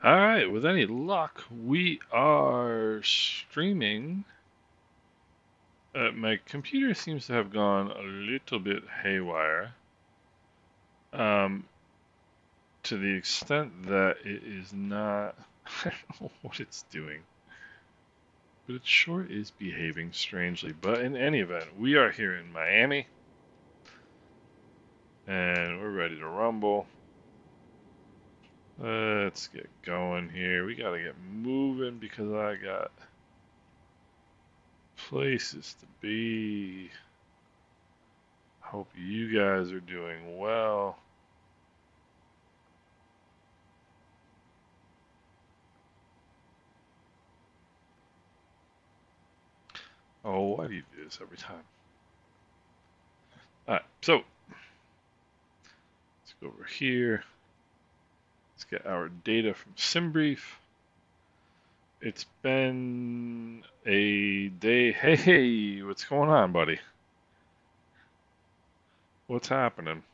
All right, with any luck, we are streaming. My computer seems to have gone a little bit haywire, um, to the extent that it is not. I don't know what it's doing, but it sure is behaving strangely. But in any event, we are here in Miami, and we're ready to rumble. Let's get going here. We gotta get moving because I got places to be. Hope you guys are doing well. Oh, why do you do this every time? Alright, so let's go over here. Let's get our data from SimBrief. It's been a day. Hey, what's going on, buddy? What's happening?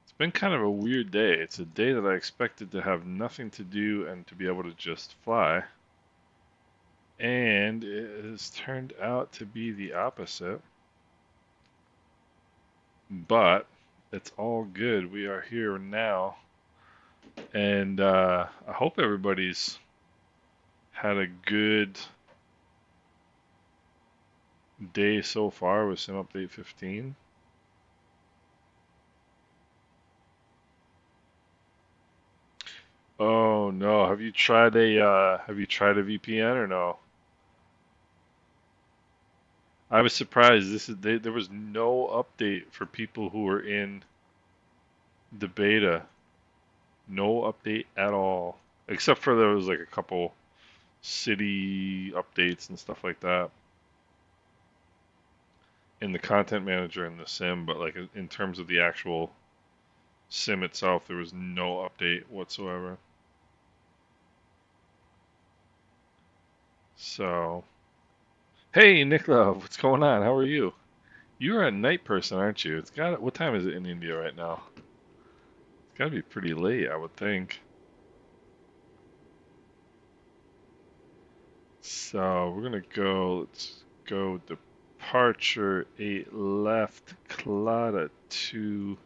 It's been kind of a weird day. It's a day that I expected to have nothing to do and to be able to just fly. And it has turned out to be the opposite. But it's all good. We are here now. And I hope everybody's had a good day so far with Sim Update 15. Oh no, have you tried a VPN or no? I was surprised. There was no update for people who were in the beta. No update at all. Except for there was like a couple city updates and stuff like that in the content manager in the sim, but like in terms of the actual sim itself, there was no update whatsoever. So, hey Nicola, what's going on? How are you? You're a night person, aren't you? It's got what time is it in India right now? It's got to be pretty late, I would think. So we're gonna go. Let's go departure 8 left, Clada 2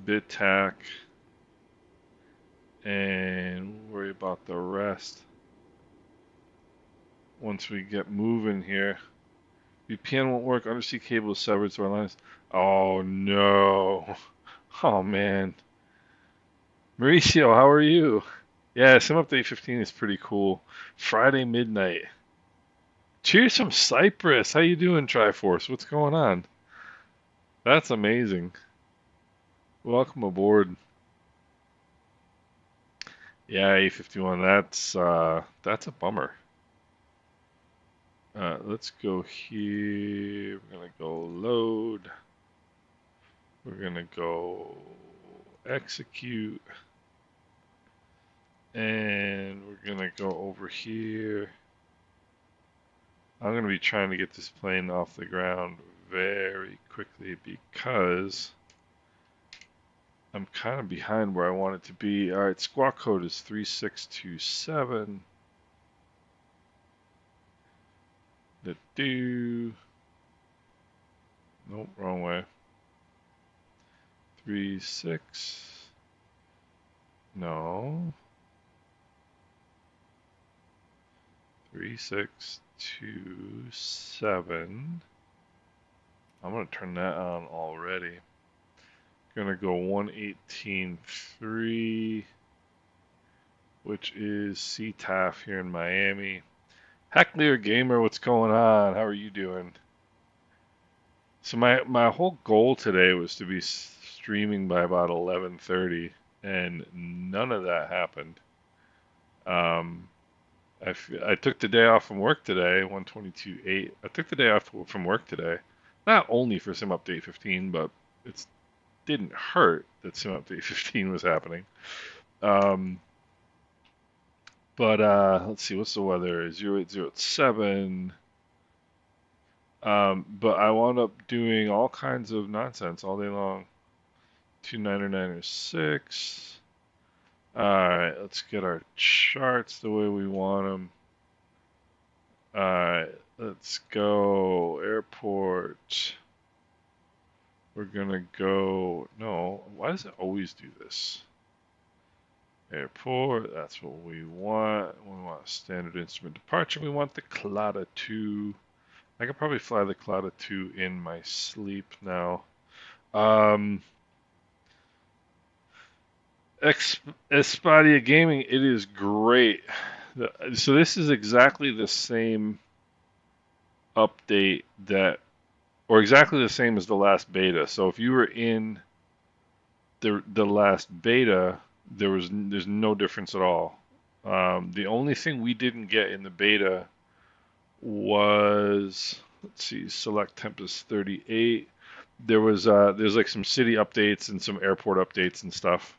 Bitak, and worry about the rest once we get moving here. VPN won't work. Undersea cable is severed, so our lines. Oh no! Oh man, Mauricio, how are you? Yeah, Sim Update 15 is pretty cool. Friday midnight. Cheers from Cyprus. How you doing, Triforce? What's going on? That's amazing. Welcome aboard. Yeah, A51. That's a bummer. Let's go here. We're gonna go load. We're gonna go execute, and we're gonna go over here. I'm gonna be trying to get this plane off the ground very quickly because I'm kind of behind where I want it to be. All right, squawk code is 3627. The do. Nope, wrong way. 36. No. 3627. I'm gonna turn that on already. Gonna go 118.3, which is CTAF here in Miami. Hacklear Gamer, what's going on? How are you doing? So my whole goal today was to be streaming by about 11:30, and none of that happened. Um, I took the day off from work today, 122.8. I took the day off from work today, not only for Sim Update 15, but it didn't hurt that Sim Update 15 was happening. Um, but let's see, what's the weather? 0807. But I wound up doing all kinds of nonsense all day long. 29906. Alright, let's get our charts the way we want them. Alright, let's go. Airport. We're gonna go. No, why does it always do this? Airport, that's what we want. We want standard instrument departure. We want the Clada 2. I could probably fly the Clada 2 in my sleep now. Um, Espadia Gaming, it is great. So this is exactly the same update that, or exactly the same as the last beta. So if you were in the last beta, there's no difference at all. The only thing we didn't get in the beta was, let's see, select Tempest 38. There's like some city updates and some airport updates and stuff.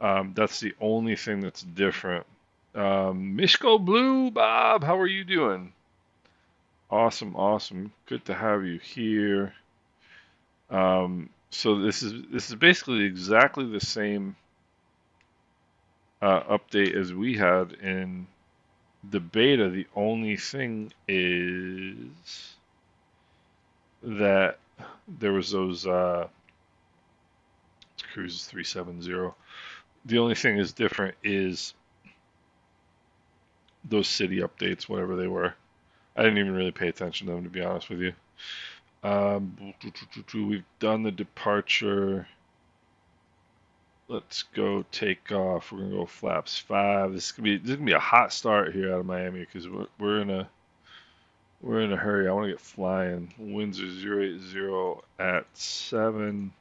That's the only thing that's different. Mishko Blue, Bob, how are you doing? Awesome, awesome. Good to have you here. So this is basically exactly the same update as we had in the beta. The only thing is that there was those Cruise 370. The only thing is different is those city updates, whatever they were. I didn't even really pay attention to them, to be honest with you. We've done the departure. Let's go take off. We're gonna go flaps 5. This is gonna be a hot start here out of Miami because we're in a hurry. I want to get flying. Winds are 080 at 7,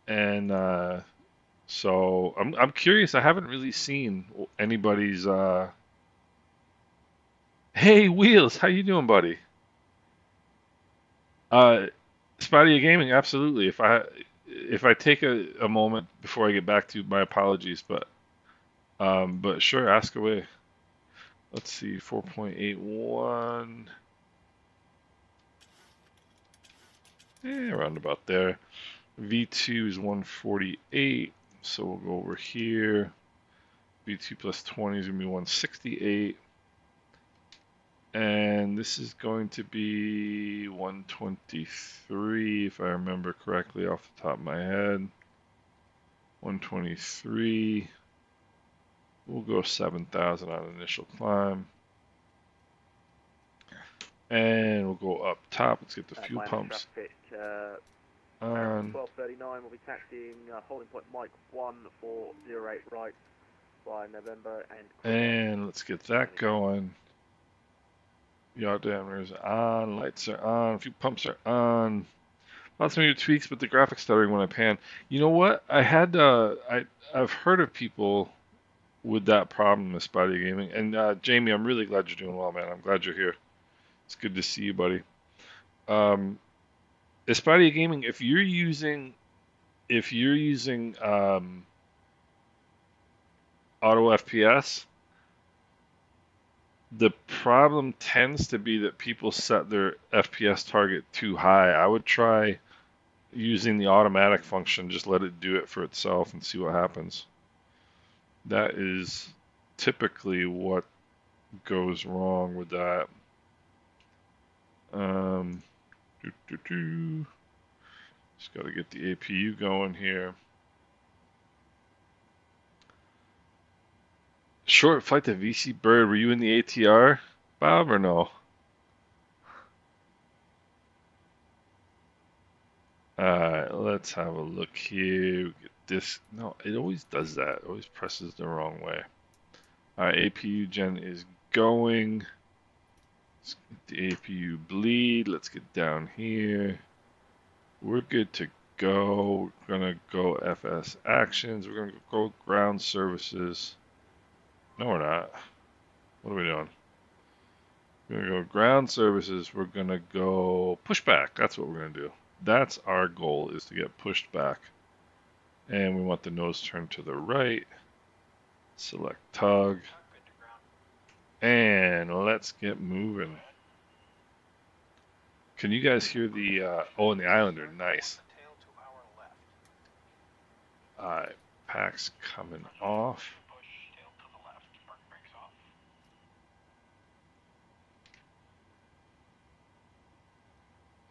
and so I'm curious. I haven't really seen anybody's. Hey, Wheels, how you doing, buddy? Uh, Spadia Gaming, absolutely. If I take a moment before I get back to you, my apologies, but sure, ask away. Let's see, 4.81. Around about there. V2 is 148, so we'll go over here. V2 plus 20 is going to be 168. And this is going to be 123, if I remember correctly off the top of my head. 123. We'll go 7,000 on initial climb. And we'll go up top. Let's get the fuel pumps on. 12:39. We'll be taxiing holding point Mike 1408 right by November And let's get that going. Yaw dampers on, lights are on, fuel pumps are on. Lots of new tweaks, but the graphics stuttering when I pan. You know what? I've heard of people with that problem with Spotty Gaming. And Jamie, I'm really glad you're doing well, man. I'm glad you're here. It's good to see you, buddy. Spotty Gaming, if you're using auto FPS, the problem tends to be that people set their FPS target too high. I would try using the automatic function, just let it do it for itself and see what happens. That is typically what goes wrong with that. Just got to get the APU going here. Short flight to VC Bird. Were you in the ATR, Bob, or no? Alright, let's have a look here. Get this. No, it always does that. It always presses the wrong way. Alright, APU gen is going. Let's get the APU bleed. Let's get down here. We're good to go. We're gonna go FS actions. We're gonna go ground services. No, we're not. What are we doing? We're gonna go ground services. We're gonna go pushback. That's what we're gonna do. That's our goal, is to get pushed back. And we want the nose turned to the right. Select tug. And let's get moving. Can you guys hear the, oh, and the Islander, nice. Alright, Pack's coming off.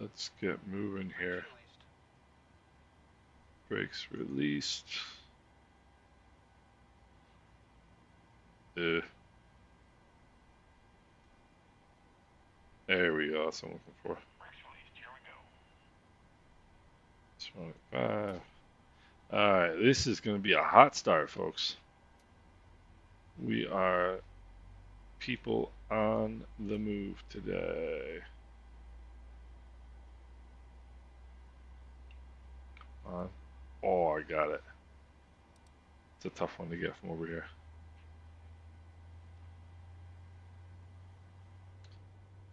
Let's get moving here. Brakes released. There we go. That's what I'm looking for. 25. Alright, this is going to be a hot start, folks. We are people on the move today. Oh, I got it. It's a tough one to get from over here.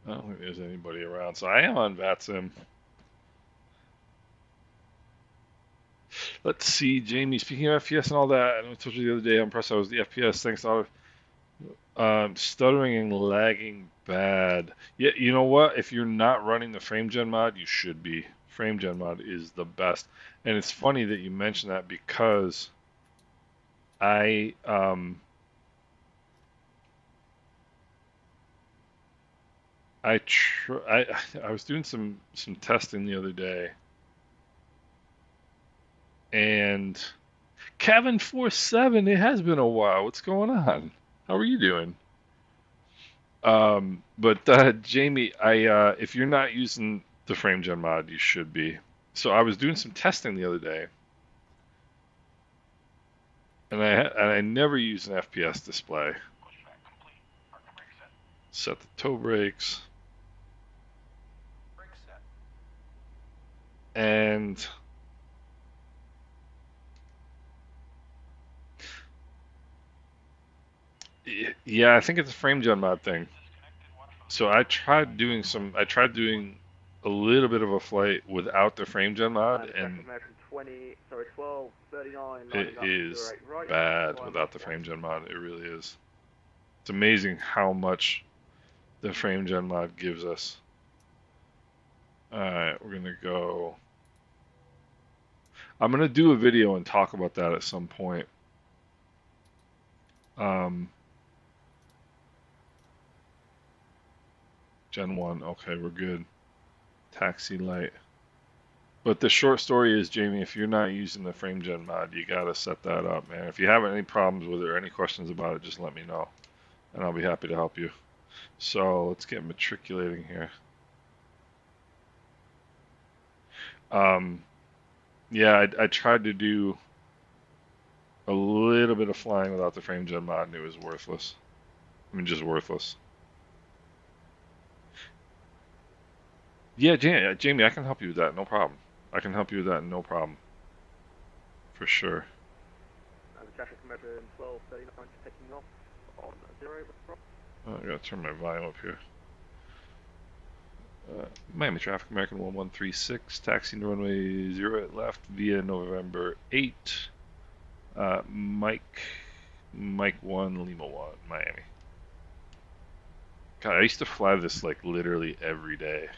I don't think there's anybody around, so I am on Vatsim. Let's see, Jamie. Speaking of FPS and all that, I know I told you the other day how impressed I was with the FPS. Thanks to all stuttering and lagging bad. Yeah, you know what? If you're not running the FrameGen mod, you should be. FrameGen mod is the best. And it's funny that you mentioned that because I I was doing some testing the other day, and Kevin47, it has been a while. What's going on? How are you doing? But Jamie, if you're not using the FrameGen mod, you should be. So I was doing some testing the other day, and I never use an FPS display. Set the toe brakes, and yeah, I think it's a FrameGen mod thing. So I tried doing a little bit of a flight without the FrameGen mod, and 12:39, it up is 08 right, bad without the FrameGen mod. It really is. It's amazing how much the FrameGen mod gives us. Alright, we're gonna go. I'm gonna do a video and talk about that at some point. Gen 1, okay, we're good. Taxi light. But the short story is, Jamie, if you're not using the FrameGen mod, you gotta set that up, man. If you have any problems with it or any questions about it, just let me know, and I'll be happy to help you. So let's get matriculating here. Yeah, I tried to do a little bit of flying without the FrameGen mod, and it was worthless. I mean, just worthless. Yeah, Jamie, I can help you with that, no problem. I can help you with that, no problem. For sure. And the traffic American 12:39 taking off on 0. Oh, I gotta turn my volume up here. Miami traffic, American 1136, taxi runway 0 at left via November 8. Mike 1, Lima 1, Miami. God, I used to fly this like literally every day.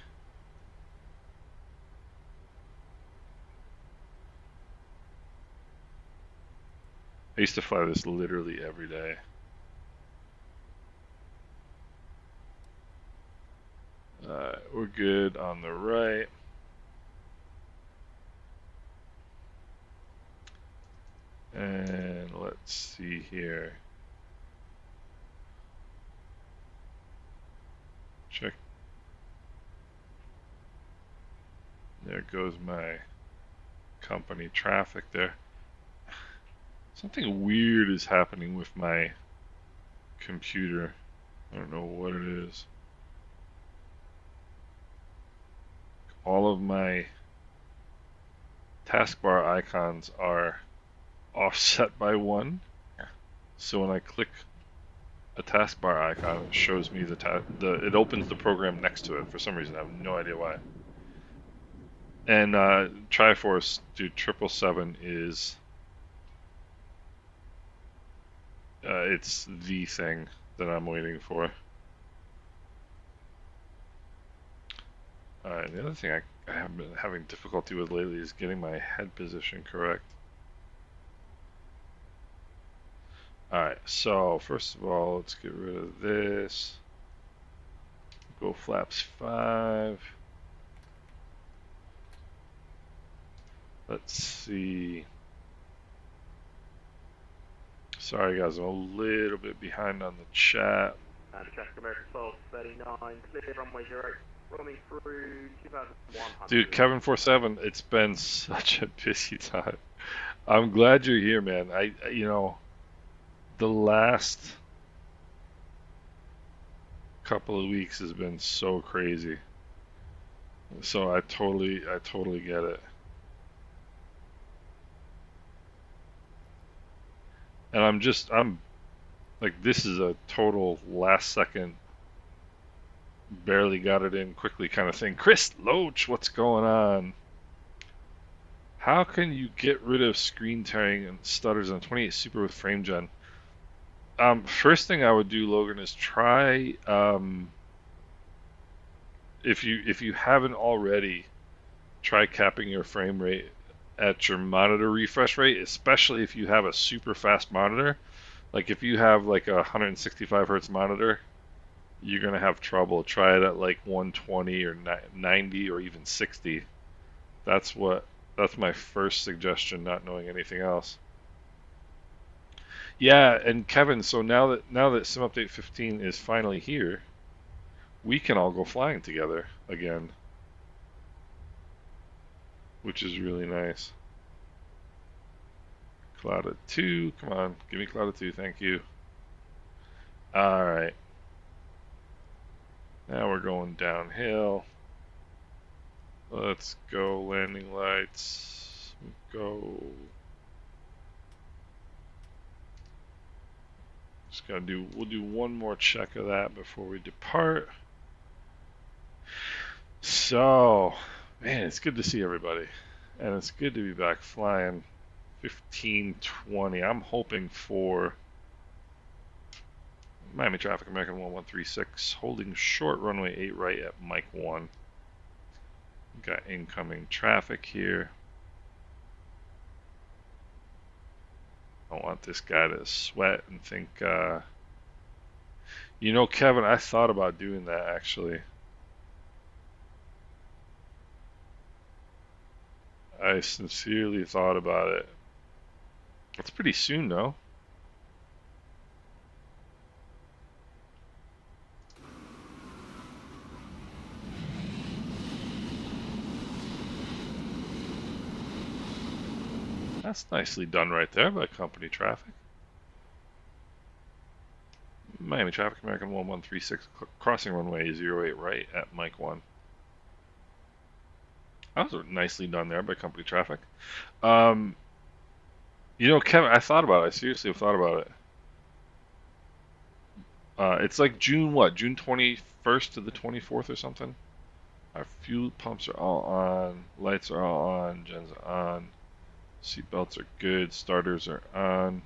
I used to fly this literally every day. We're good on the right. And let's see here. Check. There goes my company traffic there. Something weird is happening with my computer. I don't know what it is. All of my taskbar icons are offset by 1. So when I click a taskbar icon, it shows me it opens the program next to it for some reason. I have no idea why. And Triforce to 777 is it's the thing that I'm waiting for. Alright, the other thing I have been having difficulty with lately is getting my head position correct. So first of all, let's get rid of this. Go flaps 5. Let's see. Sorry guys, I'm a little bit behind on the chat. And traffic American 1239, clear runway 08, running through 2100. Dude, Kevin47, it's been such a busy time. I'm glad you're here, man. The last couple of weeks has been so crazy. So I totally get it. And I'm like, this is a total last second, barely got it in quickly kind of thing. Chris Loach, what's going on? How can you get rid of screen tearing and stutters on 28 Super with frame gen? First thing I would do, Logan, is try, if you haven't already, try capping your frame rate at your monitor refresh rate, especially if you have a super fast monitor. Like if you have like a 165 hertz monitor, you're gonna have trouble. Try it at like 120 or 90 or even 60. That's my first suggestion, not knowing anything else. Yeah, and Kevin, so now that Sim Update 15 is finally here, we can all go flying together again, which is really nice. Clouded 2, come on, give me Clouded 2, thank you. Alright. Now we're going downhill. Let's go landing lights. Go. We'll do one more check of that before we depart. So, man, it's good to see everybody. And it's good to be back flying 1520. I'm hoping for Miami traffic, American 1136, holding short runway 8 right at Mike 1. Got incoming traffic here. I don't want this guy to sweat and think, Kevin, I thought about doing that actually. I sincerely thought about it. It's pretty soon, though. That's nicely done right there by company traffic. Miami traffic, American 1136, crossing runway 08 right at Mike 1. That was nicely done there by company traffic. Kevin, I thought about it. I seriously have thought about it. It's like June what? June 21st to the 24th or something? Our fuel pumps are all on. Lights are all on. Gens are on. Seatbelts are good. Starters are on.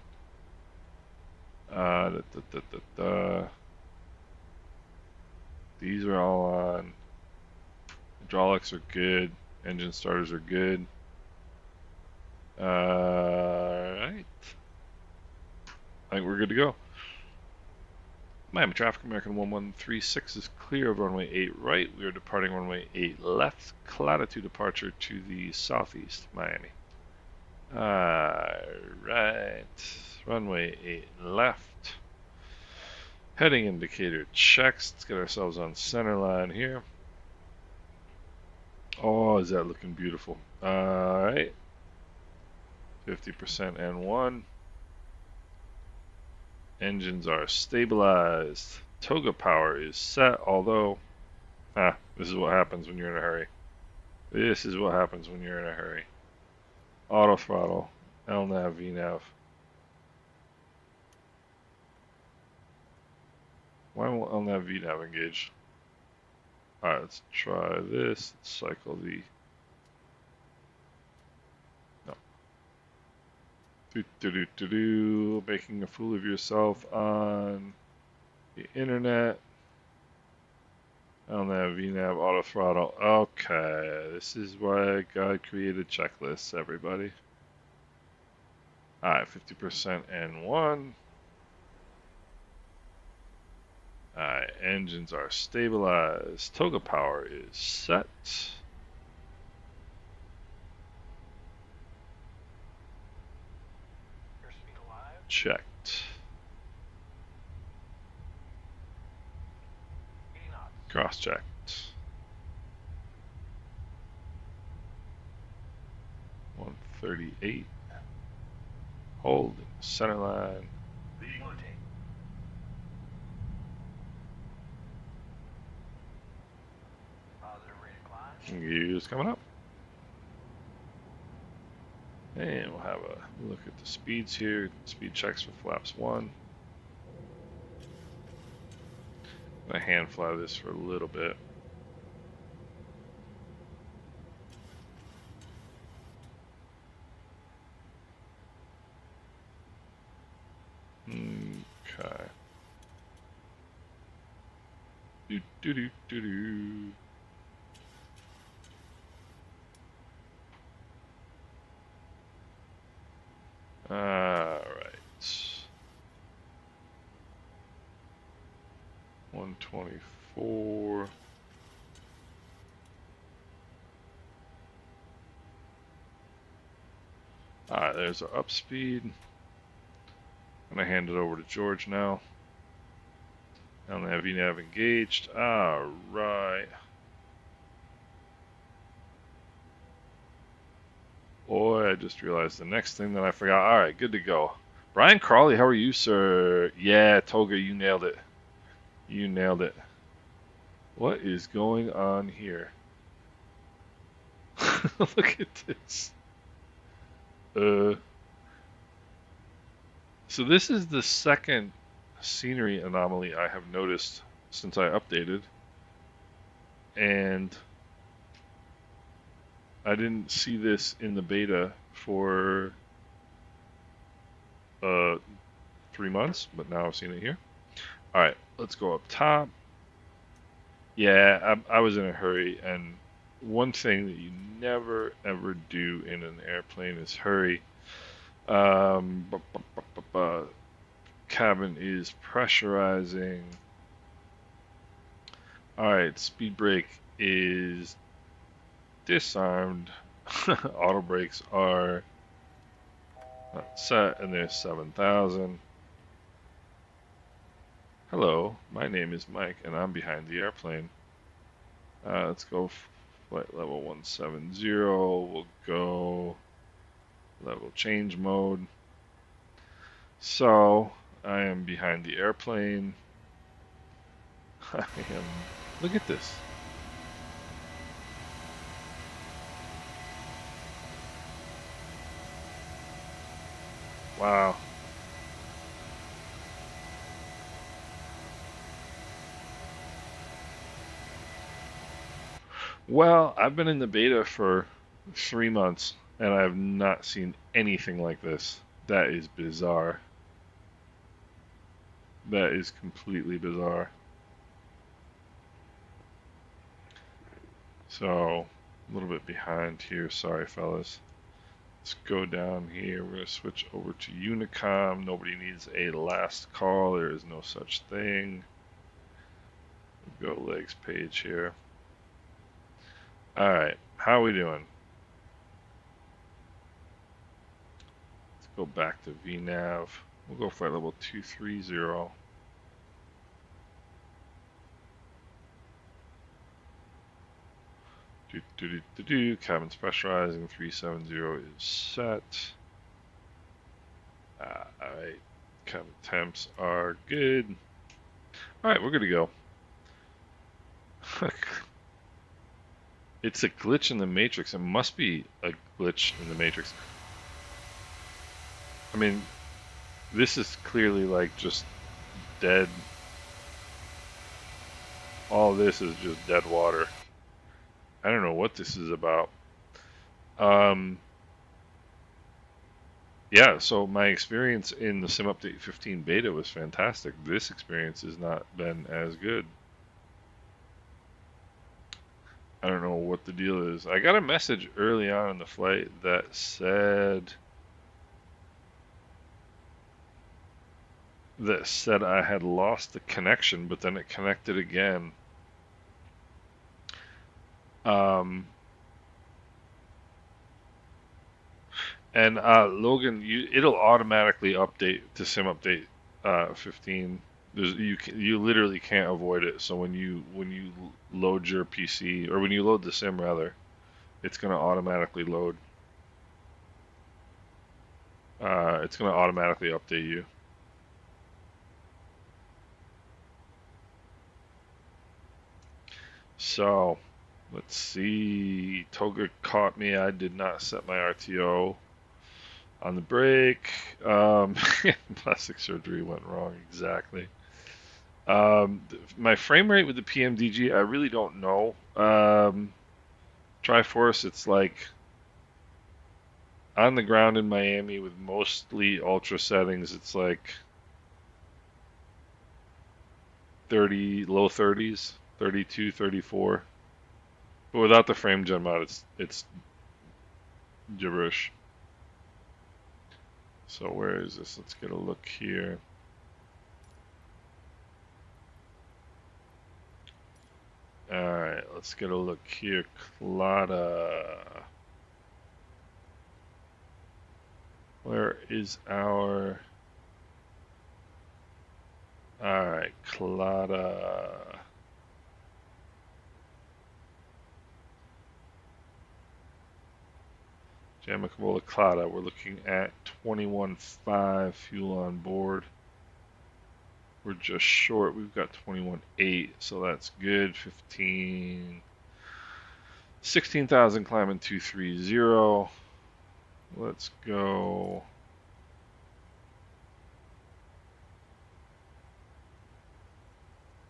These are all on. Hydraulics are good. Engine starters are good. Alright. I think we're good to go. Miami traffic, American 1136 is clear of runway 8 right. We are departing runway 8 left. Clouded to departure to the southeast, Miami. Alright. Runway 8 left. Heading indicator checks. Let's get ourselves on center line here. Oh, is that looking beautiful? Alright. 50% N1. Engines are stabilized. Toga power is set, although, this is what happens when you're in a hurry. This is what happens when you're in a hurry. Auto throttle, LNAV, VNAV. Why won't LNAV, VNAV engage? Alright, let's try this. Let's cycle the... No. Making a fool of yourself on the internet. LNAV, VNAV, auto throttle. Okay, this is why God created checklists, everybody. Alright, 50% N1. engines are stabilized. Toga power is set. Checked. Cross-checked. 138. Hold center line. Gears coming up. And we'll have a look at the speeds here. Speed checks for flaps 1. I'm going to hand fly this for a little bit. Okay. Do do do do do. All right. 124. All right, there's our up speed. I'm gonna hand it over to George now. On the VNav engaged. All right. Boy, I just realized the next thing that I forgot. All right, good to go. Brian Crawley, how are you, sir? Yeah, Toga, you nailed it. You nailed it. What is going on here? Look at this. So this is the second scenery anomaly I have noticed since I updated. And I didn't see this in the beta for 3 months, but now I've seen it here. All right, let's go up top. Yeah, I was in a hurry, and one thing that you never ever do in an airplane is hurry. Cabin is pressurizing. All right, speed brake is disarmed. Auto brakes are not set, and there's 7,000. Hello, my name is Mike, and I'm behind the airplane. Let's go flight level 170. We'll go level change mode. So, I am behind the airplane. I am. Look at this. Wow. Well, I've been in the beta for 3 months, and I have not seen anything like this. That is bizarre. That is completely bizarre. So, a little bit behind here. Sorry, fellas. Let's go down here. We're going to switch over to Unicom. Nobody needs a last call. There is no such thing. Go legs page here. All right, how are we doing? Let's go back to VNav. We'll go flight level 230. Cabin's pressurizing. 370 is set. Alright, cabin temps are good. Alright, we're good to go. It's a glitch in the matrix. It must be a glitch in the matrix. I mean, this is clearly like just dead. All this is just dead water. I don't know what this is about. Yeah, so my experience in the Sim Update 15 beta was fantastic. This experience has not been as good. I don't know what the deal is. I got a message early on in the flight that said that said I had lost the connection, but then it connected again. Um, and Logan, it'll automatically update to sim update 15. You literally can't avoid it. So when you load your PC, or when you load the sim rather, it's gonna automatically load. It's gonna automatically update you. So let's see. Toga caught me. I did not set my RTO on the brake. Plastic surgery went wrong exactly. My frame rate with the PMDG, I really don't know. Triforce, it's like on the ground in Miami with mostly ultra settings. It's like 30, low 30s, 32, 34. But without the frame gen mod, it's gibberish. So where is this? Let's get a look here. Alright, let's get a look here. Clada. Where is our... Alright, Clada. Jamacabola Clada. We're looking at 21.5 fuel on board. We're just short. We've got 21.8, so that's good. 16,000 climbing 230. Let's go.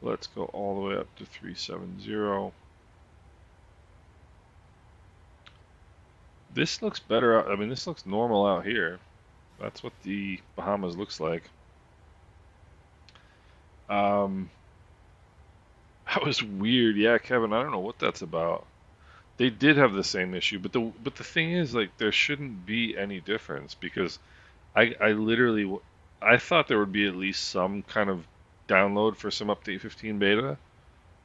Let's go all the way up to 370. This looks better. I mean, this looks normal out here. That's what the Bahamas looks like. That was weird. Yeah, Kevin, I don't know what that's about. They did have the same issue, but the thing is, like, there shouldn't be any difference because I literally I thought there would be at least some kind of download for some update 15 beta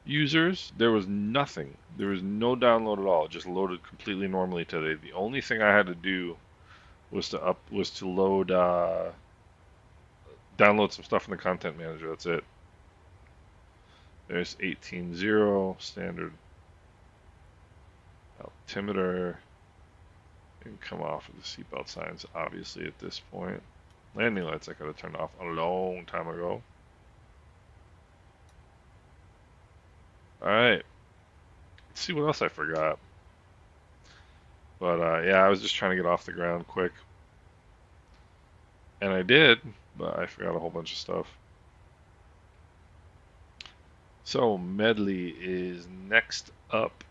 users. There was nothing. There was no download at all. It just loaded completely normally today. The only thing I had to do was to load download some stuff in the content manager. That's it. There's 18.0 standard altimeter. You can come off of the seatbelt signs, obviously, at this point. Landing lights I could have turned off a long time ago. Alright. Let's see what else I forgot. But yeah, I was just trying to get off the ground quick. And I did, but I forgot a whole bunch of stuff. So, Medley is next up.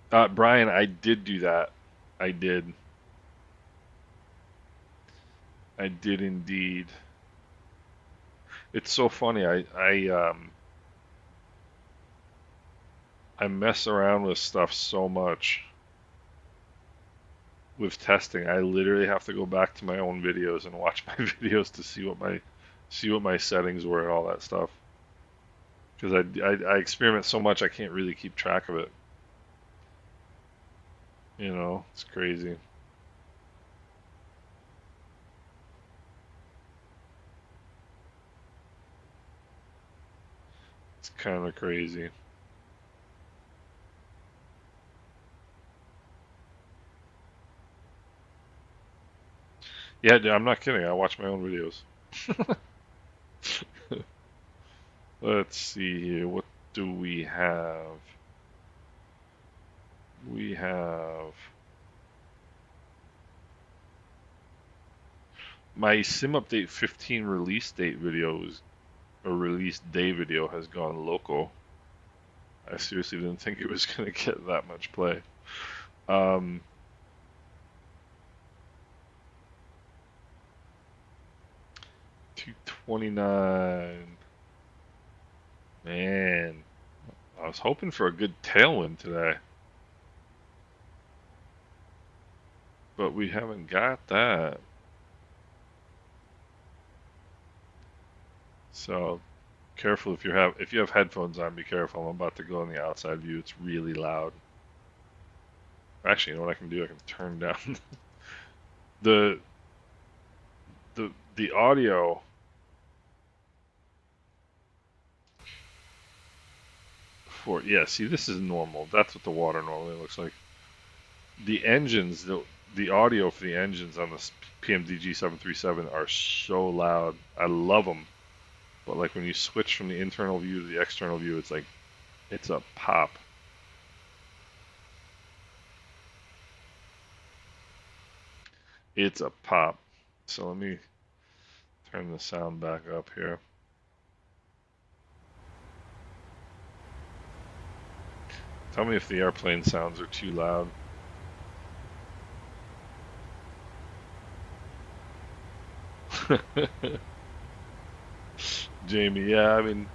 Brian, I did do that. I did. I did indeed. It's so funny. I mess around with stuff so much with testing. I literally have to go back to my own videos and watch my videos to see what my settings were and all that stuff. Because I experiment so much, I can't really keep track of it. You know, it's crazy. It's kind of crazy. Yeah, I'm not kidding. I watch my own videos. Let's see here. What do we have? We have my Sim Update 15 release date videos, or release day video, has gone local. I seriously didn't think it was going to get that much play. 229. Man, I was hoping for a good tailwind today, but we haven't got that. So careful if you have headphones on, be careful. I'm about to go in the outside view. It's really loud. Actually, you know what I can do? I can turn down the the audio for, yeah, see, this is normal. That's what the water normally looks like. The engines, the audio for the engines on this PMDG 737 are so loud. I love them, but like when you switch from the internal view to the external view, it's like it's a pop. It's a pop. So let me turn the sound back up here. Tell me if the airplane sounds are too loud. Jamie, yeah, I mean,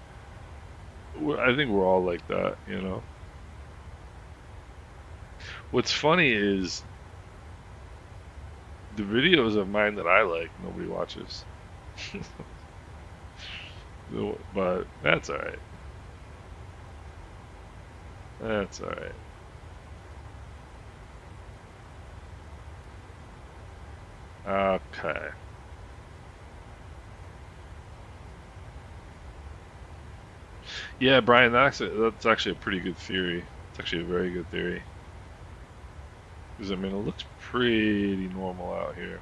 I think we're all like that, you know. What's funny is the videos of mine that I like, nobody watches. But that's all right. That's all right. Okay. Yeah, Brian, that's actually a pretty good theory. It's actually a very good theory. Because I mean, it looks pretty normal out here.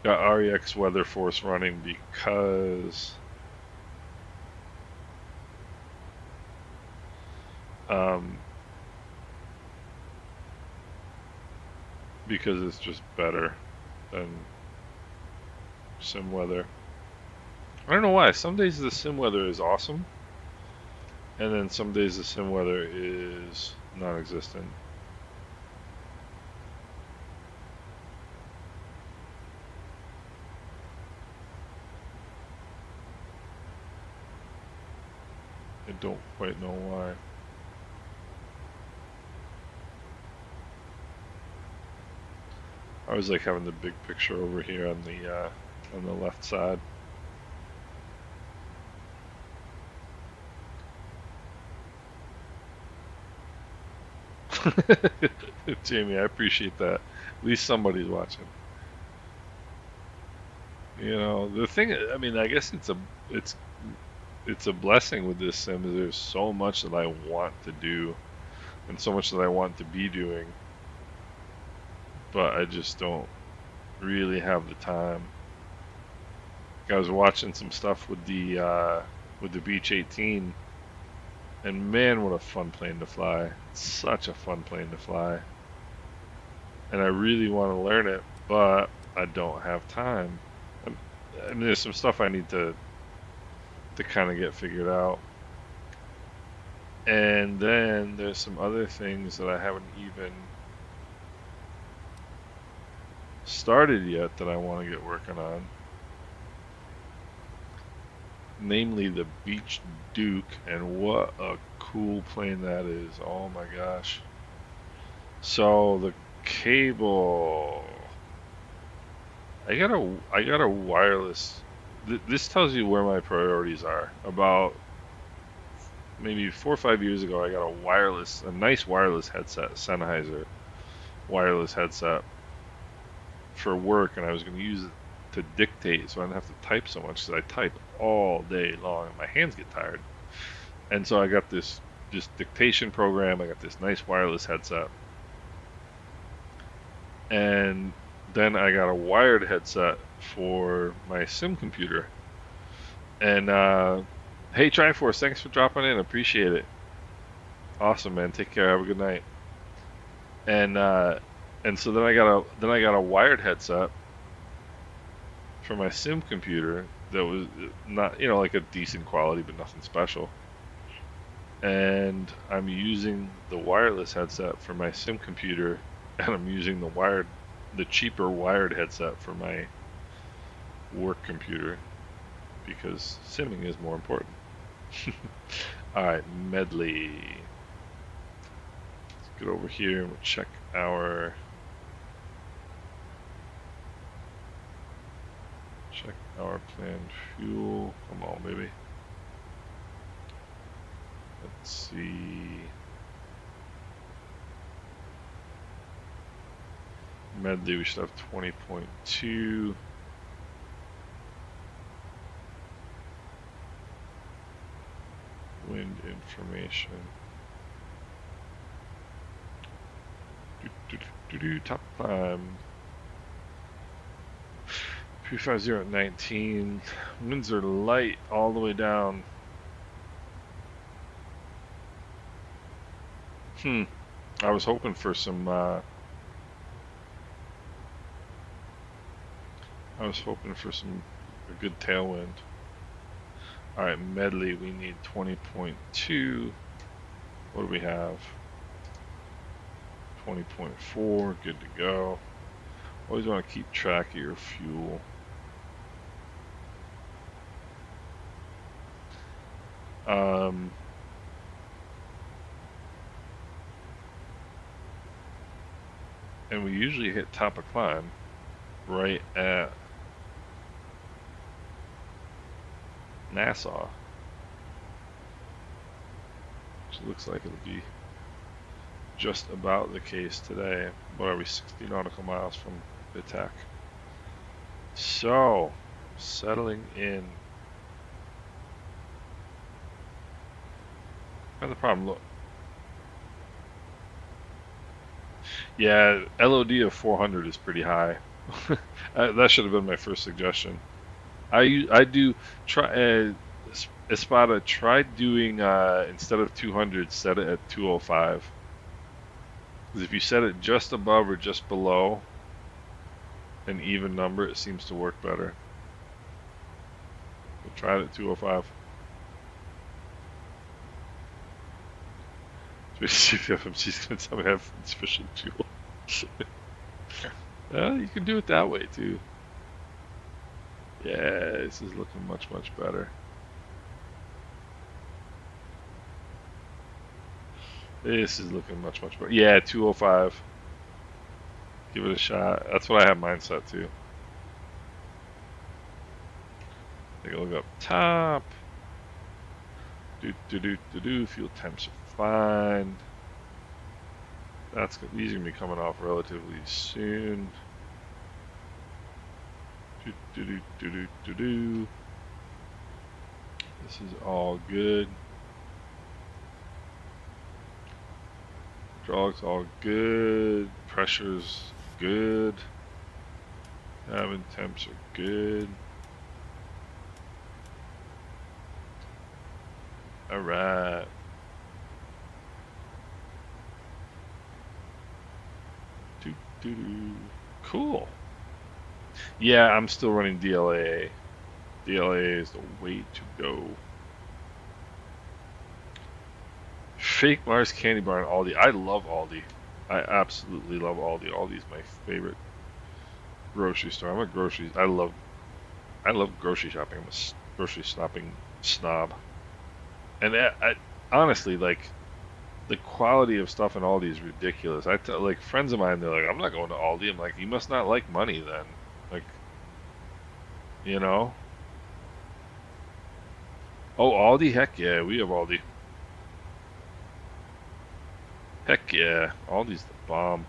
Got REX Weather Force running um, because it's just better than sim weather. I don't know why. Some days the sim weather is awesome, and then some days the sim weather is non-existent. I don't quite know why. I always like having the big picture over here on the left side. Jamie, I appreciate that. At least somebody's watching. You know, the thing, I mean, I guess it's it's a blessing with this sim. There's so much that I want to do and so much that I want to be doing, but I just don't really have the time. I was watching some stuff with the Beach 18, and man, what a fun plane to fly! It's such a fun plane to fly, and I really want to learn it, but I don't have time. I mean, there's some stuff I need to kind of get figured out. And then there's some other things that I haven't even started yet that I want to get working on. Namely the Beach Duke, and what a cool plane that is. Oh my gosh. So the cable, I got a wireless. This tells you where my priorities are. About maybe 4 or 5 years ago, I got a nice wireless headset, Sennheiser wireless headset for work, and I was going to use it to dictate so I didn't have to type so much because I type all day long and my hands get tired. And so I got this dictation program. I got this nice wireless headset, and then I got a wired headset for my sim computer. And hey, Triforce, thanks for dropping in. Appreciate it. Awesome, man. Take care. Have a good night. And so then I got a wired headset for my sim computer that was not, you know, like a decent quality, but nothing special. And I'm using the wireless headset for my sim computer, and I'm using the cheaper wired headset for my work computer because simming is more important. All right, medley. Let's get over here and we'll Check our planned fuel. Come on, baby. Let's see. Medley, we should have 20.2. Wind information. Top climb. 350 at 19. Winds are light all the way down. I was hoping for some a good tailwind. Alright, Medley, we need 20.2. What do we have? 20.4, good to go. Always want to keep track of your fuel. And we usually hit top of climb right at Nassau, which looks like it'll be just about the case today. What are we, 60 nautical miles from Vitek? So, settling in. Not the problem, look. Yeah, LOD of 400 is pretty high. That should have been my first suggestion. I do try Espada, try doing instead of 200, set it at 205. Because if you set it just above or just below an even number, it seems to work better. We'll try it at 205. See if the FMC's going to tell me I have insufficient fuel. You can do it that way too. Yeah, this is looking much, much better. This is looking much, much better. Yeah, 205. Give it a shot. That's what I have mine set to. Take a look up top. Fuel temps are fine. These are gonna be coming off relatively soon. This is all good. Hydraulics all good. Pressure's good. Cabin temps are good. Alright. Cool. Yeah, I'm still running DLA. DLA is the way to go. Fake Mars Candy Bar and Aldi. I love Aldi. I absolutely love Aldi. Aldi's my favorite grocery store. I'm a grocery. I love grocery shopping. I'm a grocery shopping snob. And honestly, like, the quality of stuff in Aldi is ridiculous. I tell, like, friends of mine, they're like, I'm not going to Aldi. I'm like, you must not like money then. Like, you know? Oh, Aldi? Heck yeah, we have Aldi. Heck yeah, Aldi's the bomb.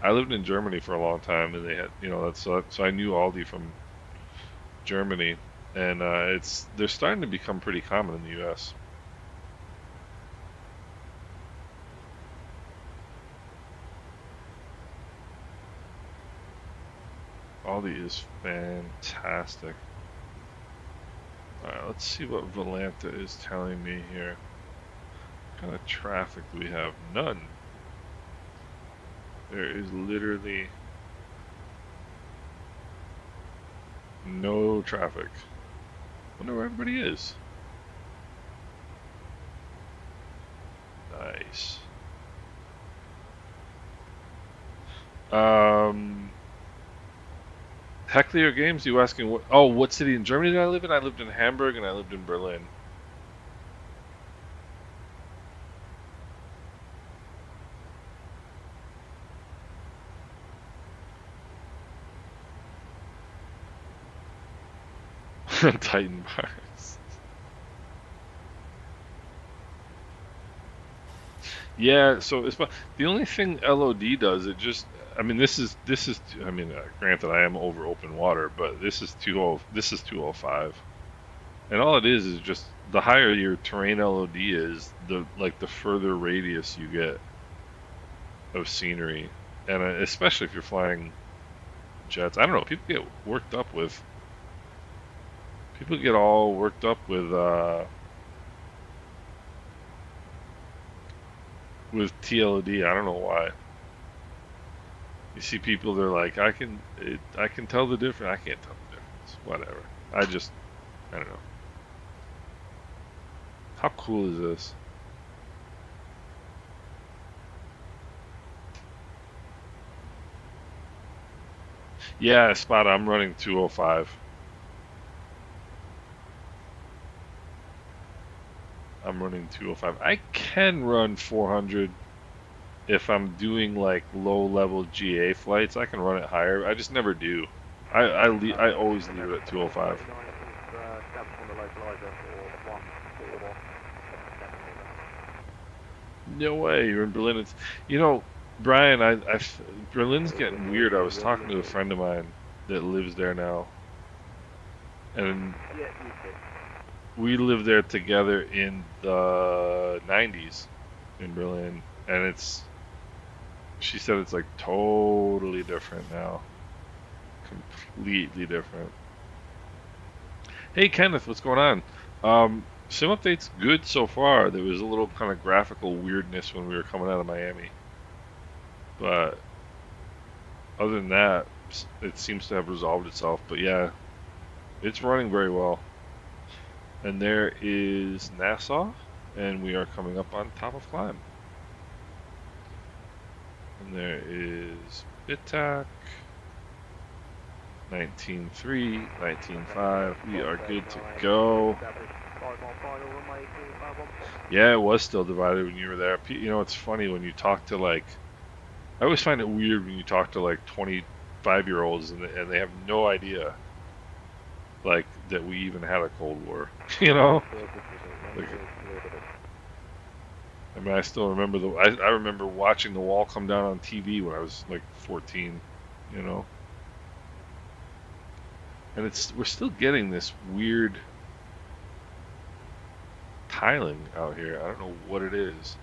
I lived in Germany for a long time, and they had, so I knew Aldi from Germany, and they're starting to become pretty common in the U.S. Aldi is fantastic. Alright, let's see what Volanta is telling me here. What kind of traffic do we have? None. There is literally no traffic. Wonder where everybody is. Nice. Heckler Games, you asking what? Oh, what city in Germany did I live in? I lived in Hamburg and I lived in Berlin. Titan bars. Yeah, so it's the only thing LOD does. It just, I mean, this is. I mean, granted, I am over open water, but this is 205, and all it is just the higher your terrain LOD is, the further radius you get of scenery, and especially if you're flying jets. I don't know. People get all worked up with TLOD. I don't know why. You see people, they're like, I can tell the difference. I can't tell the difference. Whatever. I don't know. How cool is this? Yeah, spot. I'm running 205. I'm running 205. I can run 400 if I'm doing like low level GA flights. I can run it higher. I just never do. I always leave it at 205. No way, you're in Berlin. You know, Brian, Berlin's getting weird. I was talking to a friend of mine that lives there now, and we lived there together in the 90s in Berlin, and she said it's like totally different now. Completely different. Hey Kenneth, what's going on? Sim update's good so far. There was a little kind of graphical weirdness when we were coming out of Miami, but other than that, it seems to have resolved itself. But yeah, it's running very well. And there is Nassau, and we are coming up on top of climb. And there is BitTac, 19.3, 19.5. We are good to go. Yeah, it was still divided when you were there. You know, it's funny when you talk to I always find it weird when you talk to like 25-year-olds and they have no idea like that we even had a Cold War. You know? Like, I mean, I still remember I remember watching the wall come down on TV when I was like 14, you know? And we're still getting this weird tiling out here. I don't know what it is.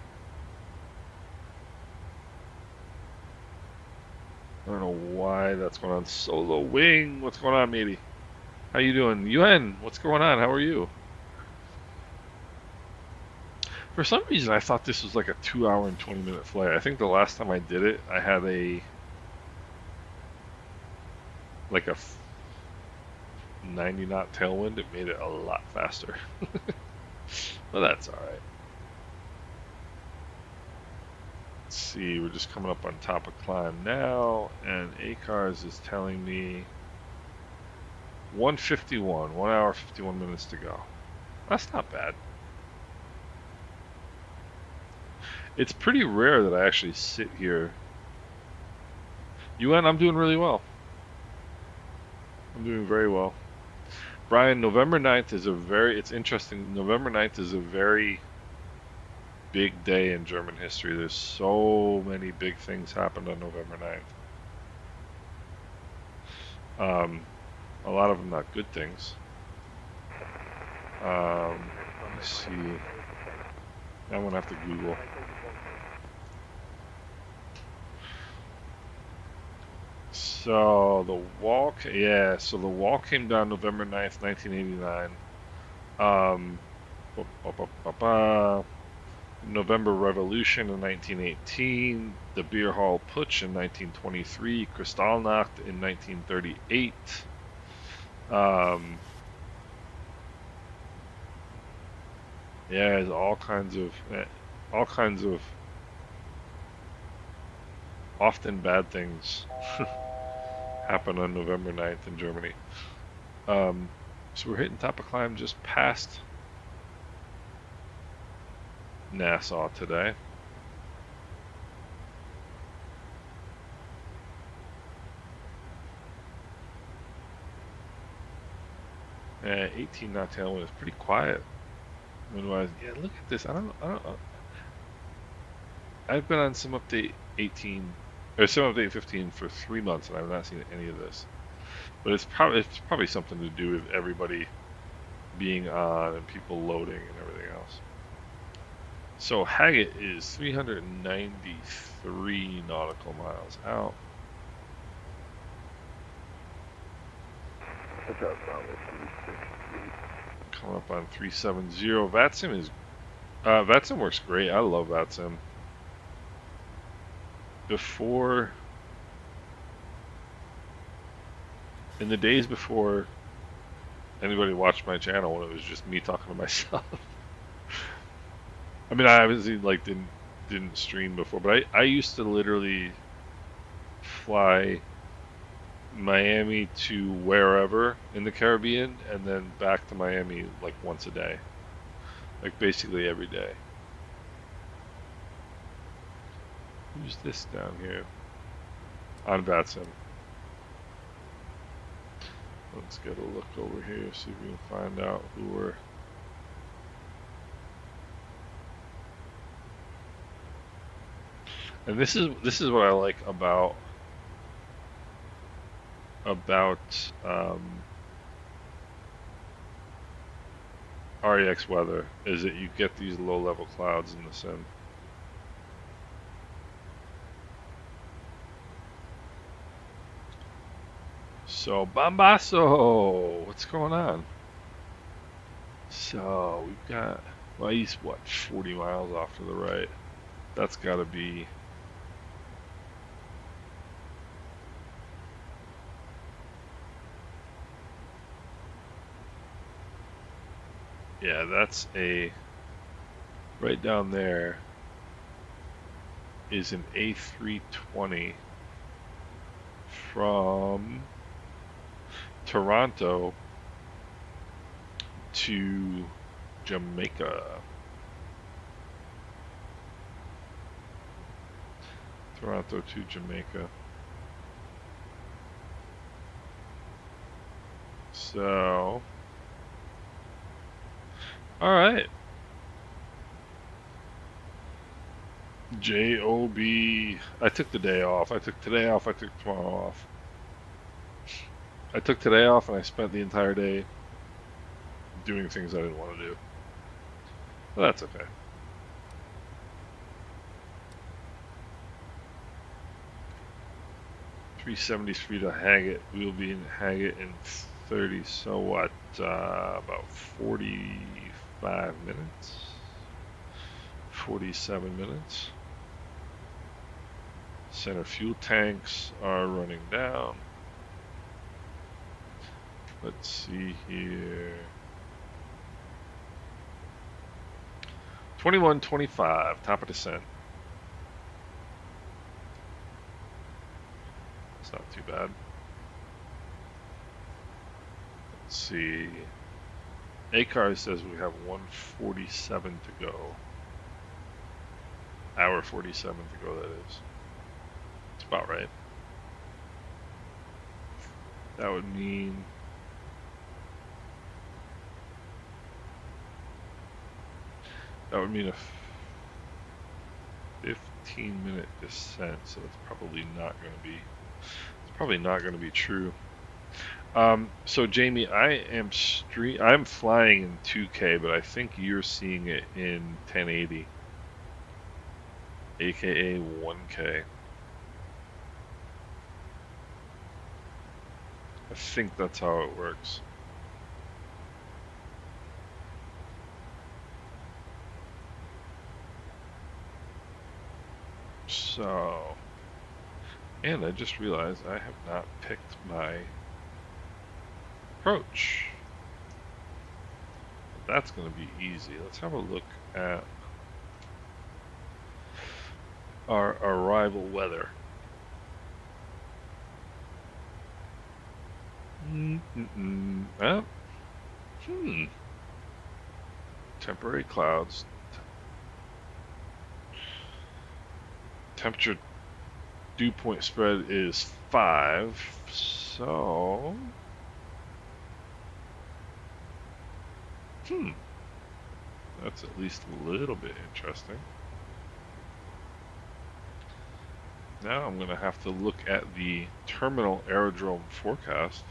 I don't know why that's going on. Solo Wing, what's going on, matey? How you doing? UN, what's going on? How are you? For some reason, I thought this was like a 2 hour and 20-minute flight. I think the last time I did it, I had like a 90 knot tailwind. It made it a lot faster. But that's all right. Let's see, we're just coming up on top of climb now, and ACARS is telling me 1:51, 1 hour 51 minutes to go. That's not bad. It's pretty rare that I actually sit here. UN, I'm doing really well. I'm doing very well. Brian, November 9th is it's interesting. November 9th is a very big day in German history. There's so many big things happened on November 9th. A lot of them not good things. Let me see. I'm gonna have to Google. So so the wall came down November 9th, 1989. Um, November Revolution in 1918, the Beer Hall Putsch in 1923, Kristallnacht in 1938. Yeah, there's all kinds of often bad things happen on November 9th in Germany. So we're hitting top of climb just past Nassau today. And 18 knot tailwind is pretty quiet. Otherwise, yeah, look at this. I've been on some update 18 or some update 15 for 3 months, and I've not seen any of this. But it's probably something to do with everybody being on and people loading and everything else. So Haggett is 393 nautical miles out. Coming up on 370. Vatsim works great. I love Vatsim. Before, in the days before anybody watched my channel, when it was just me talking to myself. I mean, I obviously like didn't stream before, but I used to literally fly Miami to wherever in the Caribbean and then back to Miami like once a day, like basically every day. Who's this down here? On Vatsim. Let's get a look over here, see if we can find out who we're. And this is what I like about REX weather is that you get these low level clouds in the sim. So Bombasso, what's going on? So we've got, well, he's what, 40 miles off to the right. That's got to be. Yeah, that's right down there is an A320 from Toronto to Jamaica. Toronto to Jamaica. So, all right. JOB. I took the day off. I took today off. I took tomorrow off. I took today off and I spent the entire day doing things I didn't want to do. But that's okay. 373 to Haggett. We'll be in Haggett in 30. So what? About 45 minutes. 47 minutes. Center fuel tanks are running down. Let's see here. 21:25, top of descent. That's not too bad. Let's see. ACAR says we have 147 to go. Hour 47 to go, that is. It's about right. That would mean a 15-minute descent, so it's probably not going to be true. So Jamie, I'm flying in 2K, but I think you're seeing it in 1080, aka 1K. I think that's how it works. So, and I just realized I have not picked my approach. That's going to be easy. Let's have a look at our arrival weather. Temporary clouds. Temperature dew point spread is 5, so Hmm, that's at least a little bit interesting. Now I'm going to have to look at the terminal aerodrome forecast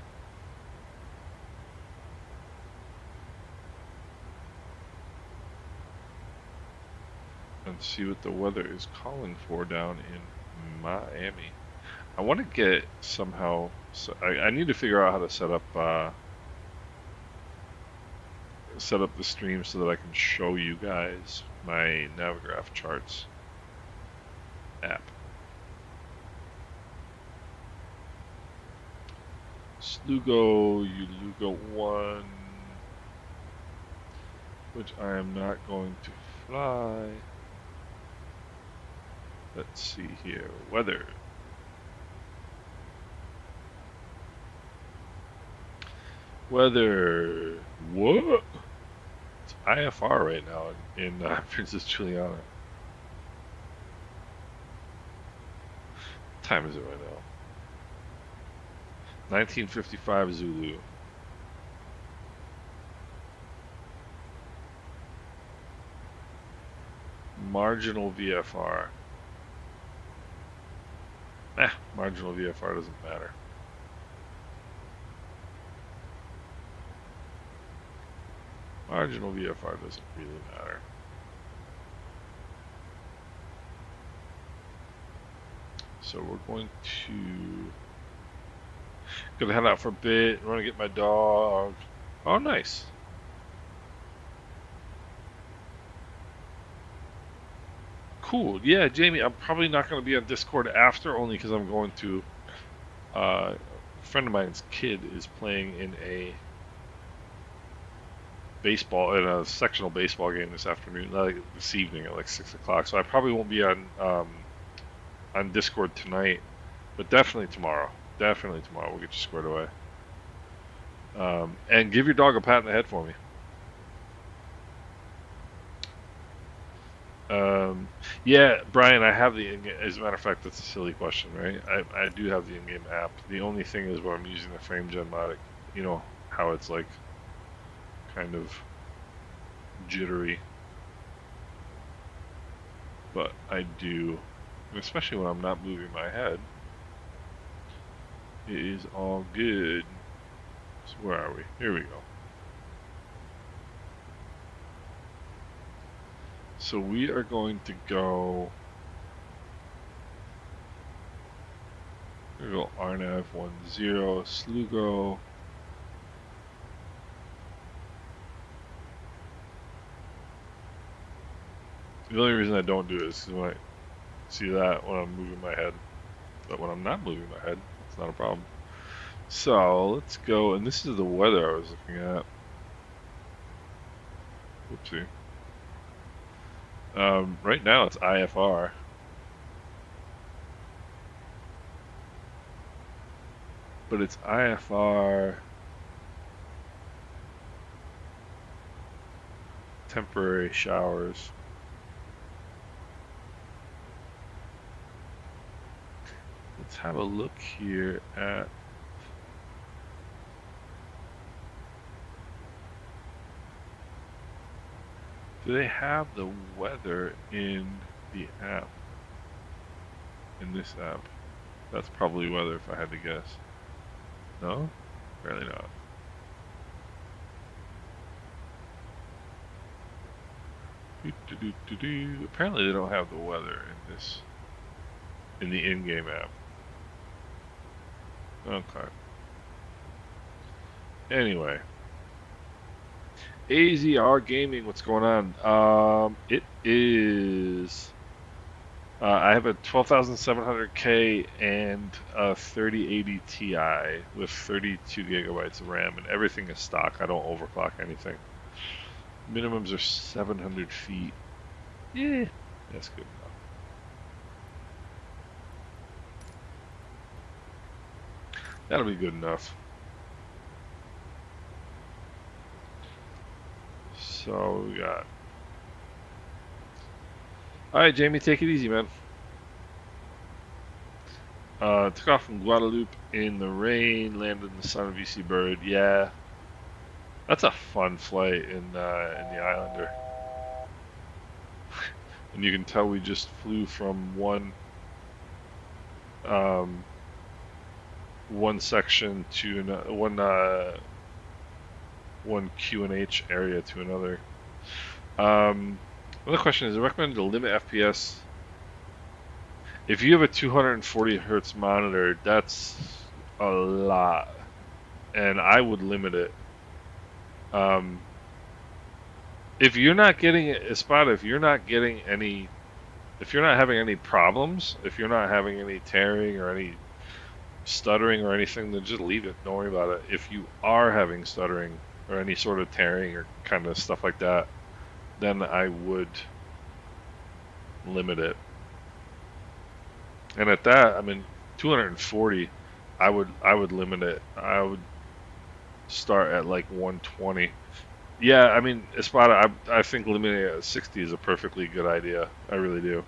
and see what the weather is calling for down in Miami. I want to get somehow. So I need to figure out how to set up the stream so that I can show you guys my Navigraph charts app. Slugo, Ulugo 1, which I am not going to fly. Let's see here. Weather. Weather. What? It's IFR right now in Princess Juliana. What time is it right now? 1955 Zulu. Marginal VFR. Marginal VFR doesn't matter. Marginal VFR doesn't really matter. So we're going to head out for a bit. I'm gonna get my dog. Oh, nice. Cool. Yeah, Jamie, I'm probably not going to be on Discord after, only because I'm going to. A friend of mine's kid is playing in a sectional baseball game this afternoon, like this evening at like 6 o'clock. So I probably won't be on Discord tonight, but definitely tomorrow. Definitely tomorrow. We'll get you squared away. And give your dog a pat on the head for me. Yeah, Brian, I have the in-game. As a matter of fact, that's a silly question, right? I do have the in-game app. The only thing is when I'm using the frame gen mod, you know how it's like kind of jittery. But I do, especially when I'm not moving my head. It is all good. So where are we? Here we go. So we are going to go. We're going to go RNAV 10 Slugo. The only reason I don't do it is because when I see that when I'm moving my head, but when I'm not moving my head, it's not a problem. So let's go, and this is the weather I was looking at. Whoopsie. Right now it's IFR. But it's IFR temporary showers. Let's have a look here at do they have the weather in the app? In this app? That's probably weather if I had to guess. No? Apparently not. Apparently they don't have the weather in the in-game app. Okay. Anyway. AZR Gaming, what's going on? It is. I have a 12,700K and a 3080 Ti with 32 gigabytes of RAM, and everything is stock. I don't overclock anything. Minimums are 700 feet. Yeah, that's good enough. That'll be good enough. So we got. All right, Jamie, take it easy, man. Took off from Guadalupe in the rain, landed in the sun of VC Bird. Yeah. That's a fun flight in the Islander, and you can tell we just flew from um, one section to one Q&H area to another. Another question is: I recommend to limit FPS. If you have a 240 hertz monitor, that's a lot, and I would limit it. Um, if you're not getting a spot, if you're not getting any, if you're not having any problems, if you're not having any tearing or any stuttering or anything, then just leave it. Don't worry about it. If you are having stuttering or any sort of tearing or kind of stuff like that, then I would limit it. And at that, I mean, 240, I would limit it. I would start at like 120. Yeah, I mean, Espada, I think limiting it at 60 is a perfectly good idea. I really do.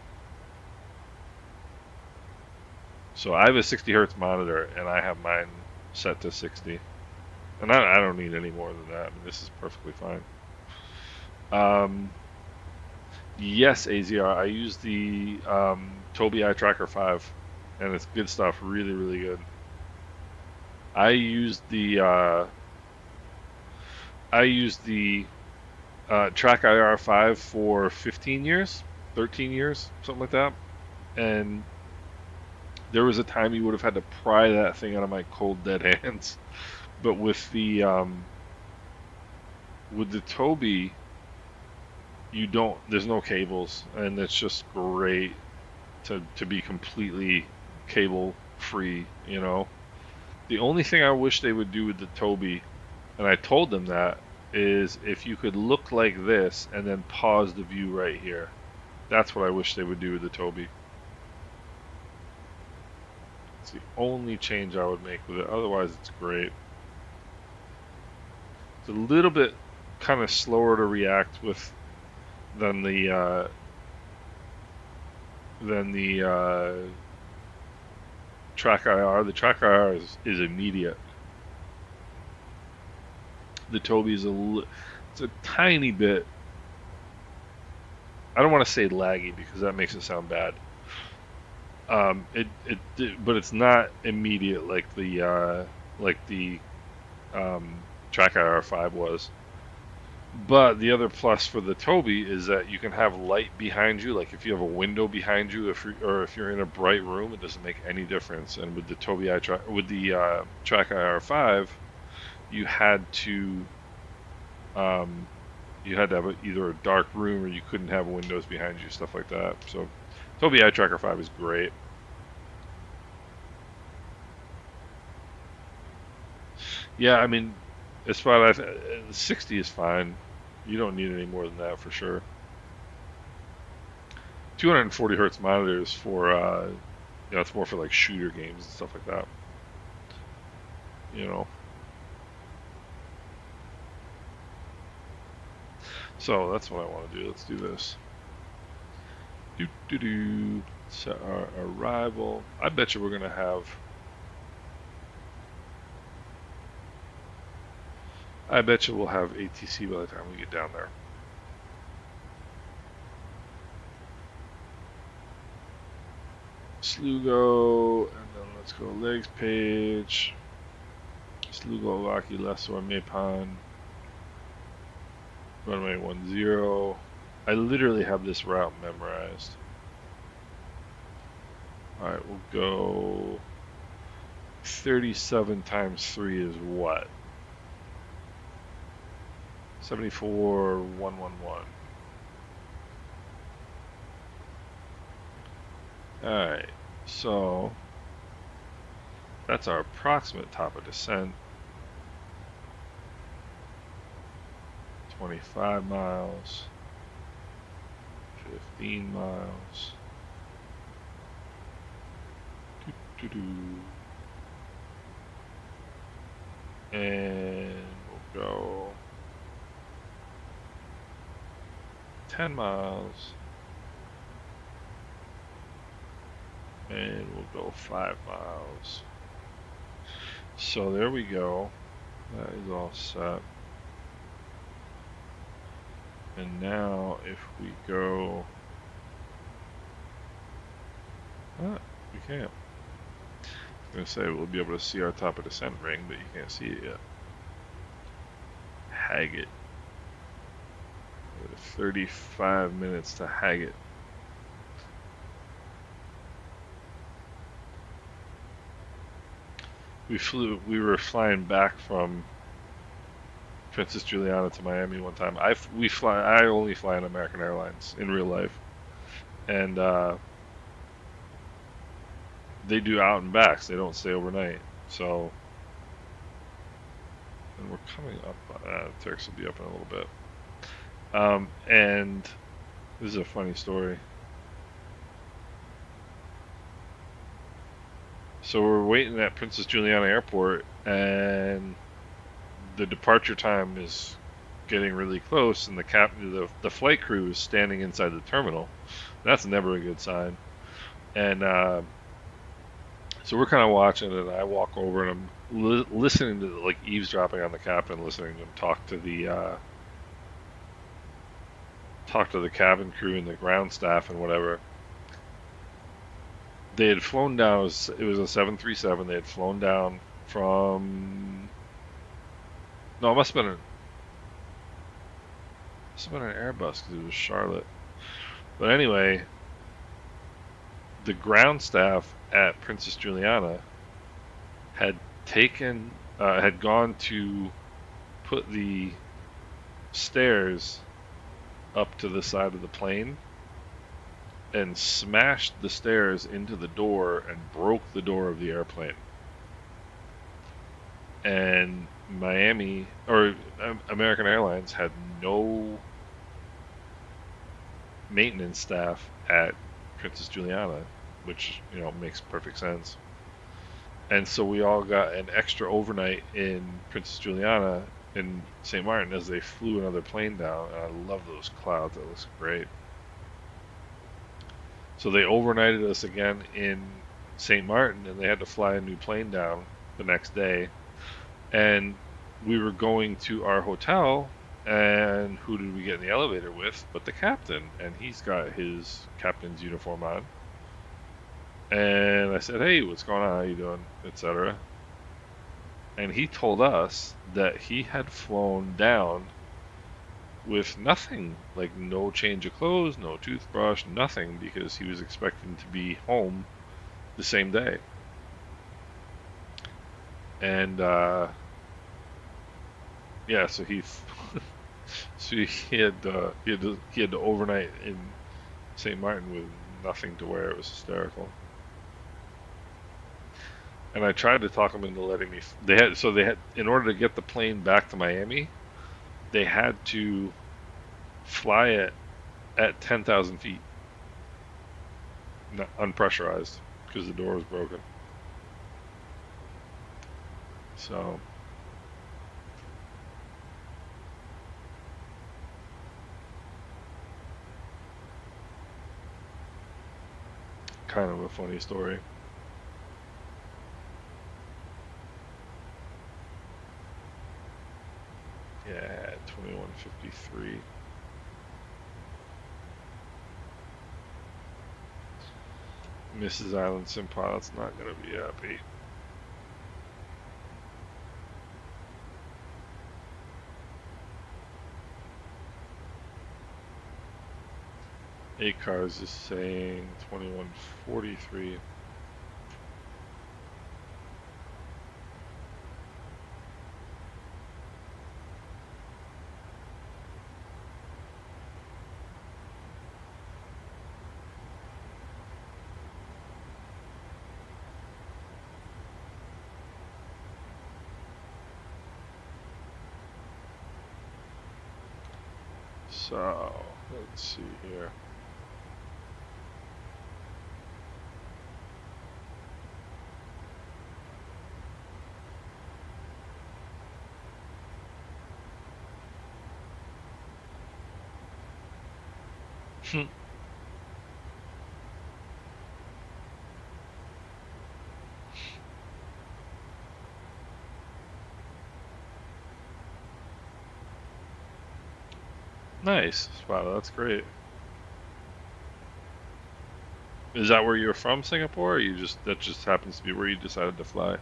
So I have a 60 hertz monitor, and I have mine set to 60, and I don't need any more than that. I mean, this is perfectly fine. Um, yes, AZR, I use the Tobii Eye Tracker 5, and it's good stuff. Really, really good. I used the uh, I used the Track IR 5 for 15 years, 13 years, something like that, and there was a time you would have had to pry that thing out of my cold dead hands. But with the Tobii, you don't. There's no cables, and it's just great to be completely cable free. You know, the only thing I wish they would do with the Tobii, and I told them that, is if you could look like this and then pause the view right here. That's what I wish they would do with the Tobii. It's the only change I would make with it. Otherwise, it's great. It's a little bit kind of slower to react with than the Track IR. The Track IR is immediate. The Tobii is it's a tiny bit. I don't want to say laggy because that makes it sound bad. But it's not immediate like the Track IR 5 was. But the other plus for the Tobii is that you can have light behind you. Like if you have a window behind you, if you're in a bright room, it doesn't make any difference. And with the with the Track IR 5, you had to um, you had to have either a dark room or you couldn't have windows behind you, stuff like that. So Tobii Eye Tracker 5 is great. Yeah, I mean, as far as 60 is fine. You don't need any more than that for sure. 240 hertz monitors for it's more for like shooter games and stuff like that. You know. So that's what I want to do. Let's do this. Do do do. Set our arrival. I bet you we're gonna have. I bet you we'll have ATC by the time we get down there. Slugo, and then let's go legs page. Slugo, Laki, Lessor, Mapan. Runway 10. I literally have this route memorized. Alright, we'll go 37 times 3 is what? 74,111. Alright, so that's our approximate top of descent. 25 miles. 15 miles. And we'll go 10 miles. And we'll go 5 miles. So there we go. That is all set. And now if we go, we can't. I was gonna say we'll be able to see our top of descent ring, but you can't see it yet. Hag it. 35 minutes to hag it. We were flying back from Princess Juliana to Miami one time. I only fly on American Airlines in real life, and they do out and backs. They don't stay overnight. So, and we're coming up. Turks will be up in a little bit. And this is a funny story. So we're waiting at Princess Juliana Airport, and the departure time is getting really close, and the flight crew is standing inside the terminal. That's never a good sign. And so we're kind of watching it. And I walk over and I'm listening to like eavesdropping on the captain, listening to him talk to the cabin crew and the ground staff and whatever. They had flown down. It was a 737. They had flown down from. No, it must have been an Airbus because it was Charlotte. But anyway, the ground staff at Princess Juliana had gone to put the stairs up to the side of the plane and smashed the stairs into the door and broke the door of the airplane. And American Airlines had no maintenance staff at Princess Juliana, which makes perfect sense. And so we all got an extra overnight in Princess Juliana in St. Maarten as they flew another plane down. And I love those clouds. That looks great. So they overnighted us again in St. Maarten, and they had to fly a new plane down the next day. And we were going to our hotel, and who did we get in the elevator with but the captain? And he's got his captain's uniform on. And I said, "Hey, what's going on? How you doing?" Etc. And he told us that he had flown down with nothing, like no change of clothes, no toothbrush, nothing, because he was expecting to be home the same day. And yeah, so he so he had to overnight in St. Maarten with nothing to wear. It was hysterical. And I tried to talk him into letting me. They had in order to get the plane back to Miami, they had to fly it at 10,000 feet, unpressurized, because the door was broken. So kind of a funny story. Yeah, 21:53. Mrs. Island Sim Pilot's not gonna be happy. Cars is saying 21:43. So let's see here. Nice, wow, that's great. Is that where you're from, Singapore, or you just that just happens to be where you decided to fly?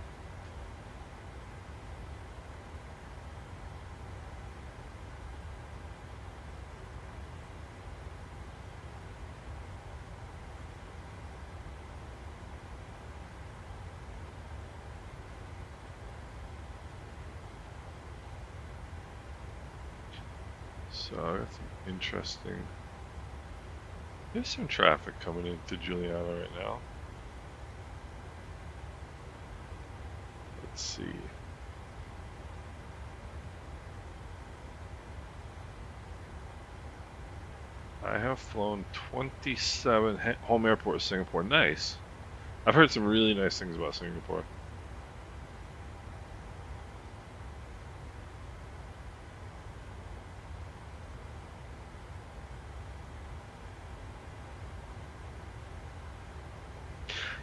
So I got some interesting. There's some traffic coming into Juliana right now. Let's see. I have flown 27 home airport Singapore. Nice. I've heard some really nice things about Singapore.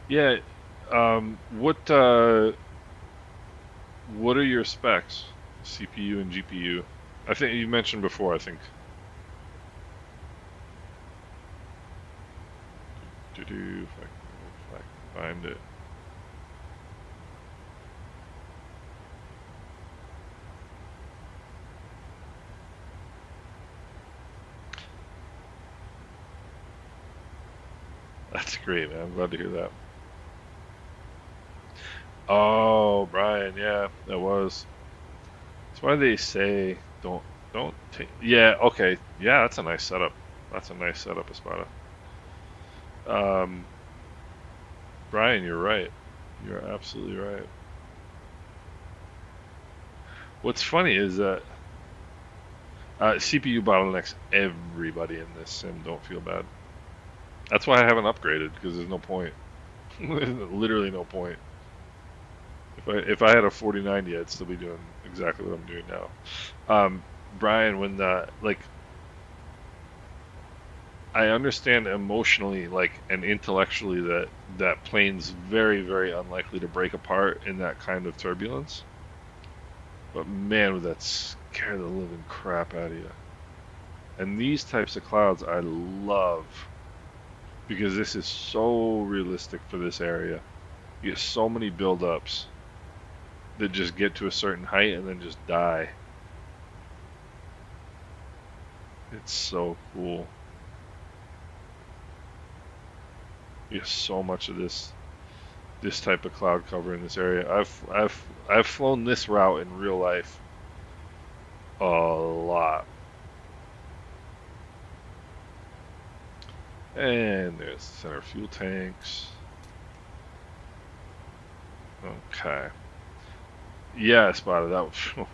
Yeah. What are your specs? CPU and GPU. I think you mentioned before. I think. If I can find it. That's great, man. I'm glad to hear that. Oh, Brian, yeah, that was. That's why they say don't take. Yeah, okay, yeah, that's a nice setup. That's a nice setup, Espada. Um, Brian, you're right. You're absolutely right. What's funny is that CPU bottlenecks everybody in this sim. Don't feel bad. That's why I haven't upgraded because there's no point. Literally no point. If I had a 4090, I'd still be doing exactly what I'm doing now. Brian, when I understand emotionally, and intellectually that plane's very, very unlikely to break apart in that kind of turbulence. But man, would that scare the living crap out of you. And these types of clouds I love because this is so realistic for this area. You get so many buildups that just get to a certain height and then just die. It's so cool. You get so much of this type of cloud cover in this area. I've flown this route in real life a lot. And there's center fuel tanks. Okay. Yeah, I spotted that.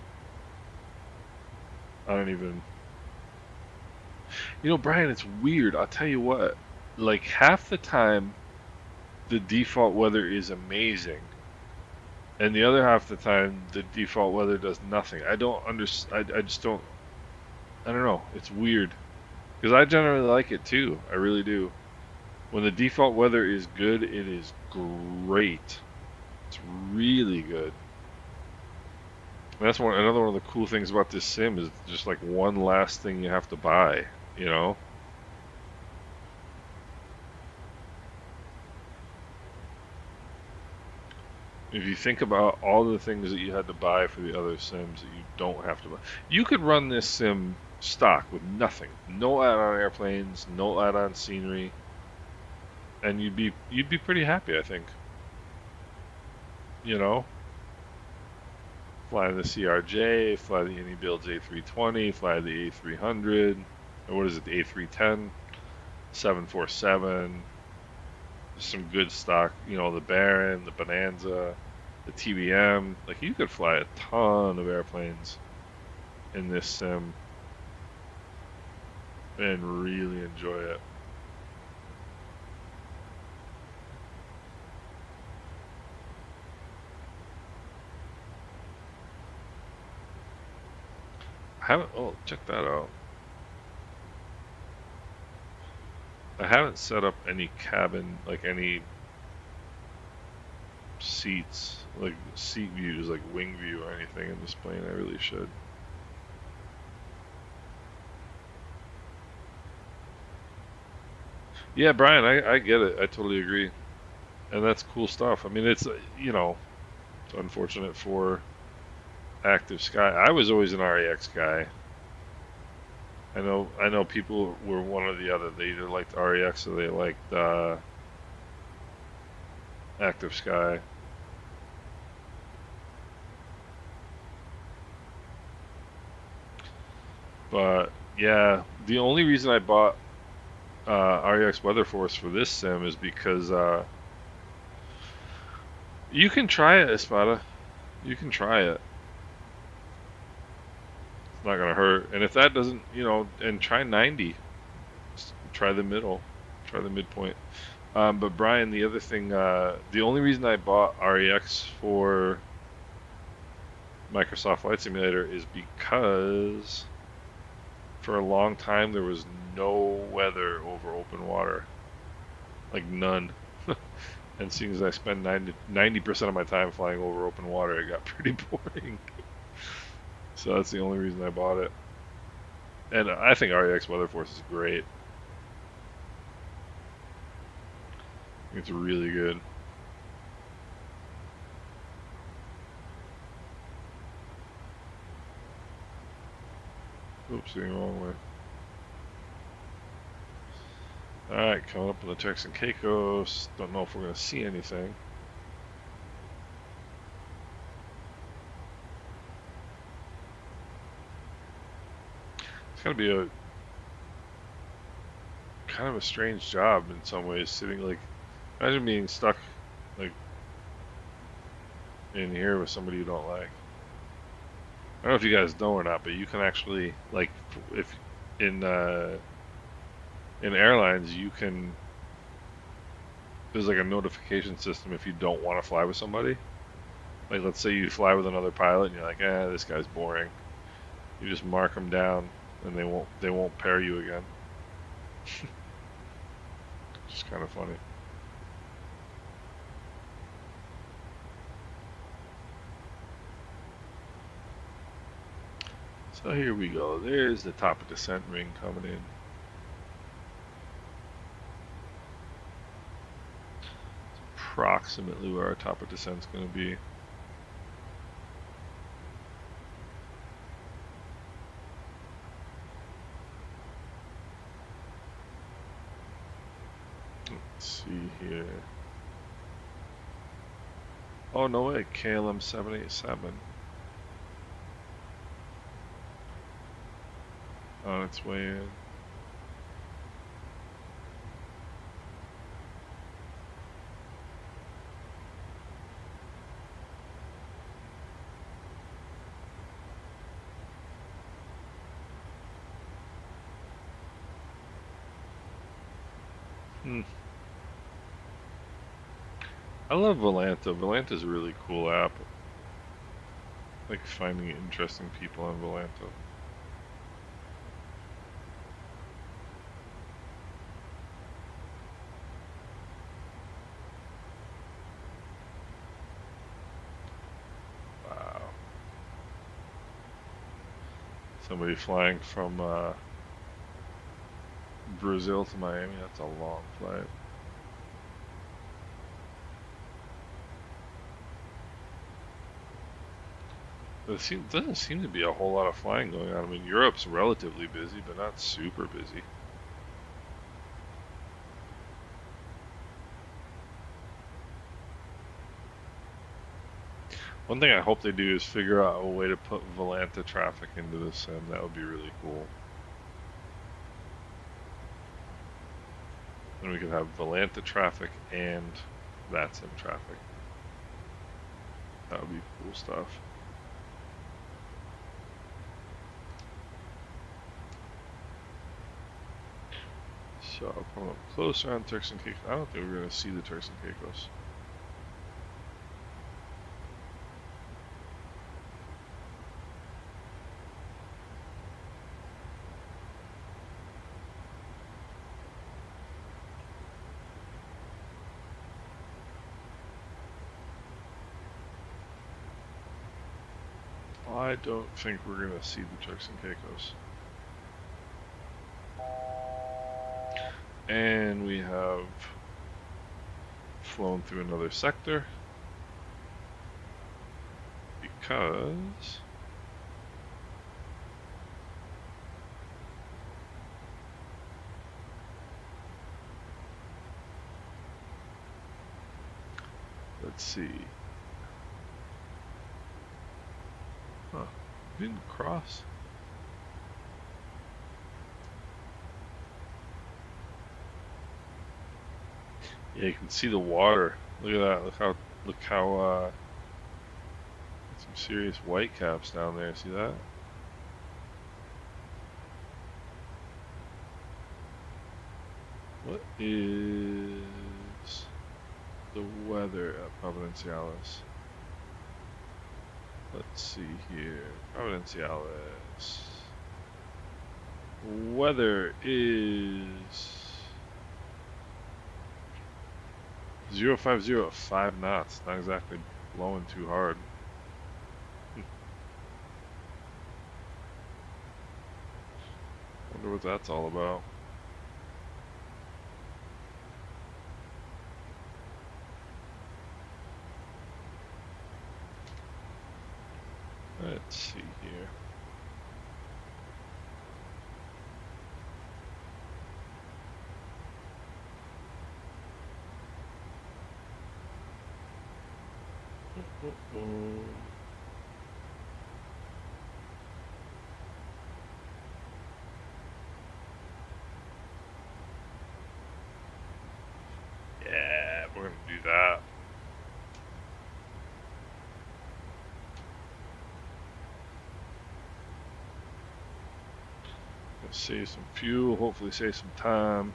I don't even. Brian, it's weird. I'll tell you what. Like half the time, the default weather is amazing, and the other half the time, the default weather does nothing. I don't understand. I just don't. I don't know. It's weird because I generally like it too. I really do. When the default weather is good, it is great. It's really good. And that's another one of the cool things about this sim is just like one last thing you have to buy, you know? If you think about all the things that you had to buy for the other sims that you don't have to buy. You could run this sim stock with nothing. No add-on airplanes, no add-on scenery, and you'd be pretty happy, I think. You know? Fly the CRJ, fly the Builds A320, fly the A300, or what is it, the A310, 747, some good stock, the Baron, the Bonanza, the TBM. Like you could fly a ton of airplanes in this sim and really enjoy it. I haven't. Oh, check that out. I haven't set up any cabin, like any seats, like seat views, like wing view or anything in this plane. I really should. Yeah, Brian, I get it. I totally agree. And that's cool stuff. I mean, it's, it's unfortunate for Active Sky. I was always an REX guy. I know people were one or the other. They either liked REX or they liked Active Sky. But yeah, the only reason I bought REX Weather Force for this sim is because you can try it, Espada. You can try it. It's not gonna hurt. And if that doesn't, and try 90. Try the middle. Try the midpoint. But Brian, the other thing, the only reason I bought REX for Microsoft Flight Simulator is because for a long time there was no weather over open water, like none. And seeing as I spend 90% of my time flying over open water, it got pretty boring. So that's the only reason I bought it. And I think REX Weather Force is great. It's really good. Oops, the wrong way. Alright, coming up on the Turks and Caicos. Don't know if we're going to see anything. It's going to be a kind of a strange job in some ways, sitting like, imagine being stuck like in here with somebody you don't like. I don't know if you guys know or not, but you can actually like if in airlines you can there's like a notification system if you don't want to fly with somebody. Like let's say you fly with another pilot and you're like, this guy's boring. You just mark them down and they won't pair you again. It's kind of funny. So here we go. There's the top of descent ring coming in. Approximately where our top of descent's going to be. Let's see here. Oh no way, KLM 787 on its way in. Hmm. I love Volanta. Volanta's a really cool app. I like finding interesting people on Volanta. Wow. Somebody flying from Brazil to Miami. That's a long flight. There doesn't seem to be a whole lot of flying going on. I mean, Europe's relatively busy, but not super busy. One thing I hope they do is figure out a way to put Volanta traffic into the sim. That would be really cool. Then we could have Volanta traffic and Vatsim traffic. That would be cool stuff. So, coming up closer on Turks and Caicos. I don't think we're going to see the Turks and Caicos. I don't think we're going to see the Turks and Caicos. And we have flown through another sector because let's see. Huh. Didn't cross. Yeah, you can see the water. Look at that. Look how some serious white caps down there. See that? What is the weather at Providenciales? Let's see here. Providenciales. Weather is 050 at 5 knots. Not exactly blowing too hard. Wonder what that's all about. Let's see here. Yeah, we're gonna do that. Gonna save some fuel, hopefully save some time.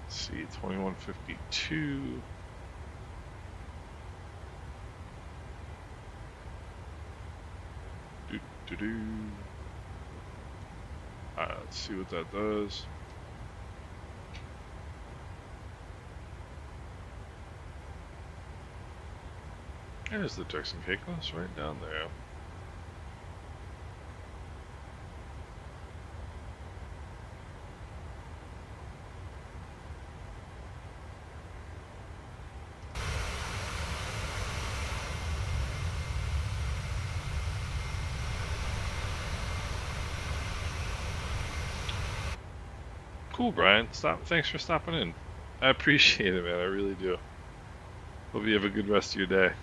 Let's see, 2152. Do do do. Alright, let's see what that does. There's the Turks and Caicos right down there. Cool, Brian. Thanks for stopping in. I appreciate it, man. I really do. Hope you have a good rest of your day.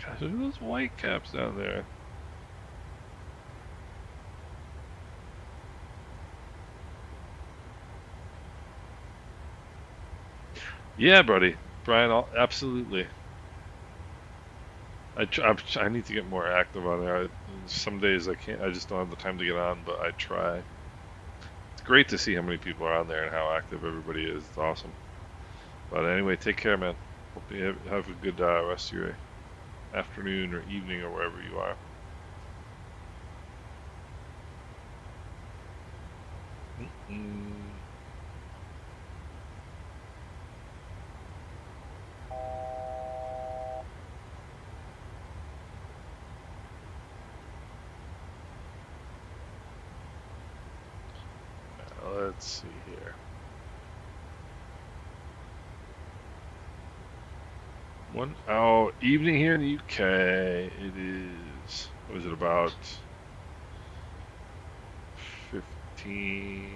Gosh, look at those white caps down there. Yeah, buddy. Brian, absolutely. I need to get more active on there. Some days I can't. I just don't have the time to get on, but I try. It's great to see how many people are on there and how active everybody is. It's awesome. But anyway, take care, man. Hope you have a good rest of your afternoon or evening or wherever you are. Let's see here. Evening here in the UK. It is, what is it, about 15,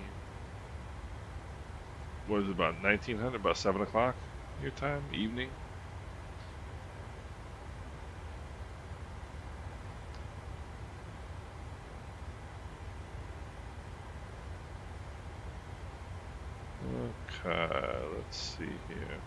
what is it, about 1900, about 7 o'clock your time, evening? Okay, let's see here.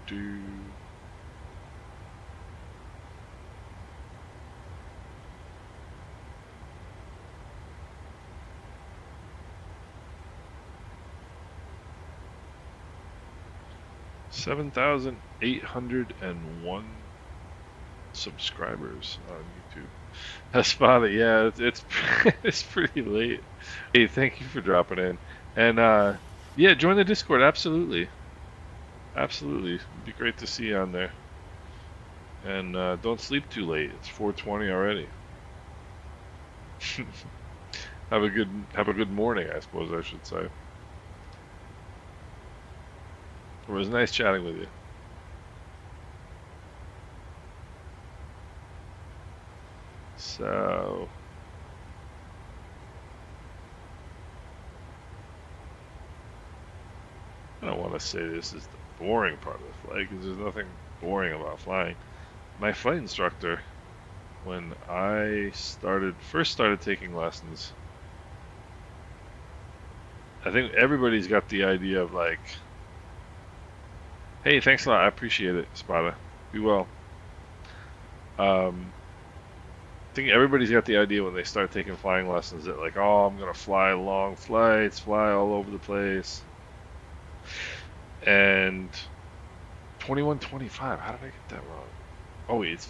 do. 7,801 subscribers on YouTube. That's funny. Yeah, it's it's pretty late. Hey, thank you for dropping in. And yeah, join the Discord. Absolutely, absolutely. It'd be great to see you on there. And don't sleep too late. It's 4:20 already. Have a good morning, I suppose I should say. It was nice chatting with you. So, I don't want to say this is the boring part of the flight because there's nothing boring about flying. My flight instructor, when I first started taking lessons, I think everybody's got the idea of like, hey, thanks a lot, I appreciate it, Spada. Be well. I think everybody's got the idea when they start taking flying lessons that like, oh, I'm gonna fly long flights, fly all over the place. And 2125, how did I get that wrong? Oh wait,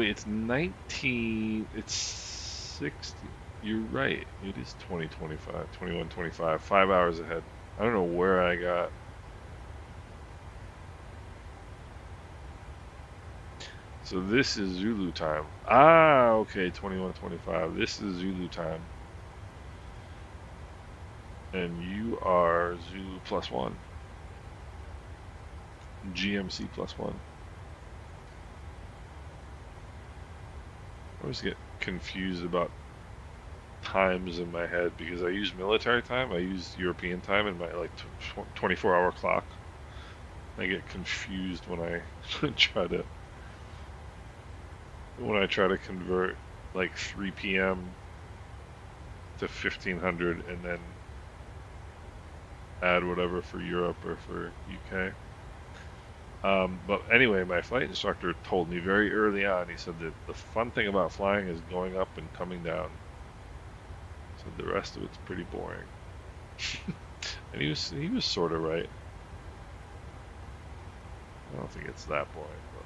it's 19, it's 60. You're right. It is 2025, 2125, 5 hours ahead. I don't know where I got. So this is Zulu time. Ah, okay, 2125. This is Zulu time. And you are Zulu +1. GMC +1. I always get confused about times in my head because I use military time, I use European time in my like 24-hour clock. I get confused when I try to convert like 3 p.m. to 1500 and then add whatever for Europe or for UK. But anyway, my flight instructor told me very early on, he said that the fun thing about flying is going up and coming down. So the rest of it's pretty boring. And he was sort of right. I don't think it's that boring, but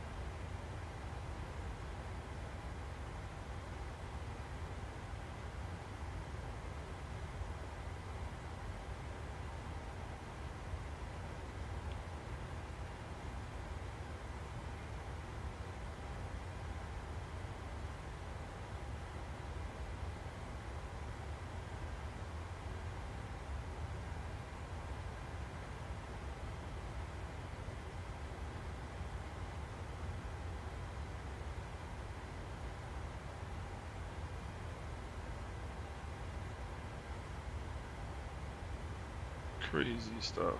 crazy stuff.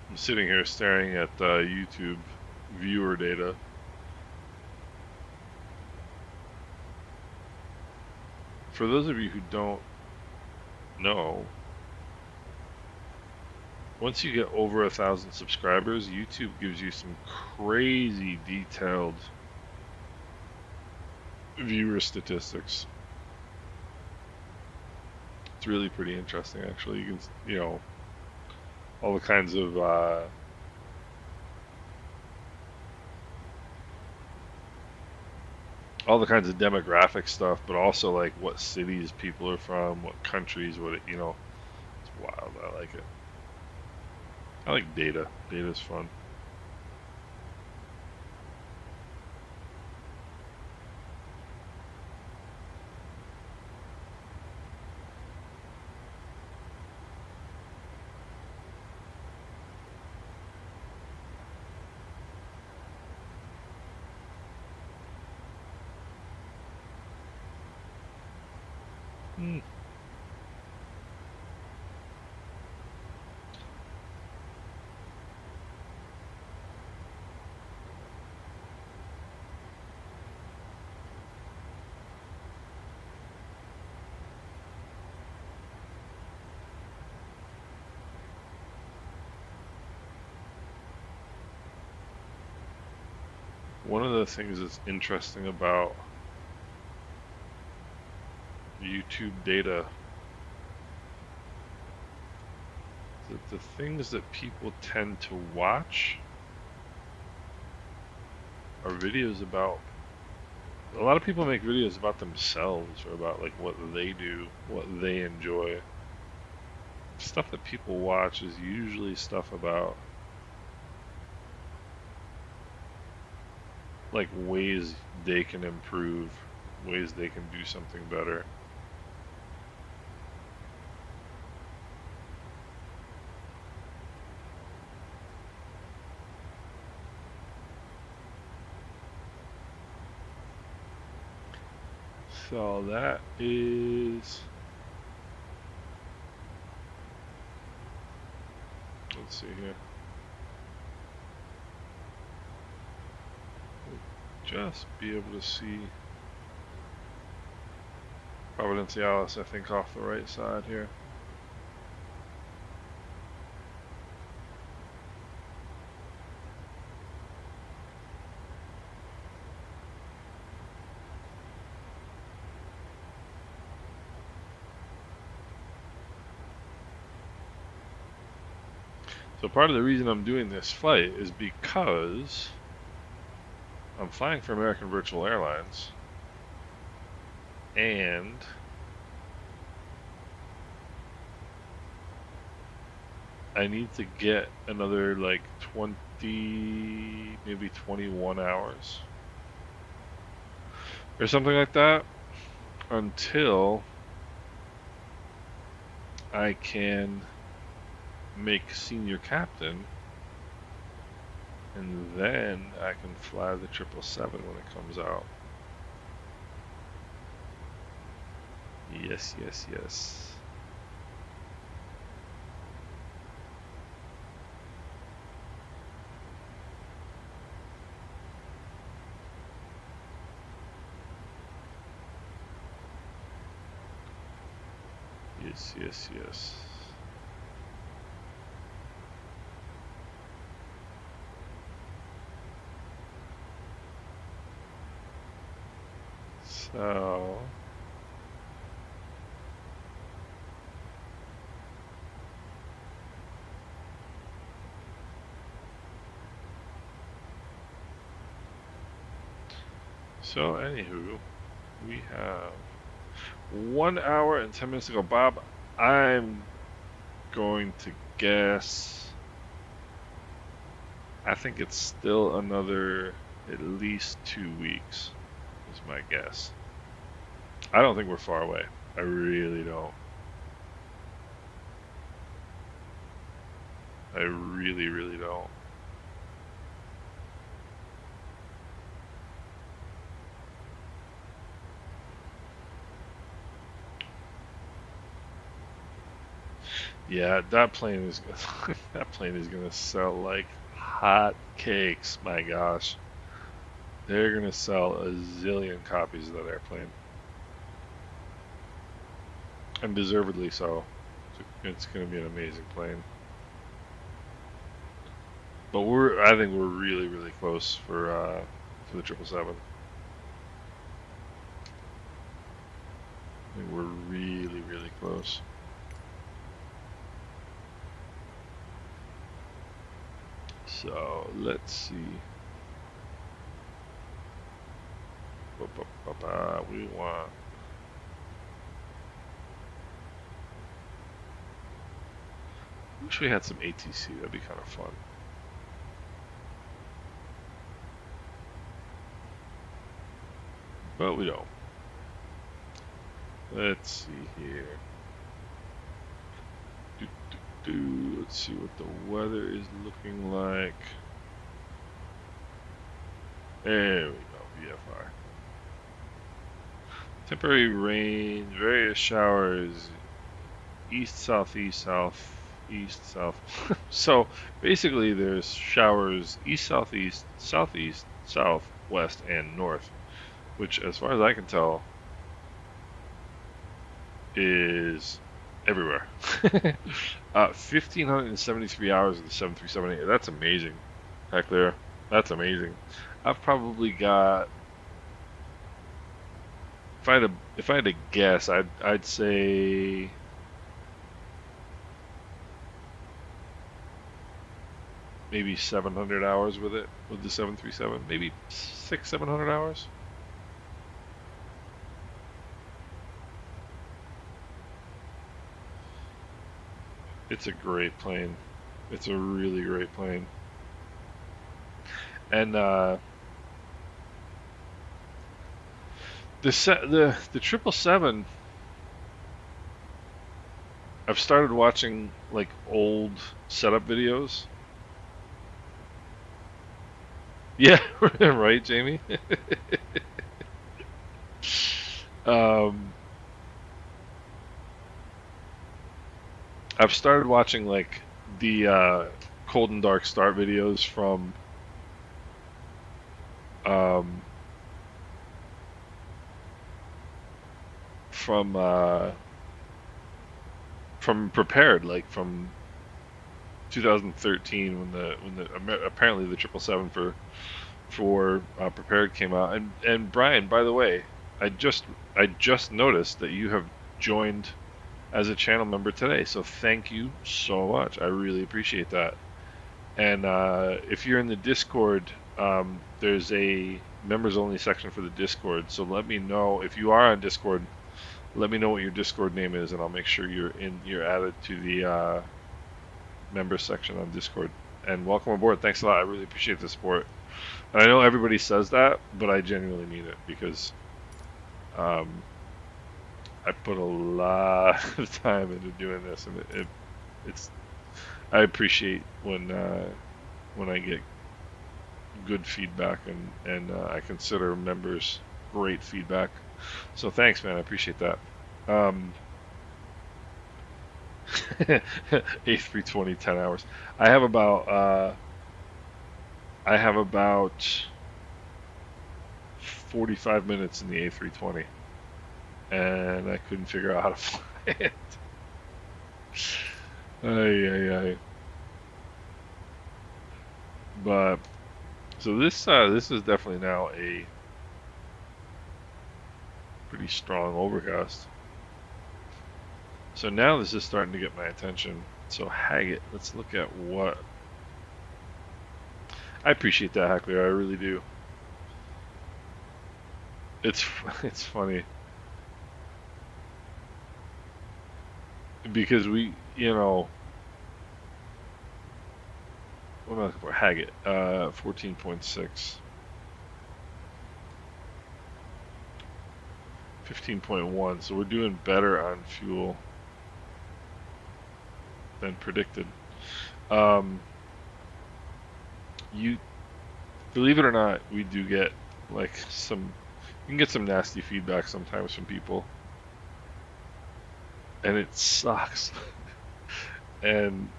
I'm sitting here staring at YouTube viewer data. For those of you who don't know, once you get over 1,000 subscribers, YouTube gives you some crazy detailed viewer statistics. It's really pretty interesting, actually. You can, all the kinds of demographic stuff, but also like what cities people are from, what countries, it's wild. I like it. I like data. Data's fun. Hmm. One of the things that's interesting about YouTube data is that the things that people tend to watch are videos about. A lot of people make videos about themselves or about like what they do, what they enjoy. Stuff that people watch is usually stuff about like ways they can improve, ways they can do something better. So that is, let's see here. Just be able to see Providenciales, I think, off the right side here. So part of the reason I'm doing this flight is because I'm flying for American Virtual Airlines, and I need to get another like 20, maybe 21 hours or something like that until I can make senior captain, and then I can fly the 777 when it comes out. Yes, yes, yes. Yes, yes, yes. So anywho, we have 1 hour and 10 minutes to go. Bob, I'm going to guess. I think it's still another at least 2 weeks, is my guess. I don't think we're far away. I really don't. I really, really don't. Yeah, that plane is that plane is gonna sell like hot cakes. My gosh, they're gonna sell a zillion copies of that airplane, and deservedly so. It's gonna be an amazing plane. But I think we're really, really close for the 777. I think we're really, really close. So let's see. We want. Wish we had some ATC. That'd be kind of fun. But we don't. Let's see here. Let's see what the weather is looking like. There we go, VFR. Temporary rain, various showers, east, southeast, south, east, south. So basically there's showers east, southeast, southeast, south, west, and north, which as far as I can tell is everywhere. 1,573 hours of the 737-8. That's amazing. Heck there. That's amazing. I've probably got if I had to guess, I'd say maybe 700 hours with it with the 737. Maybe 700 hours. It's a great plane. It's a really great plane. And the 777, I've started watching like old setup videos. Yeah, right, Jamie. um, I've started watching like the cold and dark start videos um, from uh, from prepared, like from 2013 when the apparently the 777 for prepared came out. And Brian, by the way, I just noticed that you have joined as a channel member today. So thank you so much. I really appreciate that. And if you're in the Discord, there's a members only section for the Discord. So let me know if you are on Discord. Let me know what your Discord name is, and I'll make sure you're added to the members section on Discord. And welcome aboard. Thanks a lot. I really appreciate the support. And I know everybody says that, but I genuinely mean it because um, I put a lot of time into doing this, and it's I appreciate when I get good feedback, and I consider members great feedback. So thanks, man. I appreciate that. Um, A320 10 hours. I have about uh, I have about 45 minutes in the A320, and I couldn't figure out how to fly it. Ay, ay, ay. But so this is definitely now a pretty strong overcast. So now this is starting to get my attention. So Haggett, let's look at what I appreciate that, Hackler. I really do. It's it's funny because what am I looking for? Haggett, 14.6, 15.1. So we're doing better on fuel than predicted. Um, you believe it or not, we do get like you can get some nasty feedback sometimes from people, and it sucks. And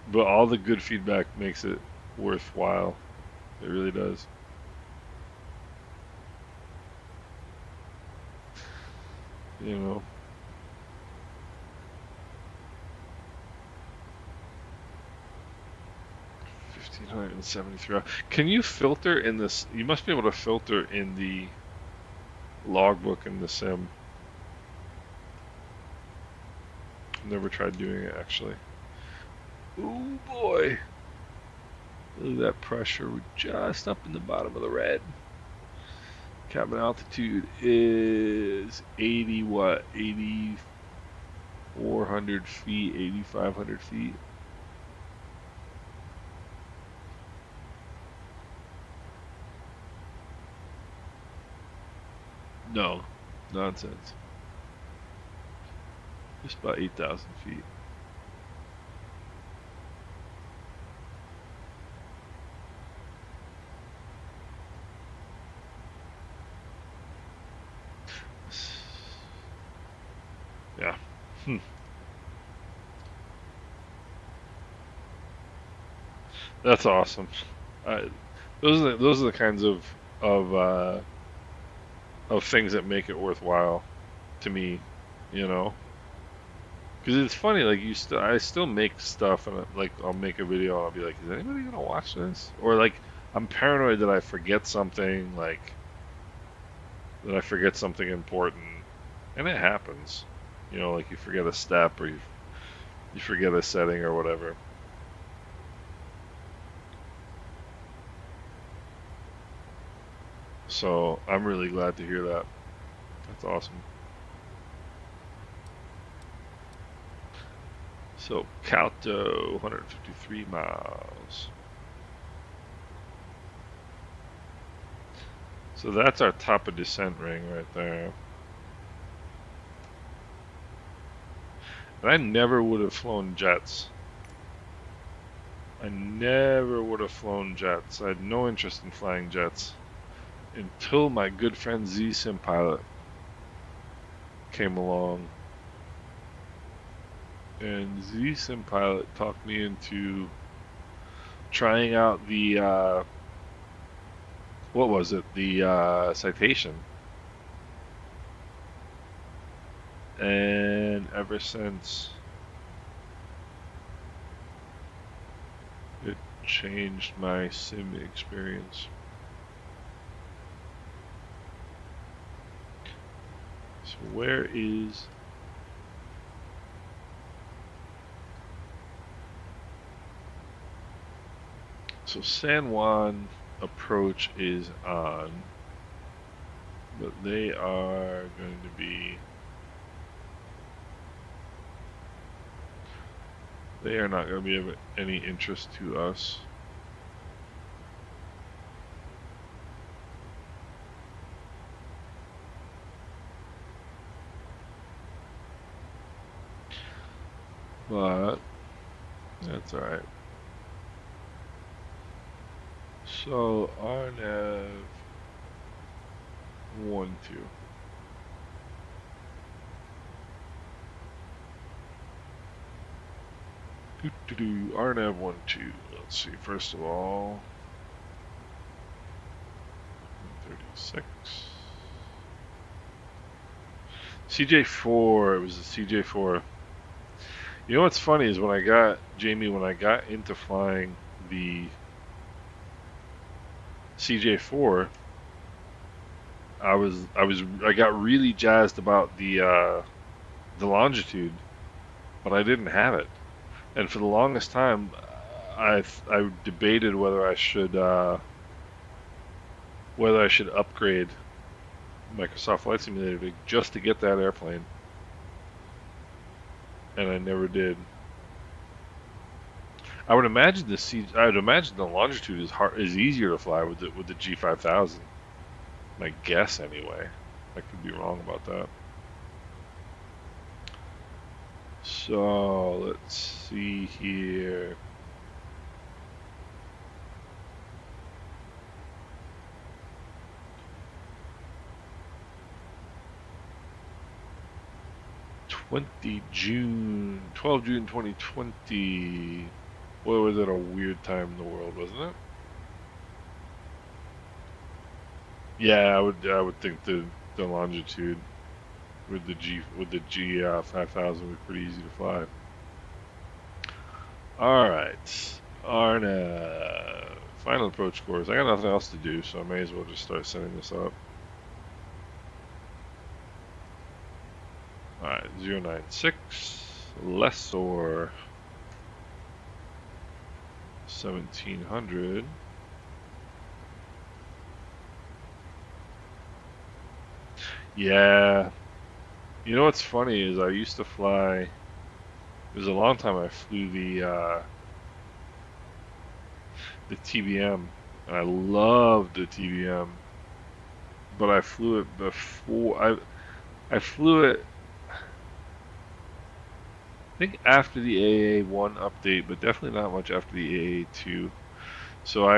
but all the good feedback makes it worthwhile. It really does. You know, 1,573. Can you filter in this? You must be able to filter in the logbook in the sim. Never tried doing it actually. Oh boy. Look at that pressure. We're just up in the bottom of the red. Cabin altitude is 80 what? 8,400 feet, 8,500 feet. No, nonsense. Just about 8,000 feet. Yeah. Hmm. That's awesome. Uh, those are the kinds of things that make it worthwhile to me, you know. Because it's funny, like I still make stuff, and like I'll make a video, and I'll be like, is anybody gonna watch this? Or like I'm paranoid that I forget something, like that I forget something important, and it happens. You know, like you forget a step or you forget a setting or whatever. So I'm really glad to hear that. That's awesome. So Calto, 153 miles. So that's our top of descent ring right there. And I never would have flown jets. I never would have flown jets. I had no interest in flying jets until my good friend Z Sim Pilot came along. And Z Sim Pilot talked me into trying out the what was it? The Citation. And ever since, it changed my sim experience. So where is... So San Juan approach is on, but they are going to be... They are not going to be of any interest to us. But that's alright. So RNAV 1, 2. RNAV 1, 2. Let's see, first of all, 36. CJ4, it was a CJ4. You know what's funny is when I got into flying the CJ4, I got really jazzed about the longitude, but I didn't have it. And for the longest time, I debated whether I should upgrade Microsoft Flight Simulator just to get that airplane, and I never did. I would imagine the longitude is easier to fly with the G5000. My guess anyway. I could be wrong about that. So let's see here. June 2020. Boy, was it a weird time in the world, wasn't it? Yeah, I would think the longitude with the G 5000 would be pretty easy to fly. All right, Arna. Final approach course. I got nothing else to do, so I may as well just start setting this up. All right, 096 Lessor 1700. Yeah, you know what's funny is I used to fly. It was a long time I flew the TBM, and I loved the TBM, but I flew it before I flew it. I think after the AA1 update, but definitely not much after the AA2. So I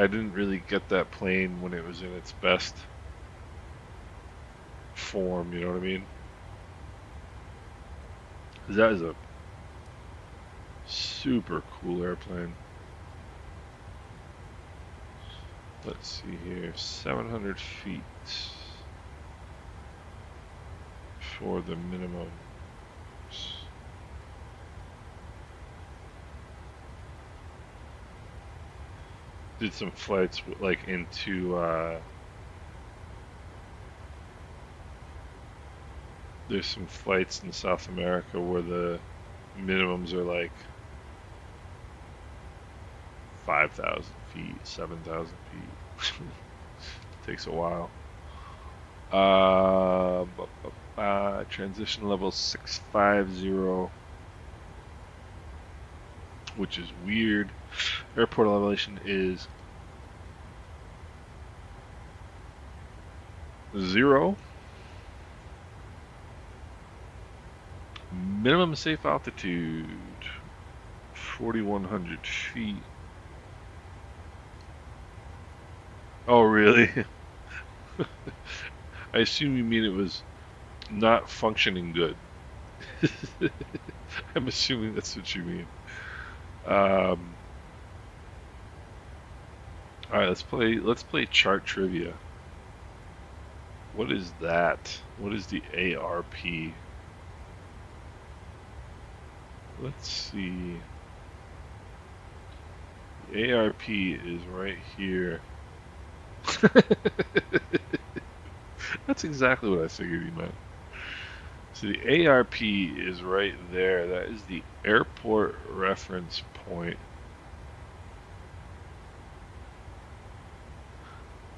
didn't really get that plane when it was in its best form. You know what I mean? 'Cause that is a super cool airplane. Let's see here, 700 feet for the minimum. did some flights like into there's some flights in South America where the minimums are like 5,000 feet, 7,000 feet. Takes a while. Transition level 650, which is weird. Airport elevation is 0. Minimum safe altitude 4,100 feet. Oh, really? I assume you mean it was not functioning good. I'm assuming that's what you mean. Um, all right, Let's play chart trivia. What is that? What is the ARP? Let's see. The ARP is right here. That's exactly what I figured you meant. So the ARP is right there. That is the airport reference point.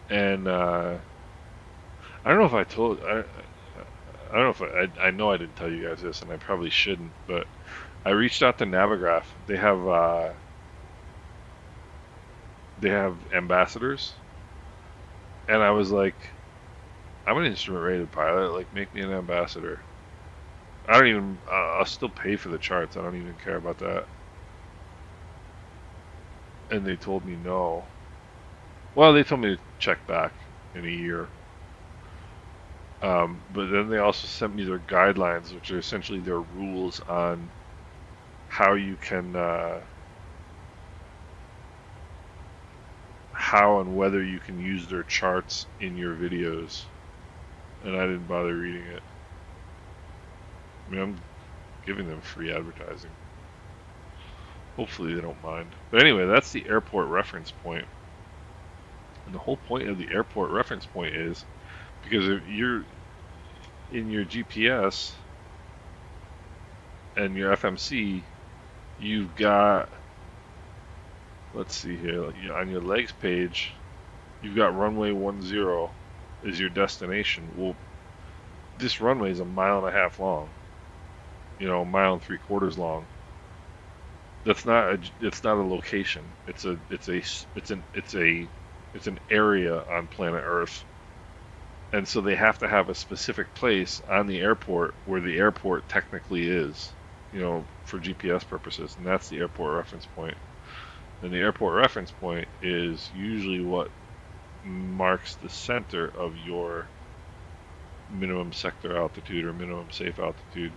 And I don't know if I told I don't know if I know I didn't tell you guys this, and I probably shouldn't, but I reached out to Navigraph. They have ambassadors, and I was like, I'm an instrument rated pilot. Like, make me an ambassador. I don't even. I'll still pay for the charts. I don't even care about that. And they told me no. Well, they told me to check back in a year. But then they also sent me their guidelines, which are essentially their rules on how you can, how and whether you can use their charts in your videos. And I didn't bother reading it. I mean, I'm giving them free advertising. Hopefully they don't mind. But anyway, that's the airport reference point. And the whole point of the airport reference point is because if you're in your GPS and your FMC, you've got, let's see here, on your legs page, you've got runway 10 is your destination. Well, this runway is a mile and a half long, a mile and 3/4 long. That's not it's not a location. It's an area on planet Earth. And so they have to have a specific place on the airport where the airport technically is, for GPS purposes, and that's the airport reference point. And the airport reference point is usually what marks the center of your minimum sector altitude or minimum safe altitude.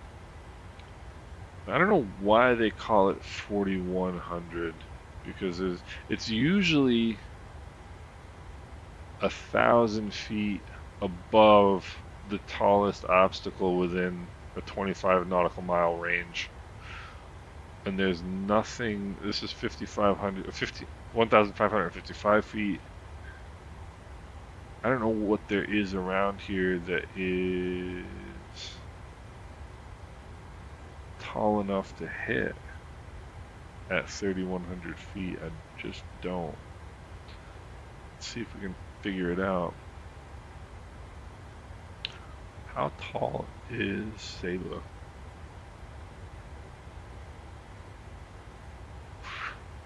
I don't know why they call it 4,100 because it's usually 1,000 feet above the tallest obstacle within a 25 nautical mile range. And there's nothing. This is 1,555 feet. I don't know what there is around here that is tall enough to hit at 3,100 feet. I just don't. Let's see if we can figure it out. How tall is Saba?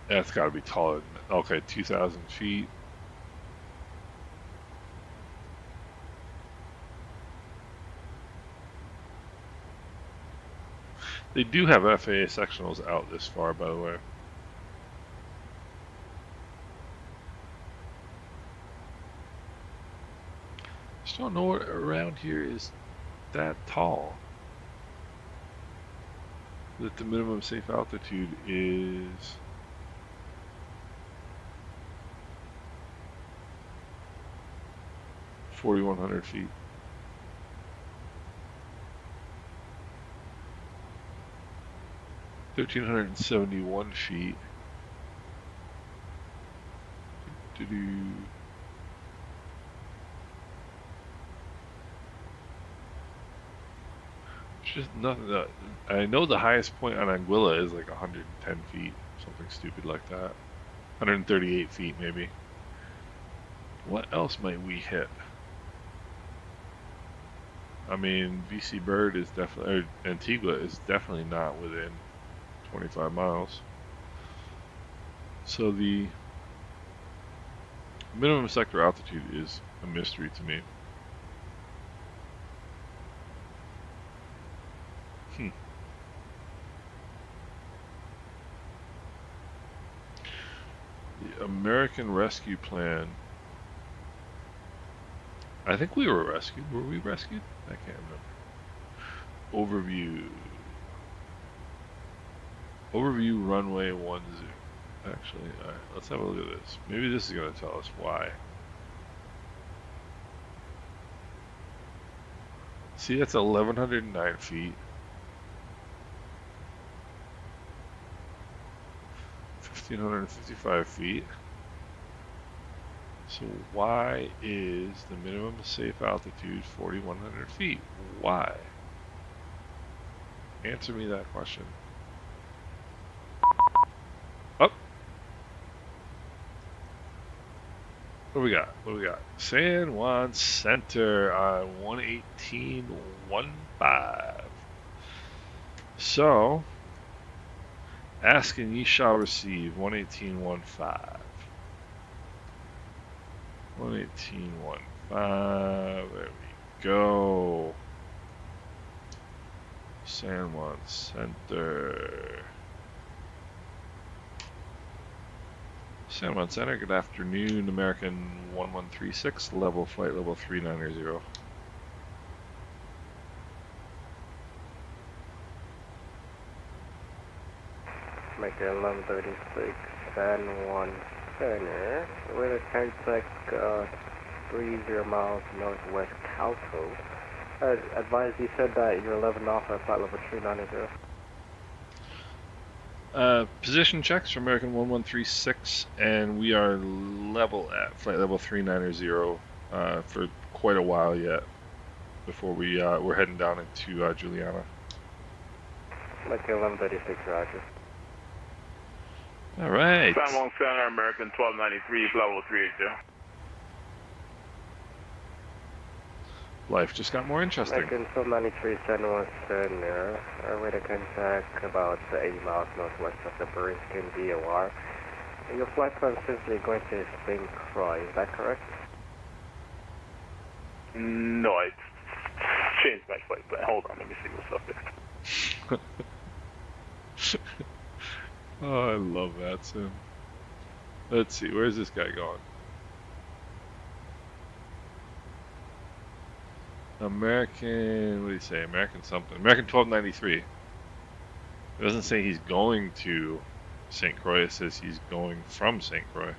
That's got to be taller than, okay, 2,000 feet. They do have FAA sectionals out this far, by the way. Just don't know what around here is that tall. That the minimum safe altitude is 4,100 feet. 1,371 feet. It's just nothing that I know the highest point on Anguilla is like 110 feet, something stupid like that. 138 feet maybe. What else might we hit? I mean, VC Bird is definitely, or Antigua is definitely not within 25 miles. So the minimum sector altitude is a mystery to me. The American Rescue Plan. I think we were rescued. Were we rescued? I can't remember. Overview. Overview runway 10. Actually, alright, let's have a look at this. Maybe this is going to tell us why. See, that's 1,109 feet. 1,555 feet. So why is the minimum safe altitude 4,100 feet? Why? Answer me that question. Up. What do we got? What do we got? San Juan Center on 118.15. So, ask and ye shall receive 118.15. 118.15. There we go. San Juan Center. San Juan Center, good afternoon. American 1136, flight level 390. American 1136, San Juan Center. Weather contact 30 miles northwest Calco. Advise you said that you're 11 off at flight level 390. Position checks for American 1136, and we are level at flight level 390 for quite a while yet before we're heading down into Juliana. American 1136, roger. All right. San Juan Center, American 1293, level 380. Life just got more interesting. American 1293, San Juan Center. Our way to contact about 80 miles northwest of the Beriskin VOR. Your flight plan is simply going to St. Croix, is that correct? No, I changed my flight plan. Hold on, let me see what's up there. Oh, I love Vatsim. Let's see, where's this guy going? American, what do you say? American something. American 1293. It doesn't say he's going to St. Croix, it says he's going from St. Croix.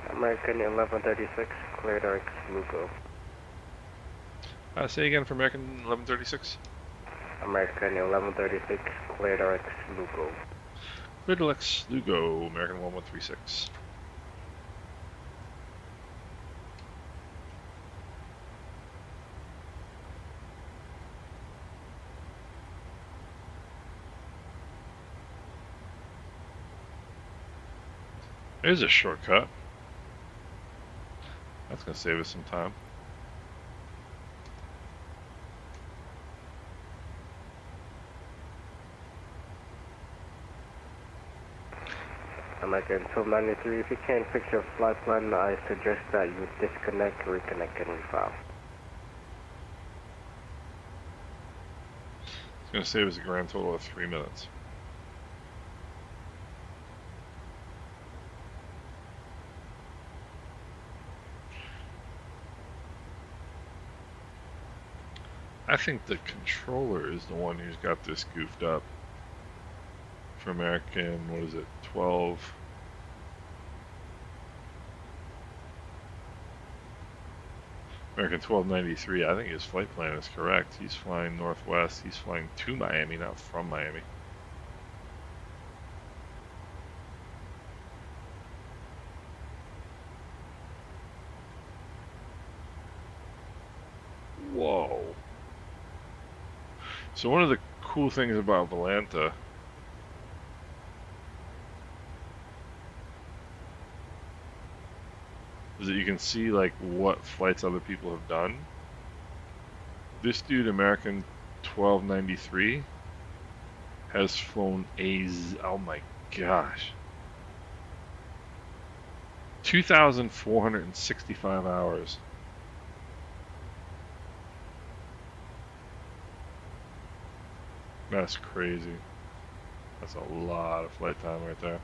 American 1136, clear direct Lugo. Say again for American 1136. American 1136, clear direct Lugo. Clear direct Lugo, American 1136. There's a shortcut. That's going to save us some time. American 1293, if you can't fix your flight plan, I suggest that you disconnect, reconnect, and refile. It's going to save us a grand total of 3 minutes. I think the controller is the one who's got this goofed up. For American, what is it, 12? American 1293, I think his flight plan is correct. He's flying northwest. He's flying to Miami, not from Miami. So one of the cool things about Volanta is that you can see like what flights other people have done. This dude, American 1293, has flown oh my gosh, 2,465 hours. That's crazy. That's a lot of flight time right there.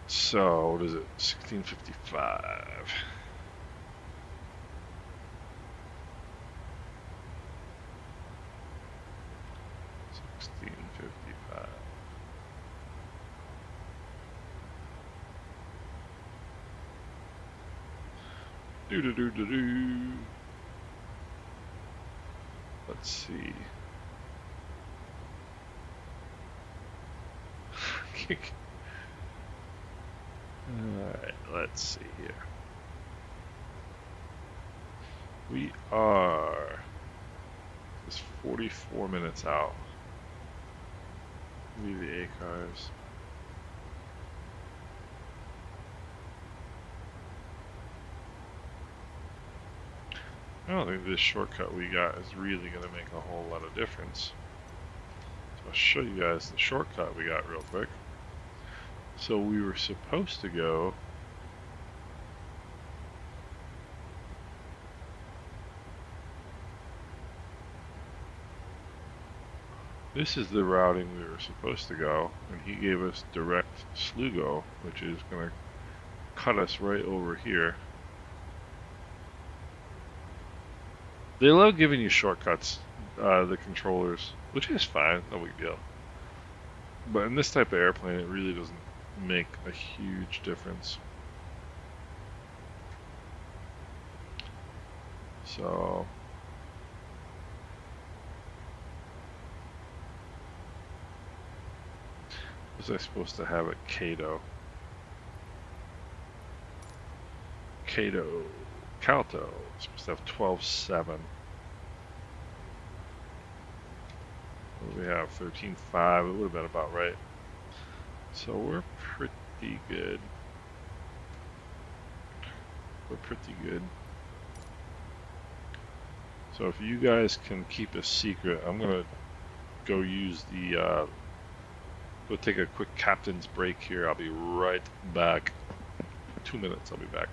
So, what is it? 1655. Do do do do do. Let's see. Alright, let's see here. We are just 44 minutes out. Leave the ACARs. I don't think this shortcut we got is really going to make a whole lot of difference. So I'll show you guys the shortcut we got real quick. So we were supposed to go this is the routing we were supposed to go, and he gave us direct Slugo, which is going to cut us right over here. They love giving you shortcuts, the controllers, which is fine, no big deal. But in this type of airplane, it really doesn't make a huge difference. So was I supposed to have at Cato? Calto, supposed to have 12.7. What do we have? 13.5. It would have been about right. So we're pretty good. We're pretty good. So if you guys can keep a secret, I'm gonna go use the go take a quick captain's break here. I'll be right back. 2 minutes, I'll be back.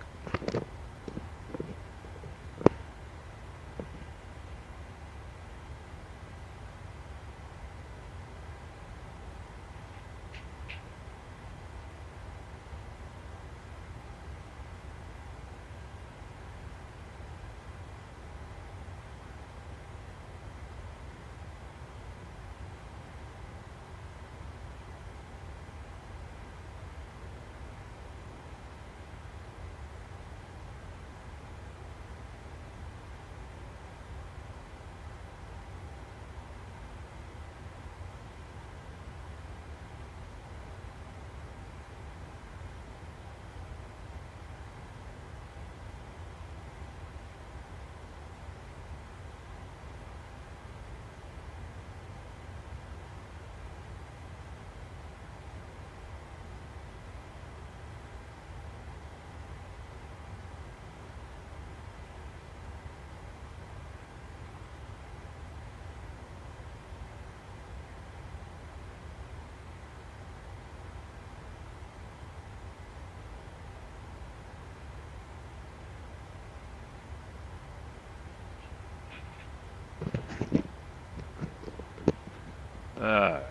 Alright,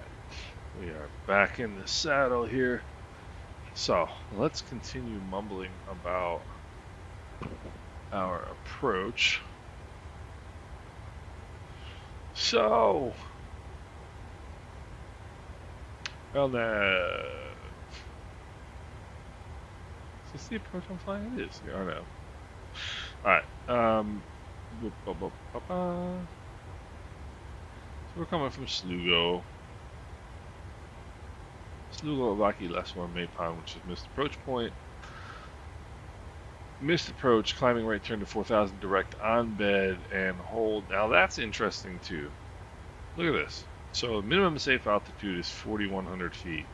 we are back in the saddle here. So, let's continue mumbling about our approach. So, on that. Is this the approach I'm flying? It is. Yeah, I know. Alright, so we're coming from Slugo. Slugo, Avaki, Lesmore, Maypon, which is missed approach point. Missed approach, climbing right turn to 4,000, direct on bed and hold. Now that's interesting too. Look at this. So minimum safe altitude is 4,100 feet.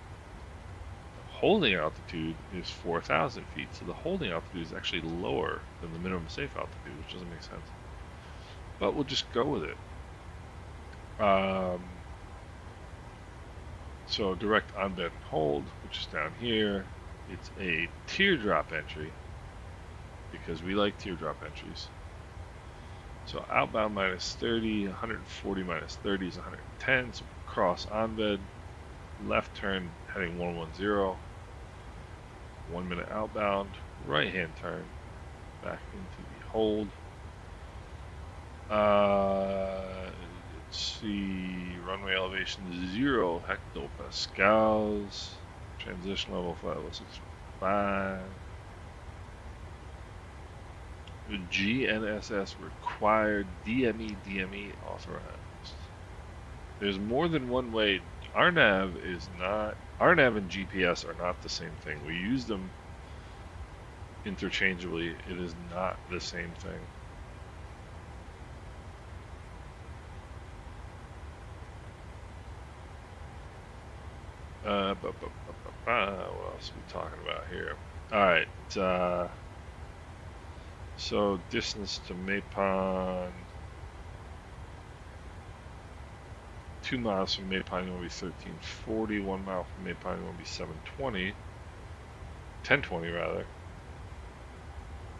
Holding altitude is 4,000 feet. So the holding altitude is actually lower than the minimum safe altitude, which doesn't make sense. But we'll just go with it. So direct on bed and hold, which is down here. It's a teardrop entry because we like teardrop entries. So outbound minus 30, 140 minus 30 is 110. So cross on bed, left turn heading 110. 1 minute outbound, right hand turn, back into the hold. Let's see, runway elevation 0 hectopascals, transition level 565. GNSS required, DME authorized. There's more than one way. RNAV and GPS are not the same thing. We use them interchangeably. It is not the same thing. What else are we talking about here? Alright, so distance to Maypon. 2 miles from Maypon will be 1340. 1 mile from Maypon will be 720. 1020 rather.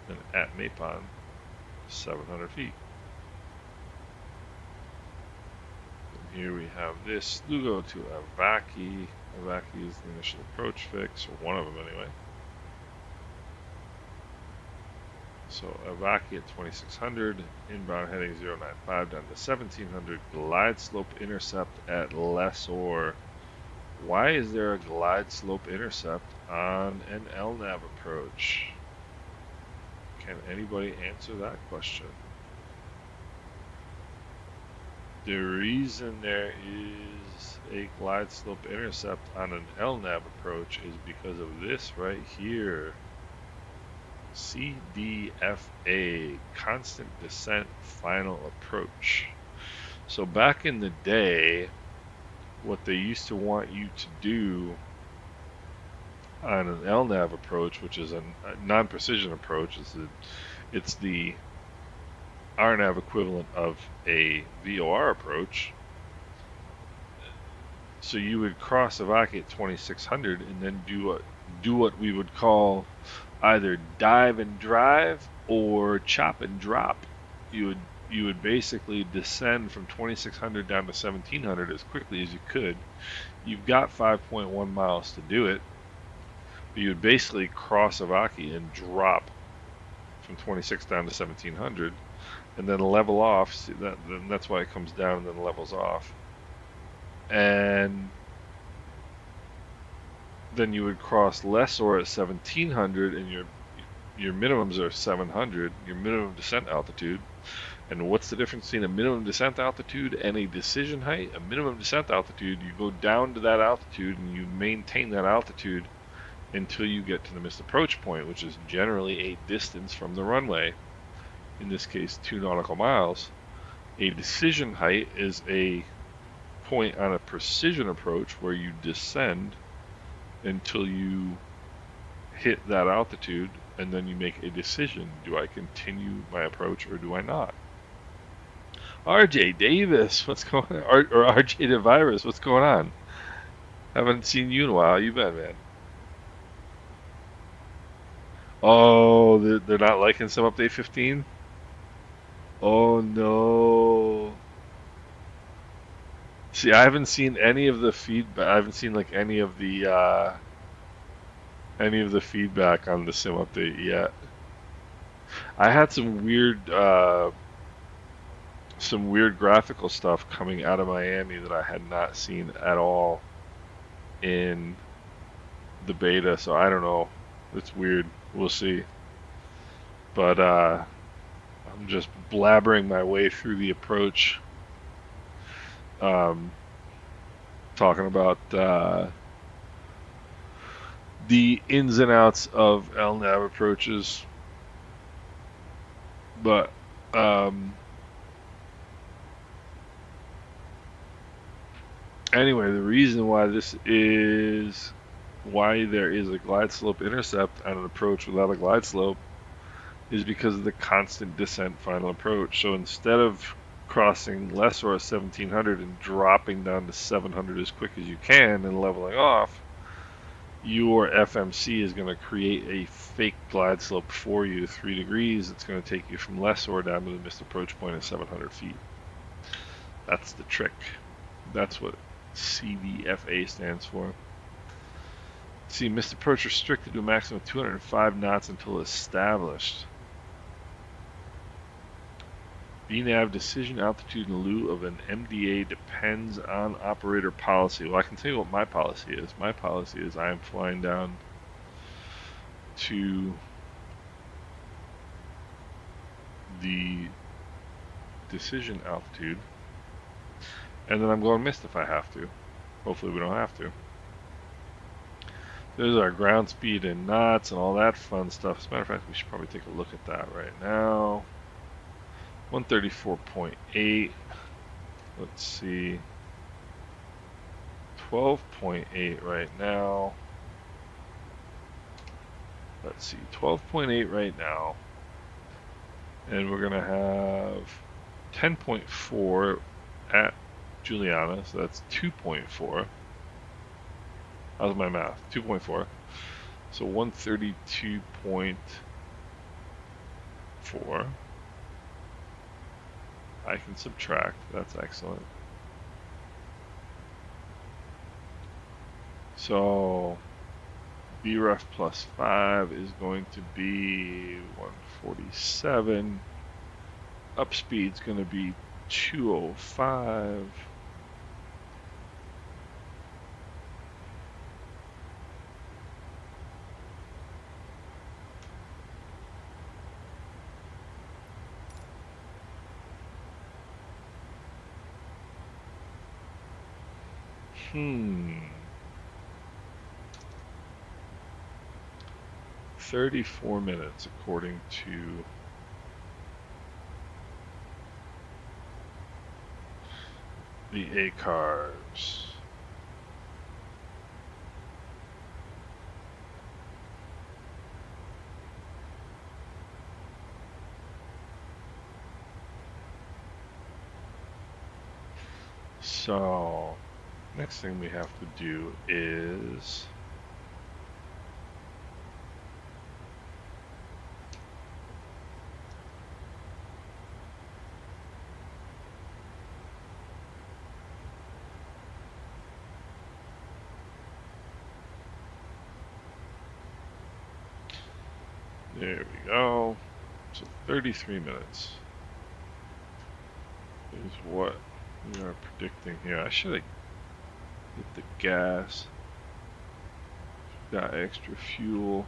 And at Maypon, 700 feet. And here we have this Lugo to Avaki. Avaki is the initial approach fix, or one of them anyway. So Avaki at 2600, inbound heading 095 down to 1700, glide slope intercept at Lessor. Why is there a glide slope intercept on an LNAV approach? Can anybody answer that question? The reason there is a glide slope intercept on an LNAV approach is because of this right here. CDFA, constant descent final approach. So back in the day, what they used to want you to do on an LNAV approach, which is a non-precision approach, it's the RNAV equivalent of a VOR approach. So you would cross Avaki at 2600 and then do what we would call either dive and drive or chop and drop. You would basically descend from 2600 down to 1700 as quickly as you could. You've got 5.1 miles to do it, but you would basically cross Avaki and drop from 26 down to 1700 and then level off. See, that's why it comes down and then levels off. And then you would cross Lessor at 1700 and your minimums are 700, your minimum descent altitude. And what's the difference between a minimum descent altitude and a decision height? A minimum descent altitude, you go down to that altitude and you maintain that altitude until you get to the missed approach point, which is generally a distance from the runway, in this case 2 nautical miles. A decision height is a point on a precision approach where you descend until you hit that altitude, and then you make a decision. Do I continue my approach or do I not? RJ Davis, what's going on? Or RJ DeVirus, what's going on? Haven't seen you in a while. How you been, man? Oh, they're not liking some update 15? Oh no. See, I haven't seen any of the feedback. I haven't seen like any of the feedback on the sim update yet. I had some weird graphical stuff coming out of Miami that I had not seen at all in the beta, so I don't know. It's weird. We'll see. But I'm just blabbering my way through the approach. Talking about the ins and outs of LNAV approaches, but anyway, the reason why there is a glide slope intercept on an approach without a glide slope is because of the constant descent final approach. So instead of crossing lessor 1700 and dropping down to 700 as quick as you can and leveling off, your FMC is going to create a fake glide slope for you, 3 degrees. It's going to take you from lessor down to the missed approach point at 700 feet. That's the trick. That's what CVFA stands for. See, missed approach restricted to a maximum of 205 knots until established. VNAV decision altitude in lieu of an MDA depends on operator policy. Well, I can tell you what my policy is. My policy is I am flying down to the decision altitude, and then I'm going missed if I have to. Hopefully we don't have to. There's our ground speed in knots and all that fun stuff. As a matter of fact, we should probably take a look at that right now. 134.8. Let's see. 12.8 right now. Let's see. 12.8 right now. And we're going to have 10.4 at Juliana. So that's 2.4. How's my math? 2.4. So 132.4. I can subtract. That's excellent. So BREF plus 5 is going to be 147. Up speed's going to be 205. Hmm. 34 minutes according to the ACARS. So, next thing we have to do is there we go. So 33 minutes is what we are predicting here. I should have hit the gas. Got extra fuel.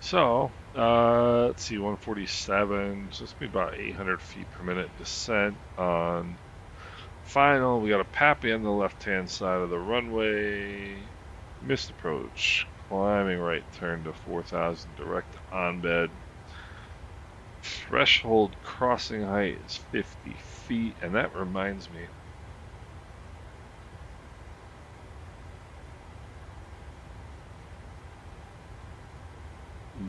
So, let's see, 147, so it's going to be about 800 feet per minute descent on final. We got a Pappy on the left-hand side of the runway. Missed approach, climbing right turn to 4,000, direct on bed. Threshold crossing height is 50 feet, and that reminds me.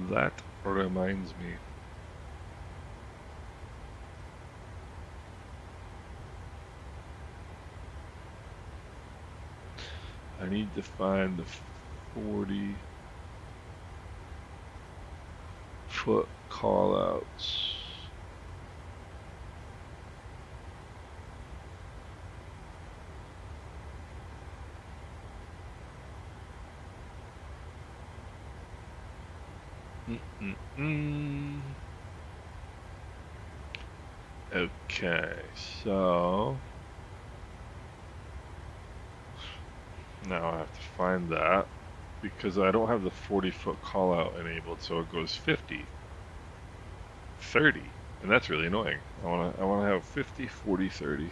That reminds me. I need to find the 40-foot callouts. Okay, so now I have to find that. because I don't have the 40-foot call out enabled, so it goes 50, 30, and that's really annoying. I wanna have 50, 40, 30.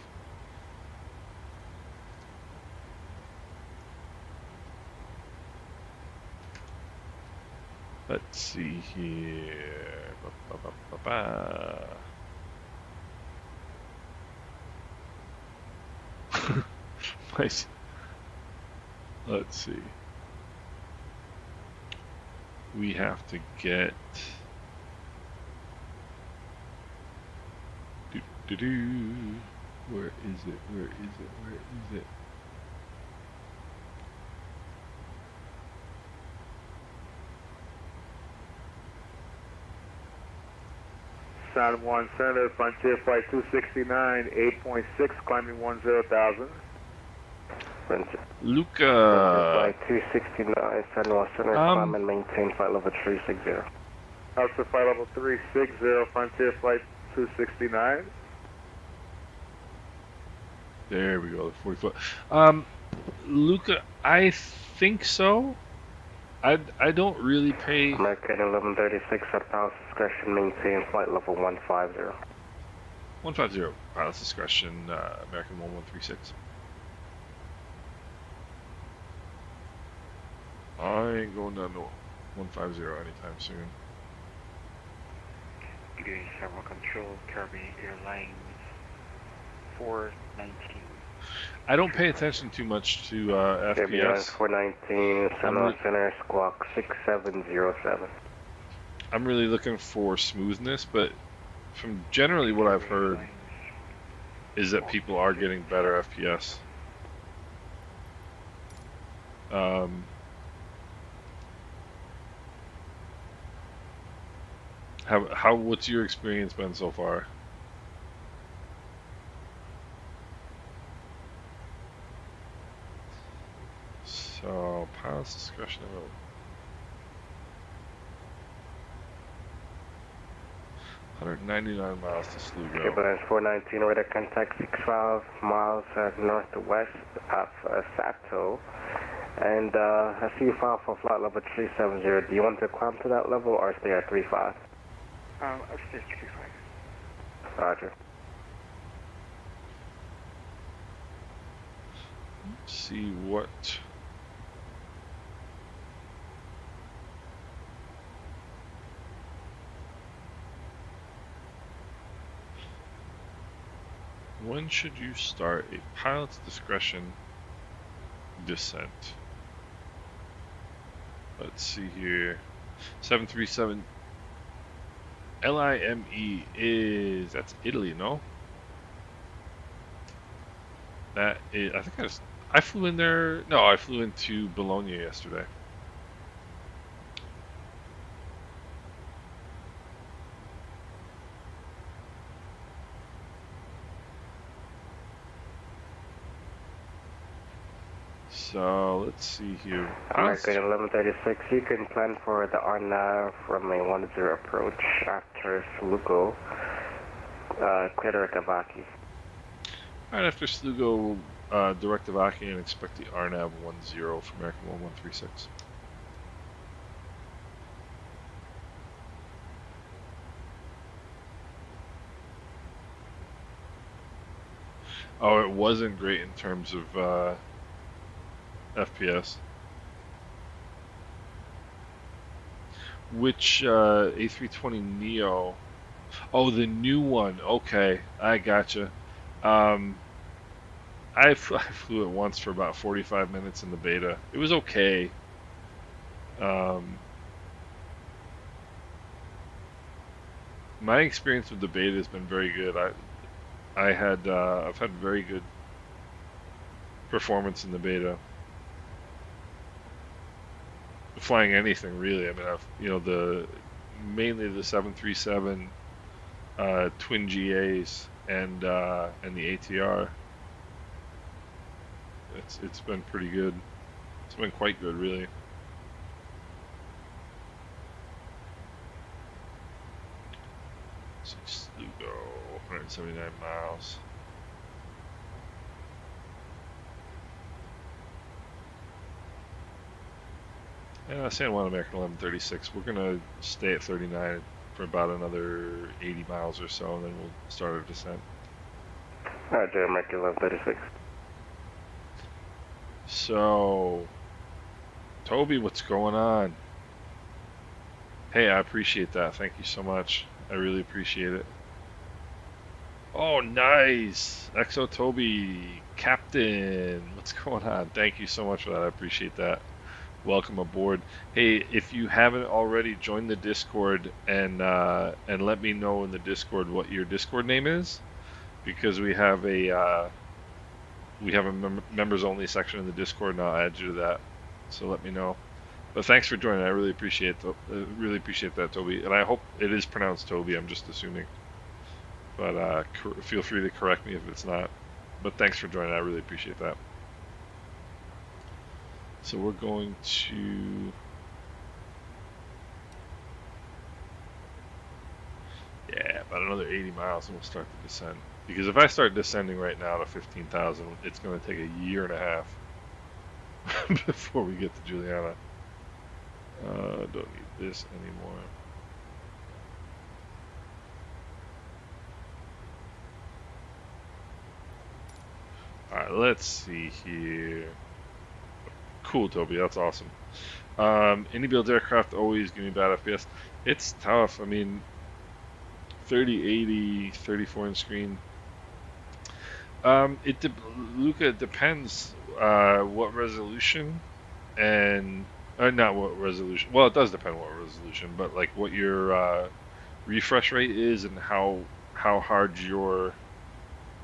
Let's see here. Ba, ba, ba, ba, ba. Nice. Let's see. We have to get. Where is it? Where is it? Where is it? Sound 1 Center, Frontier Flight 269, 8.6, climbing 10,000. Luca. Flight 269, San Juan Center, climb and maintain flight level 360. Alpha Flight Level 360, Frontier Flight 269. There we go, the 40 foot. Luca, I think so. I don't really pay. American 1136 at pilot's discretion, maintain flight level 150. 150, pilot's discretion, American 1136. I ain't going down to 150 anytime soon. Good Servo Control, Caribbean Airlines 419. I don't pay attention too much to FPS. 419, San Juan Center, squawk 6707. I'm really looking for smoothness, but from generally what I've heard is that people are getting better FPS. What's your experience been so far? So, pilot's discretion about 199 miles to Slugo. Ambulance 419, radar contact 65 miles northwest of Sato. And I see you file for flight level 370. Do you want to climb to that level or stay at 35? I'll stay at 35. Roger. Let's see what. When should you start a pilot's discretion descent? Let's see here. 737 LIME is, that's Italy, no? That is, I think I flew in there, no, I flew into Bologna yesterday. So let's see here. American 1136, you can plan for the RNAV from a 10 approach after Slugo, clear Kavaki. Right after Slugo, direct Ivaki and expect the RNAV 10 from American 1136. Oh, it wasn't great in terms of FPS. Which A320neo? Oh, the new one. Okay, I gotcha. I flew it once for about 45 minutes in the beta. It was okay. My experience with the beta has been very good. I've had very good performance in the beta. Flying anything really. I mean, mainly the 737 twin GAs and the ATR. It's been pretty good. It's been quite good, really. Slugo, 179 miles. San Juan American 1136. We're gonna stay at 39 for about another 80 miles or so, and then we'll start our descent. Roger, American 1136. So, Toby, what's going on? Hey, I appreciate that. Thank you so much. I really appreciate it. Oh, nice. Exo Toby, Captain. What's going on? Thank you so much for that. I appreciate that. Welcome aboard. Hey, if you haven't already, join the Discord and let me know in the Discord what your Discord name is, because we have a members only section in the Discord, and I'll add you to that. So let me know. But thanks for joining. I really appreciate that, Toby. And I hope it is pronounced Toby. I'm just assuming. But feel free to correct me if it's not. But thanks for joining. I really appreciate that. So we're going to... Yeah, about another 80 miles and we'll start the descent. Because if I start descending right now to 15,000, it's going to take a year and a half before we get to Juliana. Don't need this anymore. Alright, let's see here. Cool, Toby, that's awesome. Any build aircraft always give me bad FPS. It's tough. I mean, 3080, 34-inch screen. Luca, it depends what resolution and not what resolution. Well, it does depend what resolution, but like what your refresh rate is and how hard you're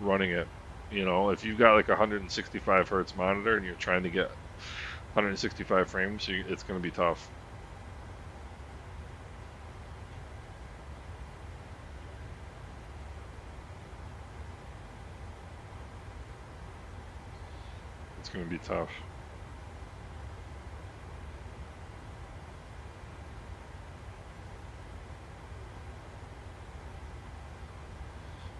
running it. You know, if you've got like a 165 hertz monitor and you're trying to get 165 frames, it's going to be tough. It's going to be tough.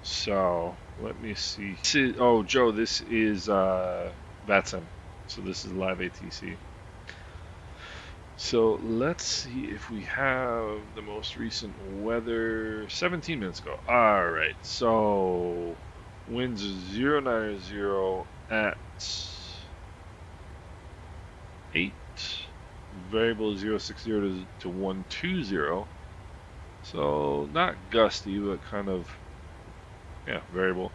So let me see. Oh, Joe, this is Vatsim. So this is live ATC. So let's see if we have the most recent weather. 17 minutes ago. All right. So winds 090 at 8. Variable 060 to 120. So not gusty, but kind of, yeah, variable.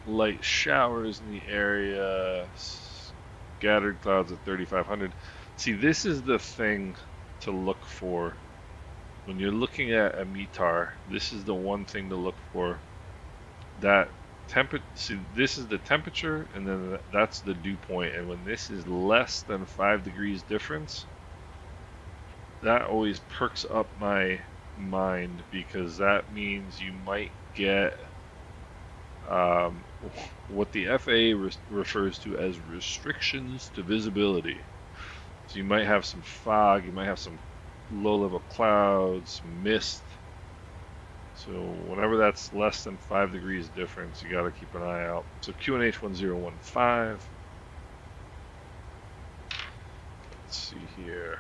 Light showers in the area. Scattered clouds at 3,500. See, this is the thing to look for. When you're looking at a METAR, this is the one thing to look for. That see, this is the temperature, and then that's the dew point. And when this is less than 5 degrees difference, that always perks up my mind, because that means you might get what the FAA refers to as restrictions to visibility. So you might have some fog, you might have some low-level clouds, mist. So whenever that's less than 5 degrees difference, you got to keep an eye out. So QNH 1015. Let's see here.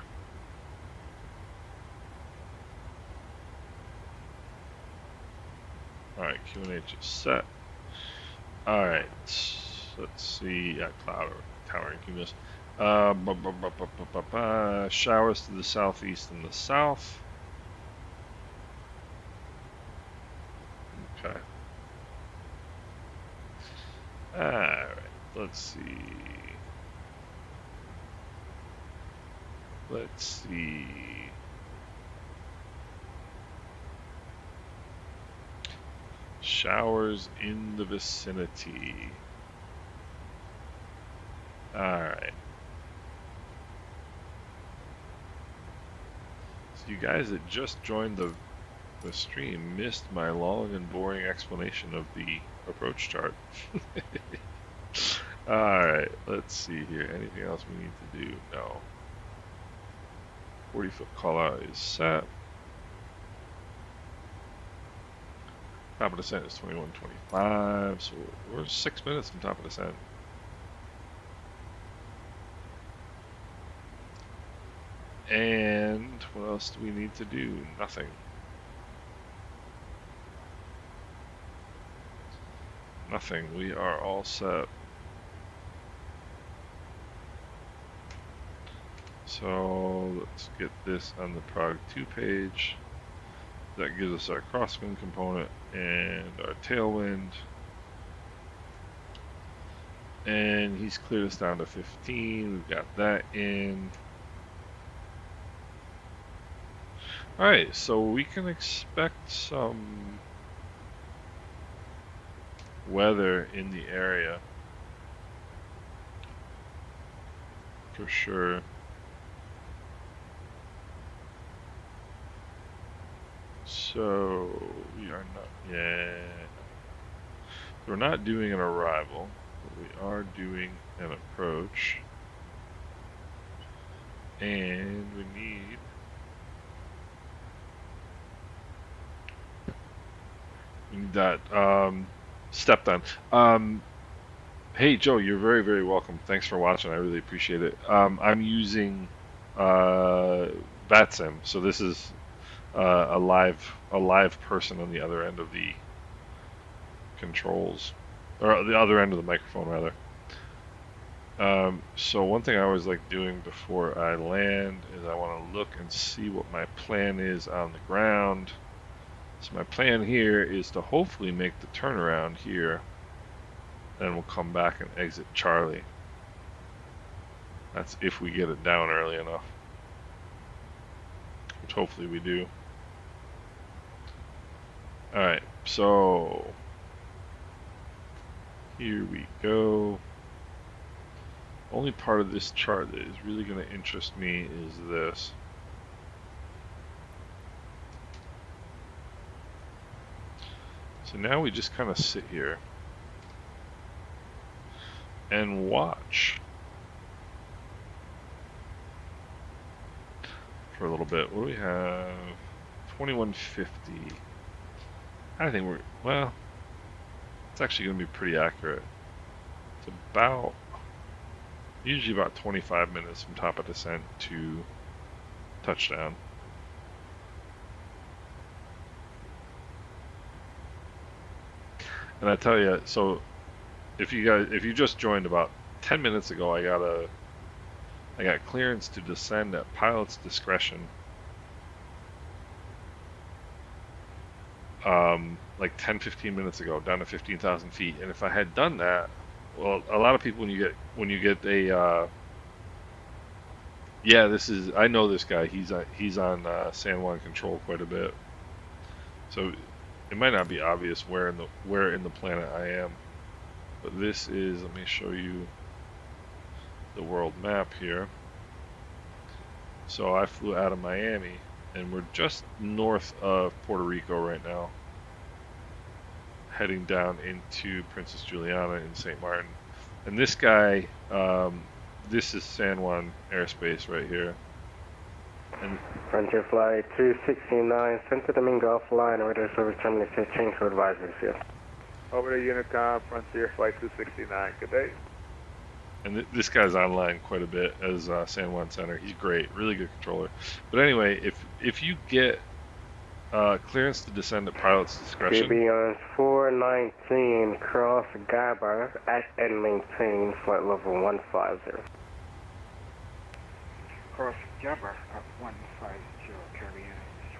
Alright, QNH is set. Alright, let's see. Yeah, cloud towering cumulus. Showers to the southeast and the south. Okay. Alright, let's see. Let's see. Showers in the vicinity. Alright. So you guys that just joined the stream missed my long and boring explanation of the approach chart. Alright, let's see here. Anything else we need to do? No. 40-foot call out is set. Top of descent is 21:25, so we're 6 minutes from top of descent. And what else do we need to do? Nothing. Nothing. We are all set. So let's get this on the Prog 2 page. That gives us our crosswind component and our tailwind. And he's cleared us down to 15. We've got that in. Alright, so we can expect some weather in the area. For sure. So we are not yet. We're not doing an arrival, but we are doing an approach. And we need that step done. Hey Joe, you're very, very welcome. Thanks for watching. I really appreciate it. I'm using Vatsim, so this is a live person on the other end of the controls, or the other end of the microphone rather. So one thing I always like doing before I land is I want to look and see what my plan is on the ground. So my plan here is to hopefully make the turnaround here, then we'll come back and exit Charlie. That's if we get it down early enough, which hopefully we do. Alright, so here we go. Only part of this chart that is really going to interest me is this. So now we just kind of sit here and watch for a little bit. What do we have? 2150. I think we're, well, it's actually going to be pretty accurate. It's about, usually about 25 minutes from top of descent to touchdown. And I tell you, so if you just joined about 10 minutes ago, I got clearance to descend at pilot's discretion. Like 10-15 minutes ago, down to 15,000 feet. And if I had done that, well, a lot of people when you get a yeah, I know this guy. He's on San Juan control quite a bit. So it might not be obvious where in the planet I am, but this is, let me show you the world map here. So I flew out of Miami, and we're just north of Puerto Rico right now, heading down into Princess Juliana in St. Maarten. And this guy, this is San Juan airspace right here. And Frontier Flight 269, Center Domingo offline, radar service terminated, change to advisors here. Over to Unicom, Frontier Flight 269, good day. And this guy's online quite a bit as San Juan Center. He's great, really good controller. But anyway, if you get clearance to descend at pilot's discretion. QB on 419, cross Gaba at and maintain flight level 150. Cross Jabber at 150, carry is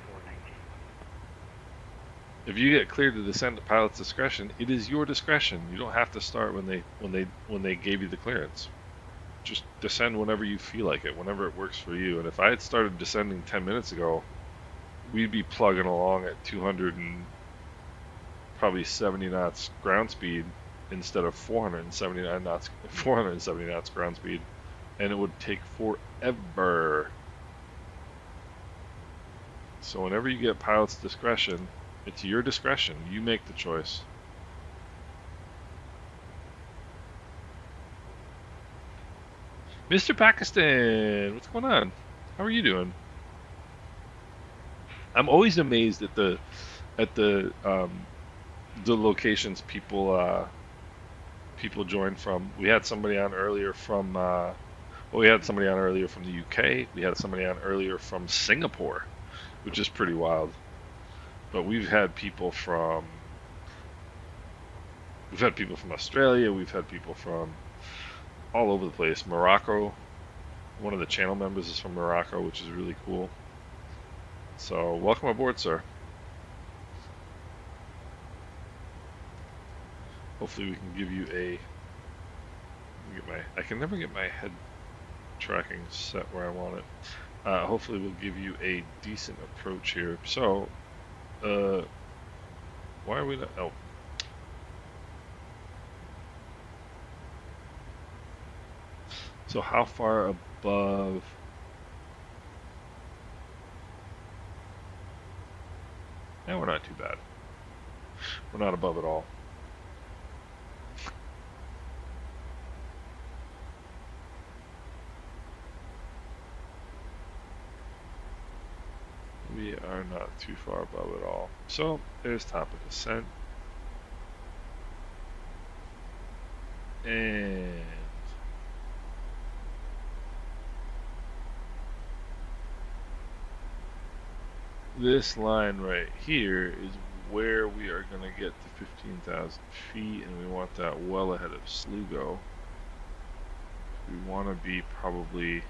419. If you get cleared to descend at pilot's discretion, it is your discretion. You don't have to start when they gave you the clearance. Just descend whenever you feel like it, whenever it works for you. And if I had started descending 10 minutes ago, we'd be plugging along at 200 and probably 70 knots ground speed instead of 470 knots ground speed, and it would take forever. So whenever you get pilot's discretion, it's your discretion. You make the choice. Mr. Pakistan, what's going on? How are you doing? I'm always amazed at the locations people join from. We had somebody on earlier from Well, we had somebody on earlier from the UK. We had somebody on earlier from Singapore, which is pretty wild. But we've had people from Australia. We've had people from all over the place. Morocco. One of the channel members is from Morocco, which is really cool. So welcome aboard, sir. Hopefully we can give you I can never get my head tracking set where I want it. Hopefully we'll give you a decent approach here. So, why are we not? Oh. So how far above? We're not too bad. We're not above at all. We are not too far above at all. So there's top of descent. And this line right here is where we are going to get to 15,000 feet, and we want that well ahead of Slugo. We want to be probably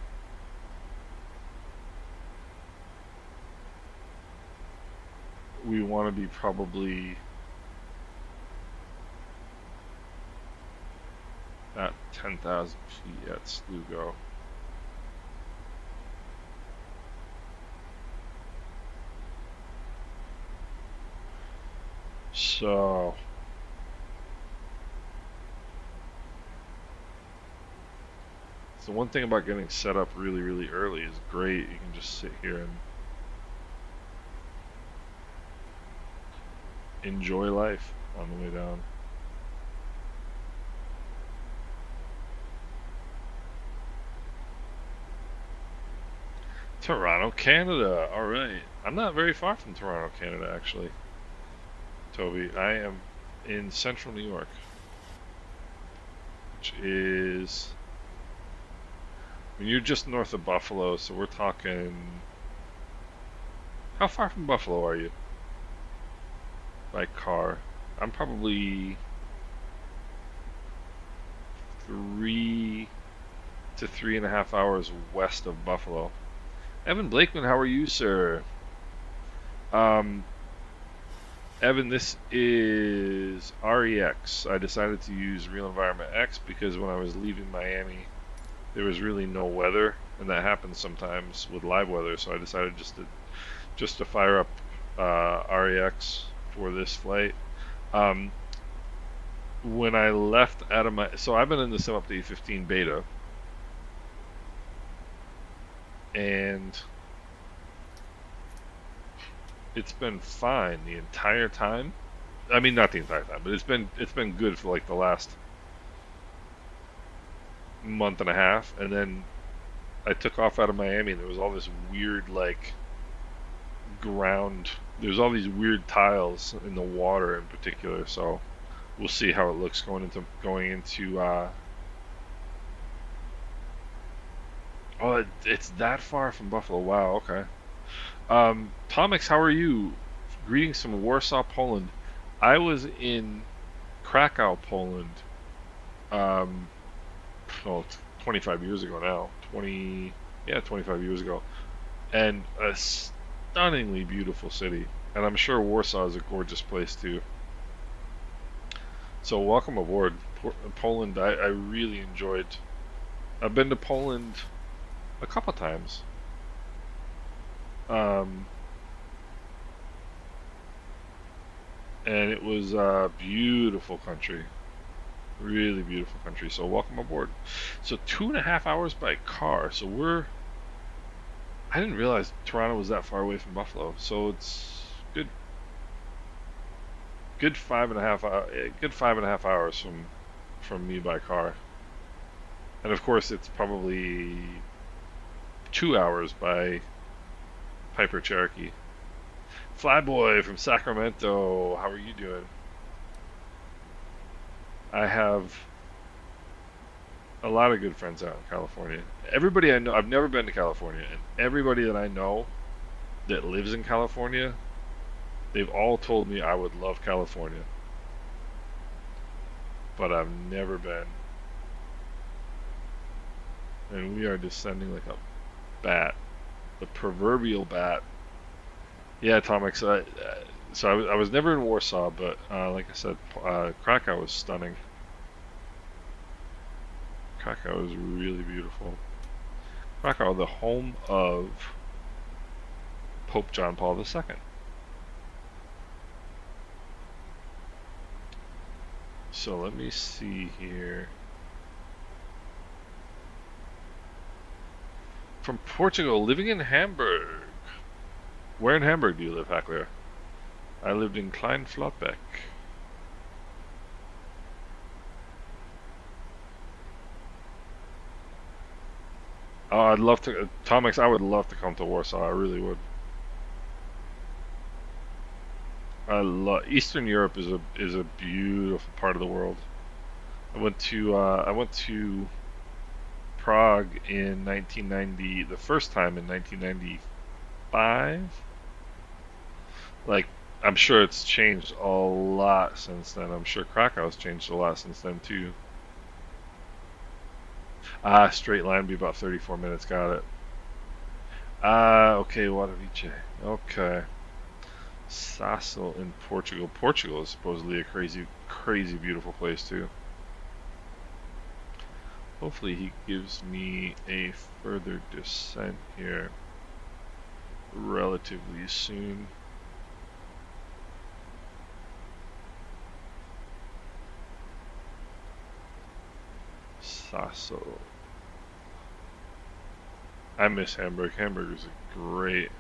at 10,000 feet at Slugo. So one thing about getting set up really, really early is great. You can just sit here and enjoy life on the way down. Toronto, Canada. All right. I'm not very far from Toronto, Canada, actually. Toby, I am in central New York, which is, I mean, you're just north of Buffalo, so we're talking, how far from Buffalo are you by car? I'm probably 3 to 3.5 hours west of Buffalo. Evan Blakeman, how are you, sir? Evan, this is REX. I decided to use Real Environment X because when I was leaving Miami, there was really no weather, and that happens sometimes with live weather. So I decided just to fire up REX for this flight. When I left out of so I've been in the Sim Update 15 beta, and it's been fine the entire time. I mean, not the entire time, but it's been good for like the last month and a half. And then I took off out of Miami, and there was all this weird like ground. There's all these weird tiles in the water in particular. So we'll see how it looks going into. Oh, it's that far from Buffalo. Wow. Okay. Tomix, how are you? Greetings from Warsaw, Poland. I was in Krakow, Poland, um, 25 years ago now. 25 years ago. And a stunningly beautiful city. And I'm sure Warsaw is a gorgeous place too. So welcome aboard. Poland, I really enjoyed. I've been to Poland a couple times. And it was a beautiful country, really beautiful country. So welcome aboard. So 2.5 hours by car. So I didn't realize Toronto was that far away from Buffalo. So it's good 5.5 hours from me by car. And of course it's probably 2 hours by Piper Cherokee. Flyboy from Sacramento, how are you doing? I have a lot of good friends out in California. Everybody I know, I've never been to California, and everybody that I know that lives in California, they've all told me I would love California, but I've never been. And we are descending like a bat, the proverbial bat. Yeah, Atomic. So I was never in Warsaw, but like I said, Krakow was stunning. Krakow was really beautiful. Krakow, the home of Pope John Paul II. So let me see here. From Portugal, living in Hamburg. Where in Hamburg do you live, Hackler? I lived in Klein Flottbeck. Oh, I'd love to, Tomix, I would love to come to Warsaw. I really would. I love Eastern Europe is a beautiful part of the world. I went to Prague in 1990, the first time in 1995. Like, I'm sure it's changed a lot since then. I'm sure Krakow's changed a lot since then too. Straight line be about 34 minutes. Got it. Okay, Wadovice. Okay. Sassil in Portugal. Portugal is supposedly a crazy, crazy beautiful place too. Hopefully he gives me a further descent here relatively soon. Sassil. I miss Hamburg. Hamburg is a great.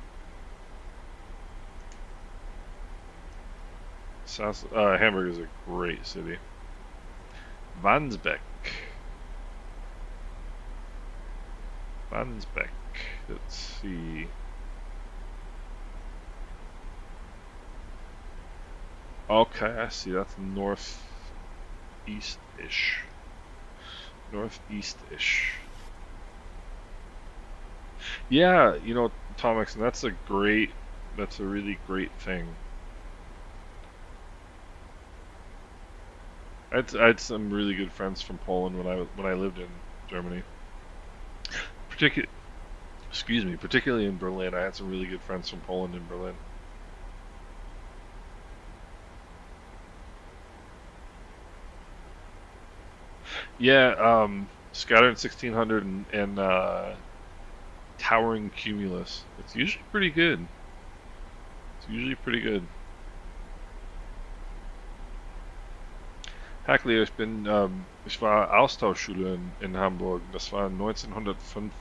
Hamburg is a great city. Vansbeck. Vansbeck. Let's see. Okay, I see. That's northeast-ish. Northeast-ish. Yeah, you know, Tomix, and that's a really great thing. I had some really good friends from Poland when I lived in Germany. Particu Excuse me, particularly in Berlin. I had some really good friends from Poland in Berlin. Yeah, Scattered 1600 and Towering Cumulus. It's usually pretty good. It's usually pretty good. Hackley, ich war Austauschschüler in Hamburg. Das war 1905,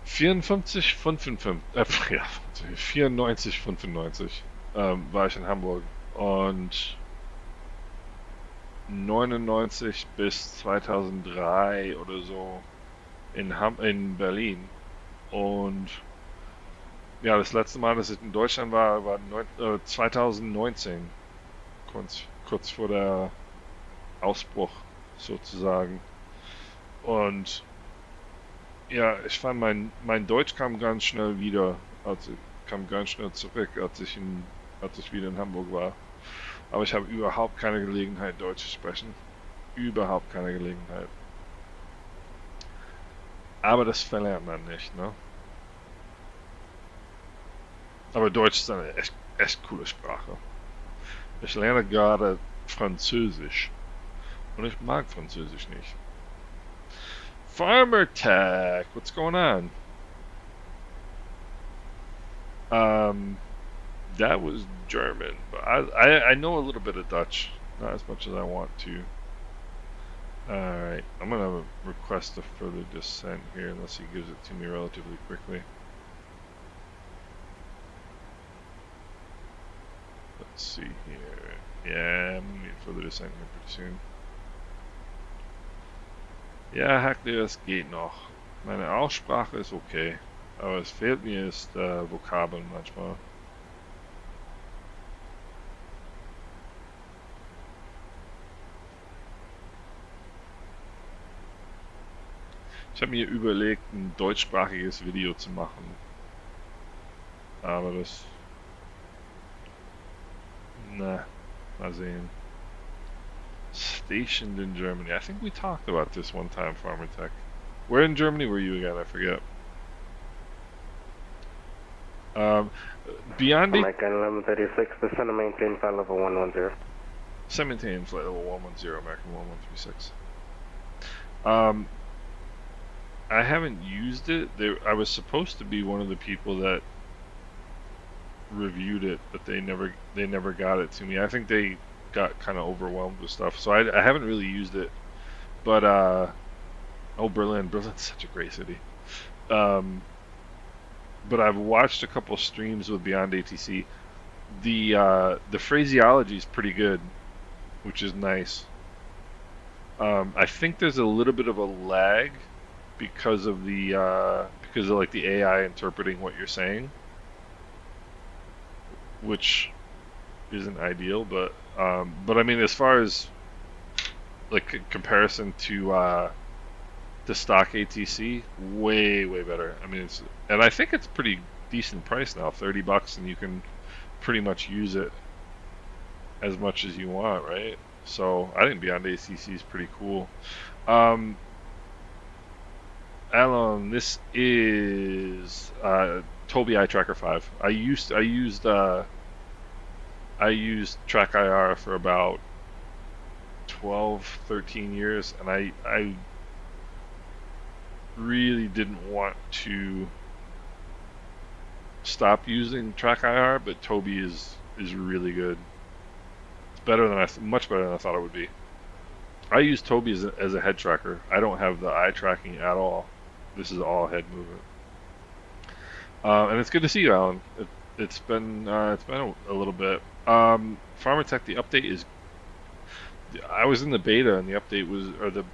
54, 55, ja, 94, 95 war ich in Hamburg. Und 99 bis 2003 oder so in Berlin. Und ja, das letzte Mal, dass ich in Deutschland war 2019, kurz vor der Ausbruch sozusagen. Und ja, ich fand mein Deutsch kam ganz schnell wieder, kam ganz schnell zurück, als ich wieder in Hamburg war. Aber ich habe überhaupt keine Gelegenheit, Deutsch zu sprechen. Überhaupt keine Gelegenheit. Aber das verlernt man nicht, ne? Aber Deutsch ist eine echt coole Sprache. Ich lerne gerade Französisch. Und ich mag Französisch nicht. Farmer Tech, what's going on? That was German, but I know a little bit of Dutch, not as much as I want to. Alright, I'm gonna request a further descent here unless he gives it to me relatively quickly. Let's see here. Yeah, I'm gonna need further descent here pretty soon. Ja, Hackler, das geht noch. Meine Aussprache ist okay, aber es fehlt mir Vokabeln manchmal. Ich habe mir überlegt, ein deutschsprachiges Video zu machen. Aber das... Na, mal sehen. Stationed in Germany. I think we talked about this one time, Farmer Tech. Where in Germany were you again? I forget. Um, beyond it, American 1136, descend and maintain flight level 110. maintain flight level 110, American 1136. I haven't used it. I was supposed to be one of the people that reviewed it, but they never got it to me. I think they got kind of overwhelmed with stuff, so I haven't really used it. But oh, Berlin's such a great city. But I've watched a couple streams with Beyond ATC. The phraseology is pretty good, which is nice. I think there's a little bit of a lag because of like the AI interpreting what you're saying, which isn't ideal. But I mean, as far as like comparison to the stock ATC, way better. I mean, and I think it's pretty decent price now, $30, and you can pretty much use it as much as you want, right? So I think Beyond ATC is pretty cool. Alan, this is Tobii Eye Tracker 5. I used Track IR for about 12, 13 years, and I really didn't want to stop using Track IR, but Tobii is really good. It's better than much better than I thought it would be. I use Tobii as a head tracker. I don't have the eye tracking at all. This is all head movement. And it's good to see you, Alan. It's been a little bit. Farmer Tech, the update is. I was in the beta, and the update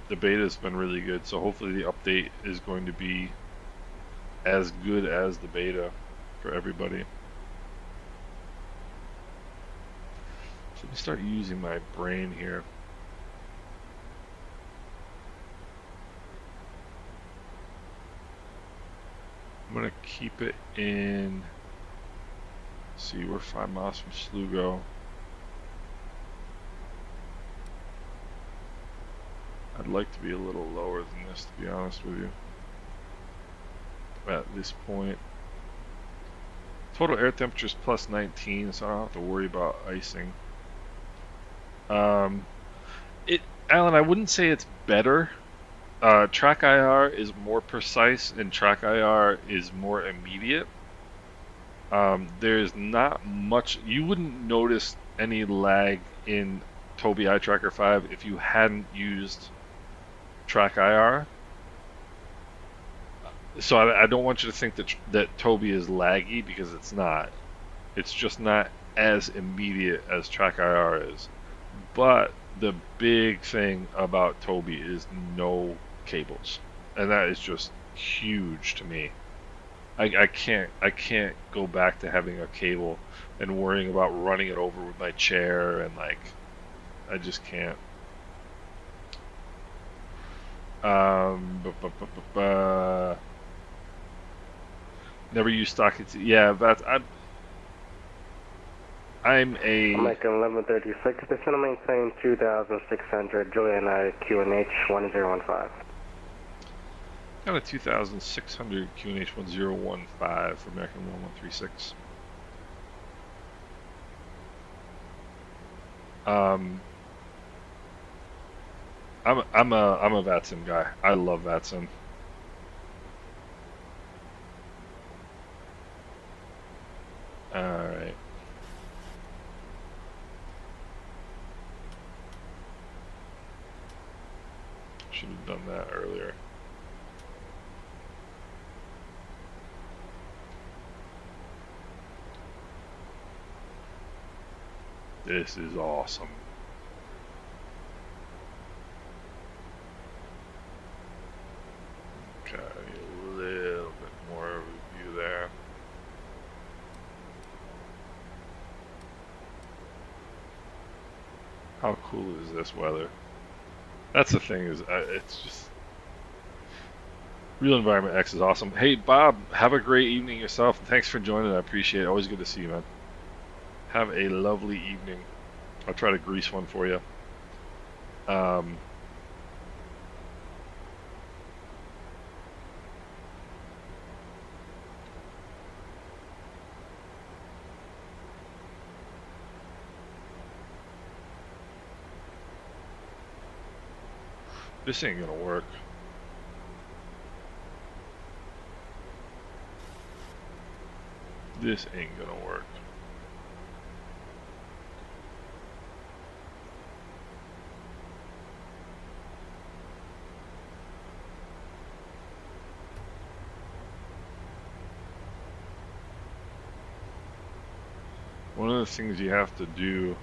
the beta's been really good. So hopefully the update is going to be as good as the beta for everybody. So let me start using my brain here. I'm gonna keep it in. See, we're 5 miles from Slugo. I'd like to be a little lower than this, to be honest with you. At this point, total air temperature is plus 19, so I don't have to worry about icing. Alan, I wouldn't say it's better. Track IR is more precise, and Track IR is more immediate. There's not much. You wouldn't notice any lag in Tobii Eye Tracker 5 if you hadn't used Track IR. So I don't want you to think that Tobii is laggy, because it's not. It's just not as immediate as Track IR is. But the big thing about Tobii is no cables, and that is just huge to me. I can't go back to having a cable and worrying about running it over with my chair, and like I just can't. Never use stock. Yeah, I'm a. American 1136, descend and maintain 2600, Juliana QNH 1015. Got a 2600 QNH 1015 for American 1136. I'm a Vatsim guy. I love Vatsim. All right. Should have done that earlier. This is awesome. Okay, a little bit more of a view there. How cool is this weather? That's the thing, is it's just Real Environment X is awesome. Hey, Bob, have a great evening yourself. Thanks for joining. I appreciate it. Always good to see you, man. Have a lovely evening. I'll try to grease one for you. Um, this ain't gonna work. This ain't gonna work. One of the things you have to do,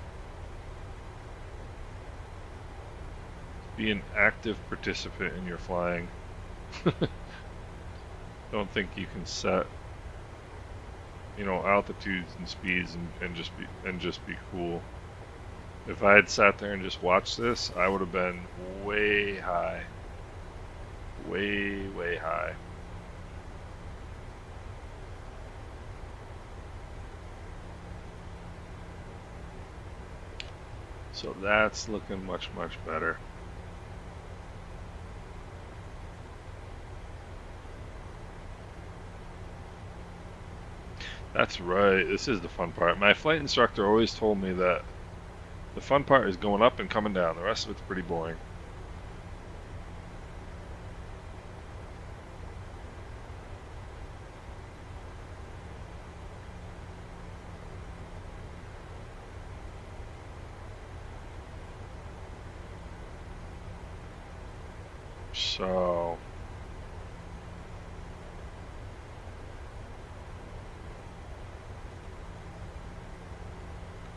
be an active participant in your flying. Don't think you can set, you know, altitudes and speeds and just be cool. If I had sat there and just watched this, I would have been way high. Way high. So that's looking much better. That's right. This is the fun part. My flight instructor always told me that the fun part is going up and coming down. The rest of it's pretty boring. So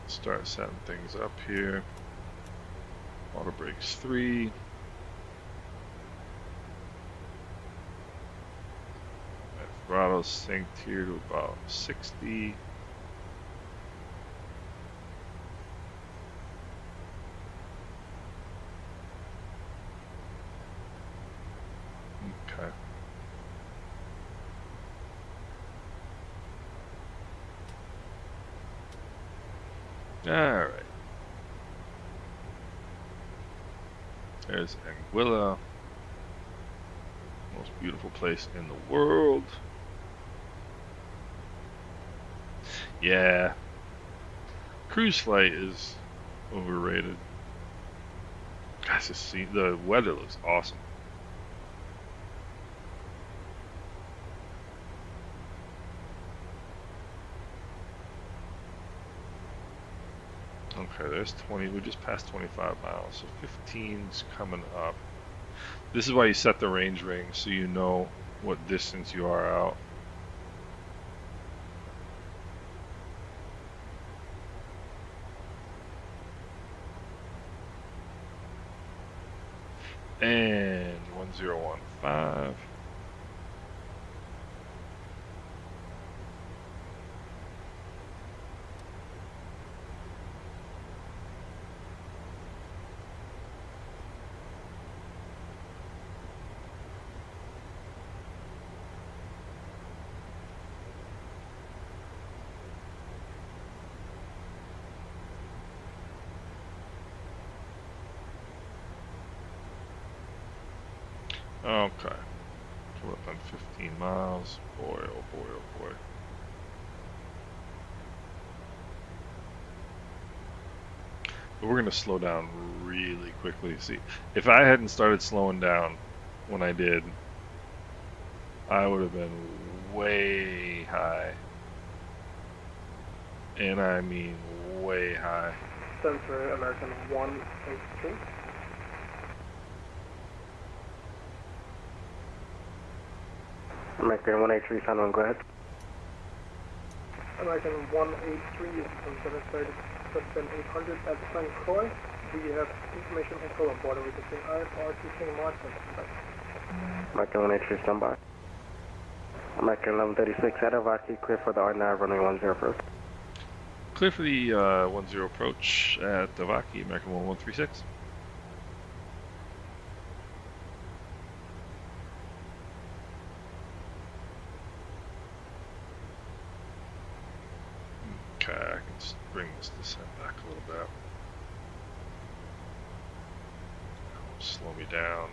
start setting things up here. Auto brakes 3. My throttle's synced here to about 60. Okay. Alright. There's Anguilla. Most beautiful place in the world. Yeah. Cruise flight is overrated. Guys, the weather looks awesome. Okay, there's 20. We just passed 25 miles, so 15's coming up. This is why you set the range ring, so you know what distance you are out. And 1015. Okay. We're up on 15 miles. Boy, oh boy, oh boy. But we're going to slow down really quickly. See, if I hadn't started slowing down when I did, I would have been way high. And I mean way high. Sensor American 183. American 183, sound one, go ahead. American 183 is from 730, 800 at St. Croix. We have information info on board requesting IFR Maarten. American 183, stand by. American 1136, at Vatsim, clear for the R9 runway 10 approach. Clear for the 10 approach at Vatsim, American 1136. Let's bring this descent back a little bit. That'll slow me down.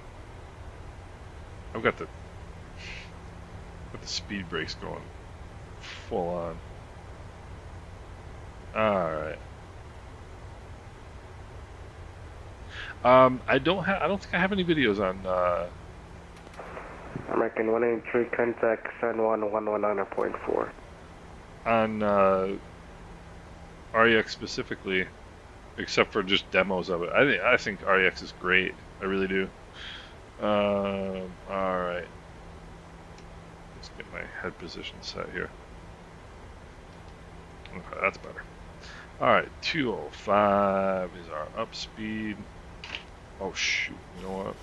I've got the speed brakes going full on. All right. I don't think I have any videos on American 183, contact San Juan 119.4. on REX specifically, except for just demos of it. I think REX is great. I really do. All right. Let's get my head position set here. Okay, that's better. All right, 205 is our up speed. Oh shoot! You know what?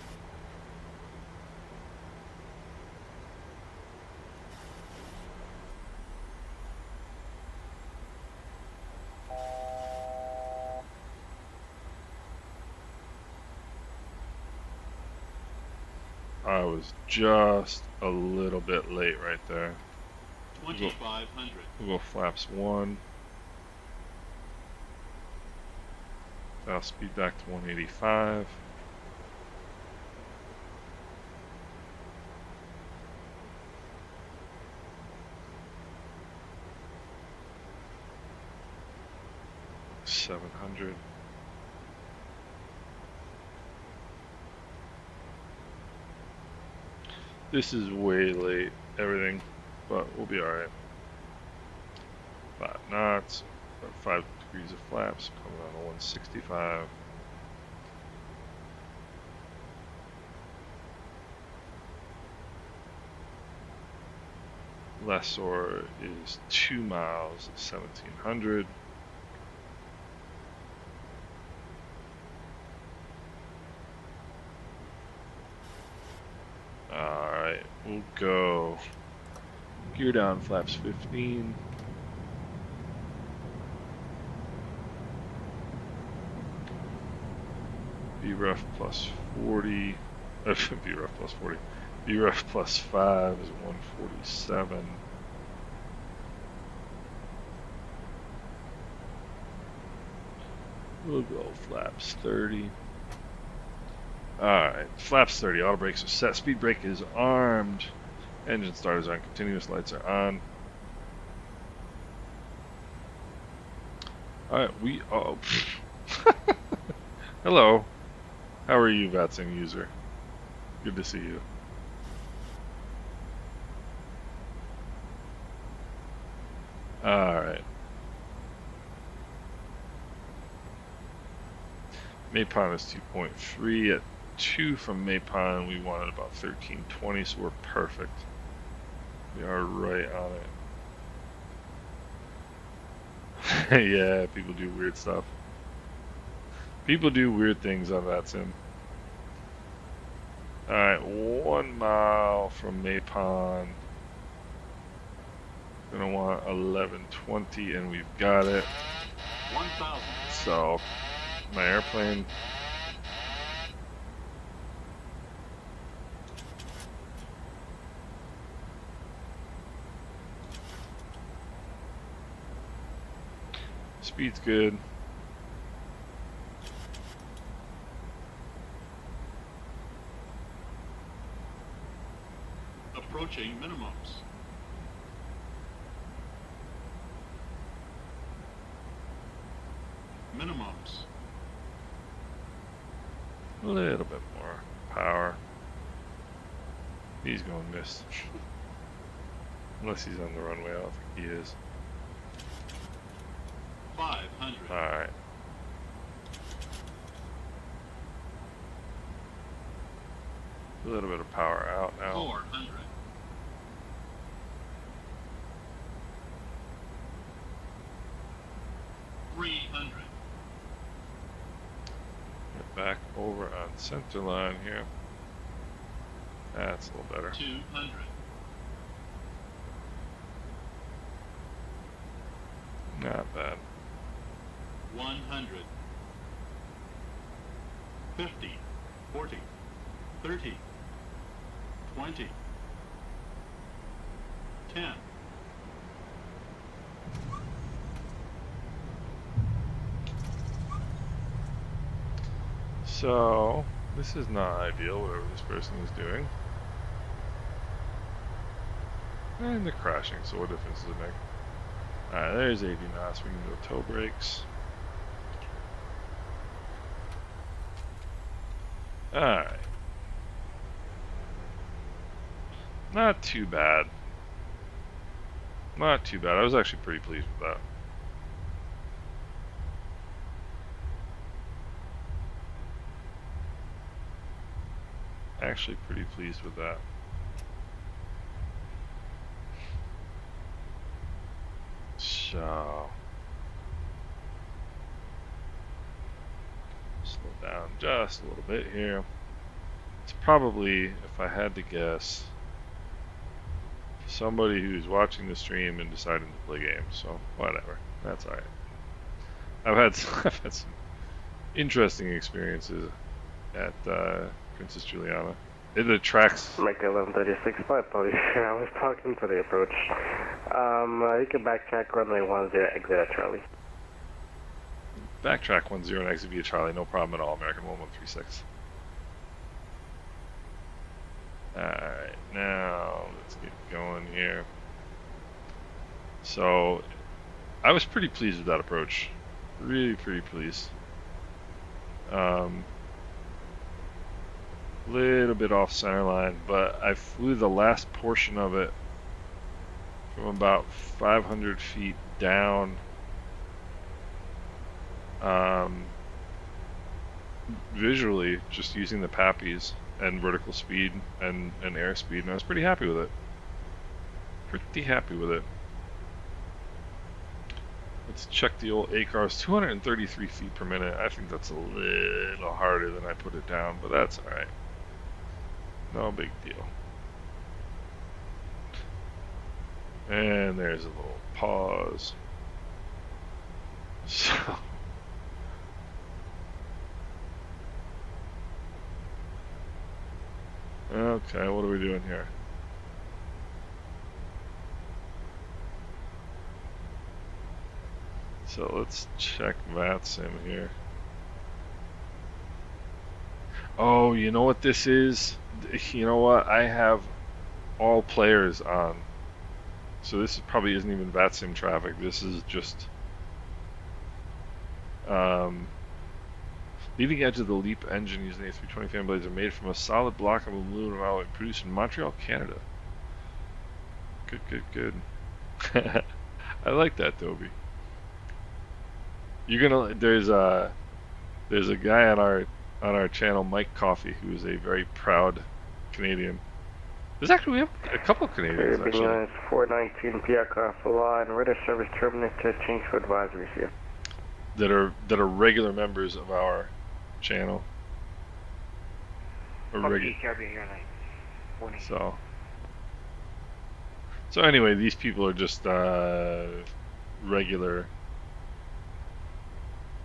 I was just a little bit late right there. 2,500. We'll go flaps 1. I'll speed back to 185. $700. This is way late, everything, but we'll be alright. 5 knots, about 5 degrees of flaps, coming on to 165. Lessor is 2 miles, 1,700. Alright, we'll go gear down, flaps 15. VREF plus 40. VREF plus 40. VREF plus 5 is 147. We'll go flaps 30. Alright, flaps 30. Auto brakes are set. Speed brake is armed. Engine starters on. Continuous lights are on. Alright, we. Oh. Hello. How are you, Vatsim user? Good to see you. Alright. Maypon is 2.3. At 2 from Maypon, we wanted about 1320, so we're perfect. We are right on it. Yeah, people do weird stuff. People do weird things on that sim. Alright, 1 mile from Maypon. Gonna want 1120, and we've got it. 1,000. So, my airplane. Speed's good. Approaching minimums. Minimums. A little bit more power. He's going missed. Unless he's on the runway, I don't think he is. 500. Alright. A little bit of power out now. 400. Get back over on center line here. That's a little better. 200. Not bad. 100. 50. 40. 30. 20. 10. So, this is not ideal, whatever this person is doing. And they're crashing, so what difference does it make? Alright, there's 80 knots. We can go toe brakes. Alright. Not too bad. Not too bad. I was actually pretty pleased with that. Actually pretty pleased with that. So, slow down just a little bit here. It's probably, if I had to guess, somebody who's watching the stream and deciding to play games. So whatever, that's alright. I've had some interesting experiences at Princess Juliana. It attracts. Make 1136, my apologies. I was talking to the approach. You can backtrack runway 10, exit at Charlie. Backtrack 10 and exit via Charlie, no problem at all. American 1136. Alright, now let's get going here. So, I was pretty pleased with that approach. Really pretty pleased. Little bit off center line, but I flew the last portion of it from about 500 feet down. Visually, just using the PAPIs and vertical speed and airspeed, and I was pretty happy with it. Pretty happy with it. Let's check the old ACARS. 233 feet per minute. I think that's a little harder than I put it down, but that's alright. No big deal. And there's a little pause. So, okay, what are we doing here? So let's check Vatsim here. Oh, you know what this is? You know what? I have all players on. So this probably isn't even Vatsim traffic. This is just leading edge of the LEAP engine using the A320 fan blades are made from a solid block of aluminum alloy produced in Montreal, Canada. Good, good, good. I like that, Toby. You're gonna there's a guy on our channel, Mike Coffey, who is a very proud Canadian. There's actually, we have a couple of Canadians actually. Units 419 Piacross line, ready service terminated, change for advisories here. That are regular members of our channel. So anyway, these people are just regular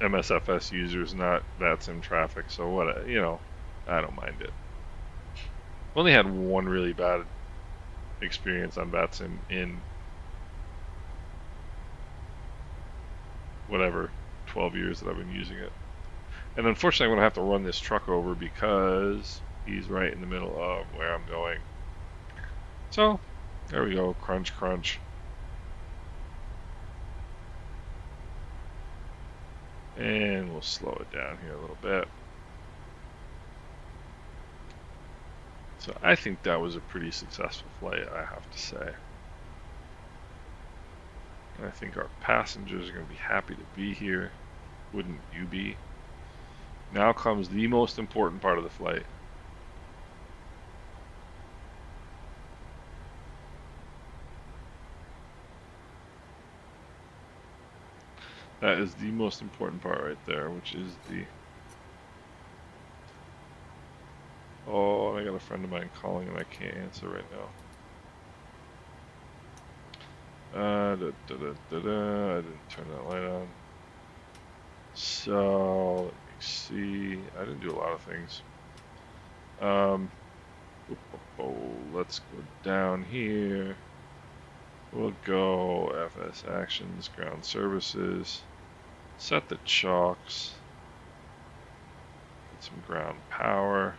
MSFS users, not Vatsim traffic. So what, you know, I don't mind it. I've only had one really bad experience on Vatsim in whatever 12 years that I've been using it. And unfortunately, I'm going to have to run this truck over because he's right in the middle of where I'm going. So, there we go. Crunch, crunch. And we'll slow it down here a little bit. So I think that was a pretty successful flight, I have to say. And I think our passengers are going to be happy to be here. Wouldn't you be? Now comes the most important part of the flight. That is the most important part right there, which is the... Oh, I got a friend of mine calling and I can't answer right now. I didn't turn that light on. So, let me see. I didn't do a lot of things. Let's go down here. We'll go FS Actions, Ground Services. Set the chocks. some ground power.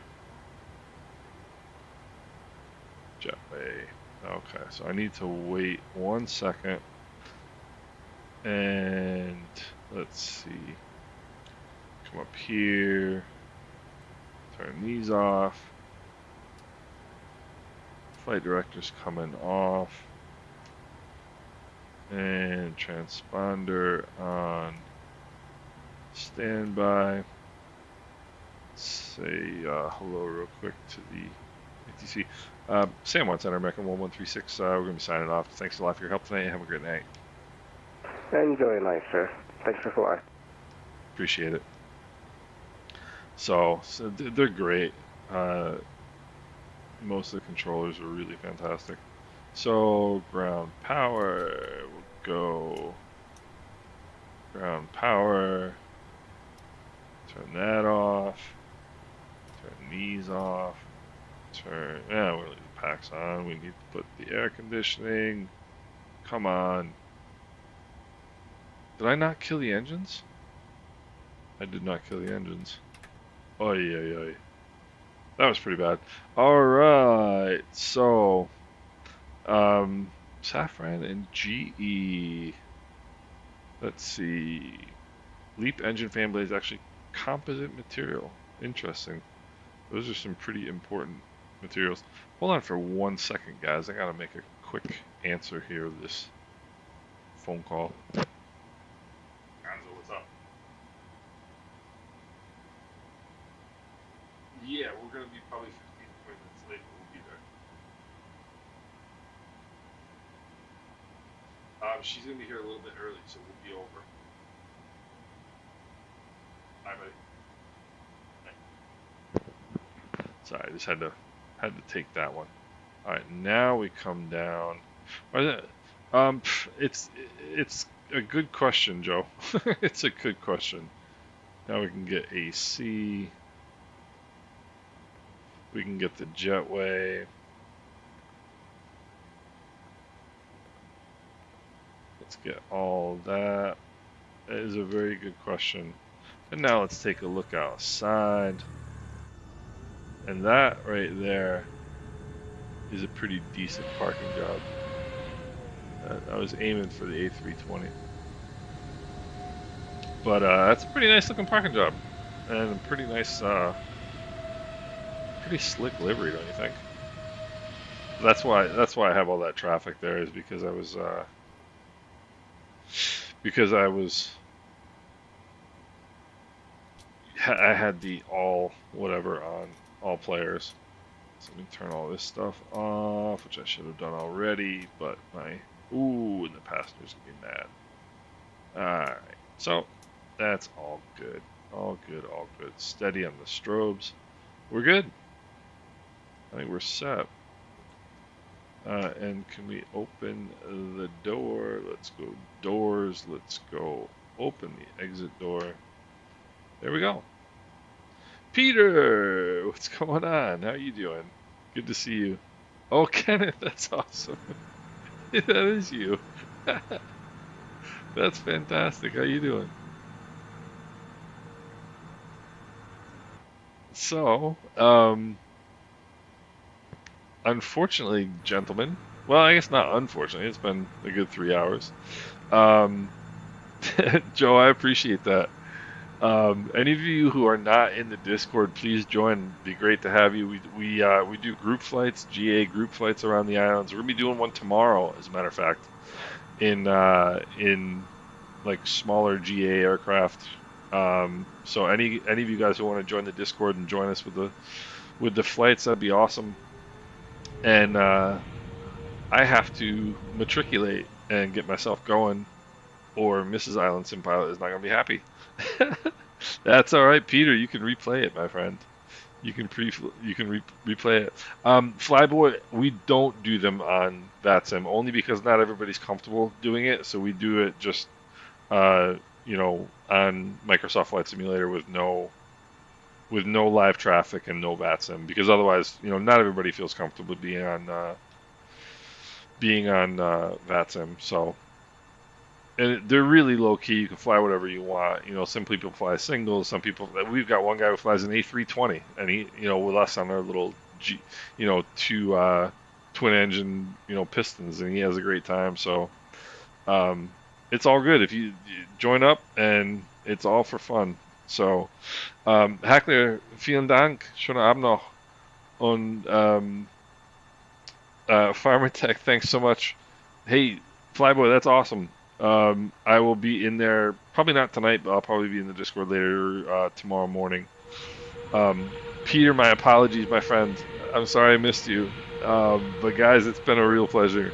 Jetway. Okay, so I need to wait 1 second. And let's see. Come up here. Turn these off. Flight director's coming off. And transponder on standby. Say hello real quick to the ATC. Sam One Center, American 1136. We're going to be signing off. Thanks a lot for your help tonight. Have a great night. Enjoy your night, sir. Thanks for flying. Appreciate it. So they're great. Most of the controllers are really fantastic. So ground power, we'll go ground power, turn that off, turn these off, we're gonna leave the packs on, we need to put the air conditioning, come on. Did I not kill the engines? I did not kill the engines. Oy, oy, oy. That was pretty bad. Alright, so Safran and GE. Let's see. LEAP engine fan blade is actually composite material. Interesting. Those are some pretty important materials. Hold on for 1 second, guys. I gotta make a quick answer here of this phone call. Gonzo, what's up? Yeah, we're gonna be probably 15 to 20 minutes late, but we'll be there. She's gonna be here a little bit early, so we'll be over. Bye, buddy. Sorry, I just had to take that one. All right, now we come down. It's a good question, Joe. It's a good question. Now we can get AC. We can get the jetway. Let's get all that. That is a very good question. And now let's take a look outside. And that right there is a pretty decent parking job. I was aiming for the A320. But that's a pretty nice looking parking job. And a pretty nice, pretty slick livery, don't you think? That's why I have all that traffic there, is because I had the all whatever on all players. So let me turn all this stuff off, which I should have done already, but and the passengers will be mad. Alright, so that's all good. All good, all good. Steady on the strobes. We're good. I think we're set. And can we open the door? Let's go doors. Let's go open the exit door. There we go. Peter, what's going on? How you doing? Good to see you. Oh, Kenneth, that's awesome. That is you. That's fantastic. How you doing? So, unfortunately, gentlemen, well, I guess not unfortunately, it's been a good 3 hours. Joe, I appreciate that. Any of you who are not in the Discord, please join. It'd be great to have you. We do group flights, GA group flights around the islands. We're gonna be doing one tomorrow, as a matter of fact, in like smaller GA aircraft. So any of you guys who want to join the Discord and join us with the flights, that'd be awesome. And I have to matriculate and get myself going, or Mrs. Island Sim Pilot is not gonna be happy. That's all right, Peter. You can replay it, my friend. You can replay it. Flyboy, we don't do them on Vatsim only because not everybody's comfortable doing it. So we do it just, on Microsoft Flight Simulator with no live traffic and no Vatsim, because otherwise, not everybody feels comfortable being on Vatsim. So and they're really low key. You can fly whatever you want. You know, some people fly singles. Some people. We've got one guy who flies an A320, and he, you know, with us on our little, you know, two twin engine, you know, pistons, and he has a great time. So, it's all good if you join up, and it's all for fun. So, Hackler, vielen Dank, schönen Abend noch, und Farmer Tech, thanks so much. Hey, Flyboy, that's awesome. I will be in there, probably not tonight, but I'll probably be in the Discord later tomorrow morning. Peter, my apologies, my friend. I'm sorry I missed you. But guys, it's been a real pleasure.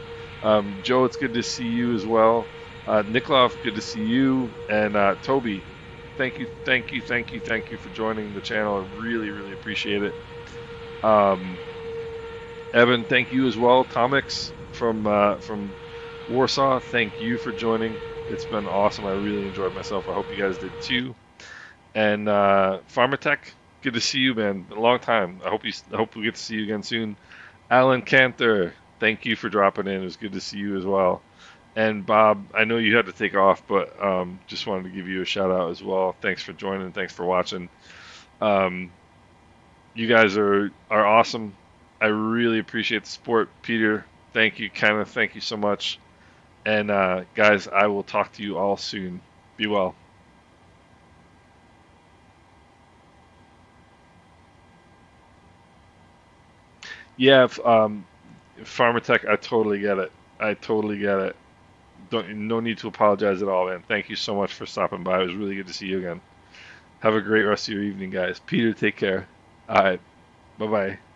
Joe, it's good to see you as well. Nikolov, good to see you. And Toby, thank you for joining the channel. I really, really appreciate it. Evan, thank you as well. Comics from Warsaw, thank you for joining. It's been awesome. I really enjoyed myself. I hope you guys did too. And Pharmatech, good to see you, man. Been a long time. I hope we get to see you again soon. Alan Cantor, thank you for dropping in. It was good to see you as well. And Bob, I know you had to take off, but just wanted to give you a shout out as well. Thanks for joining. Thanks for watching. You guys are awesome. I really appreciate the support. Peter, thank you. Kenneth, thank you so much. And guys, I will talk to you all soon. Be well. Yeah, Pharmatech, I totally get it. I totally get it. No need to apologize at all, man. Thank you so much for stopping by. It was really good to see you again. Have a great rest of your evening, guys. Peter, take care. All right. Bye-bye.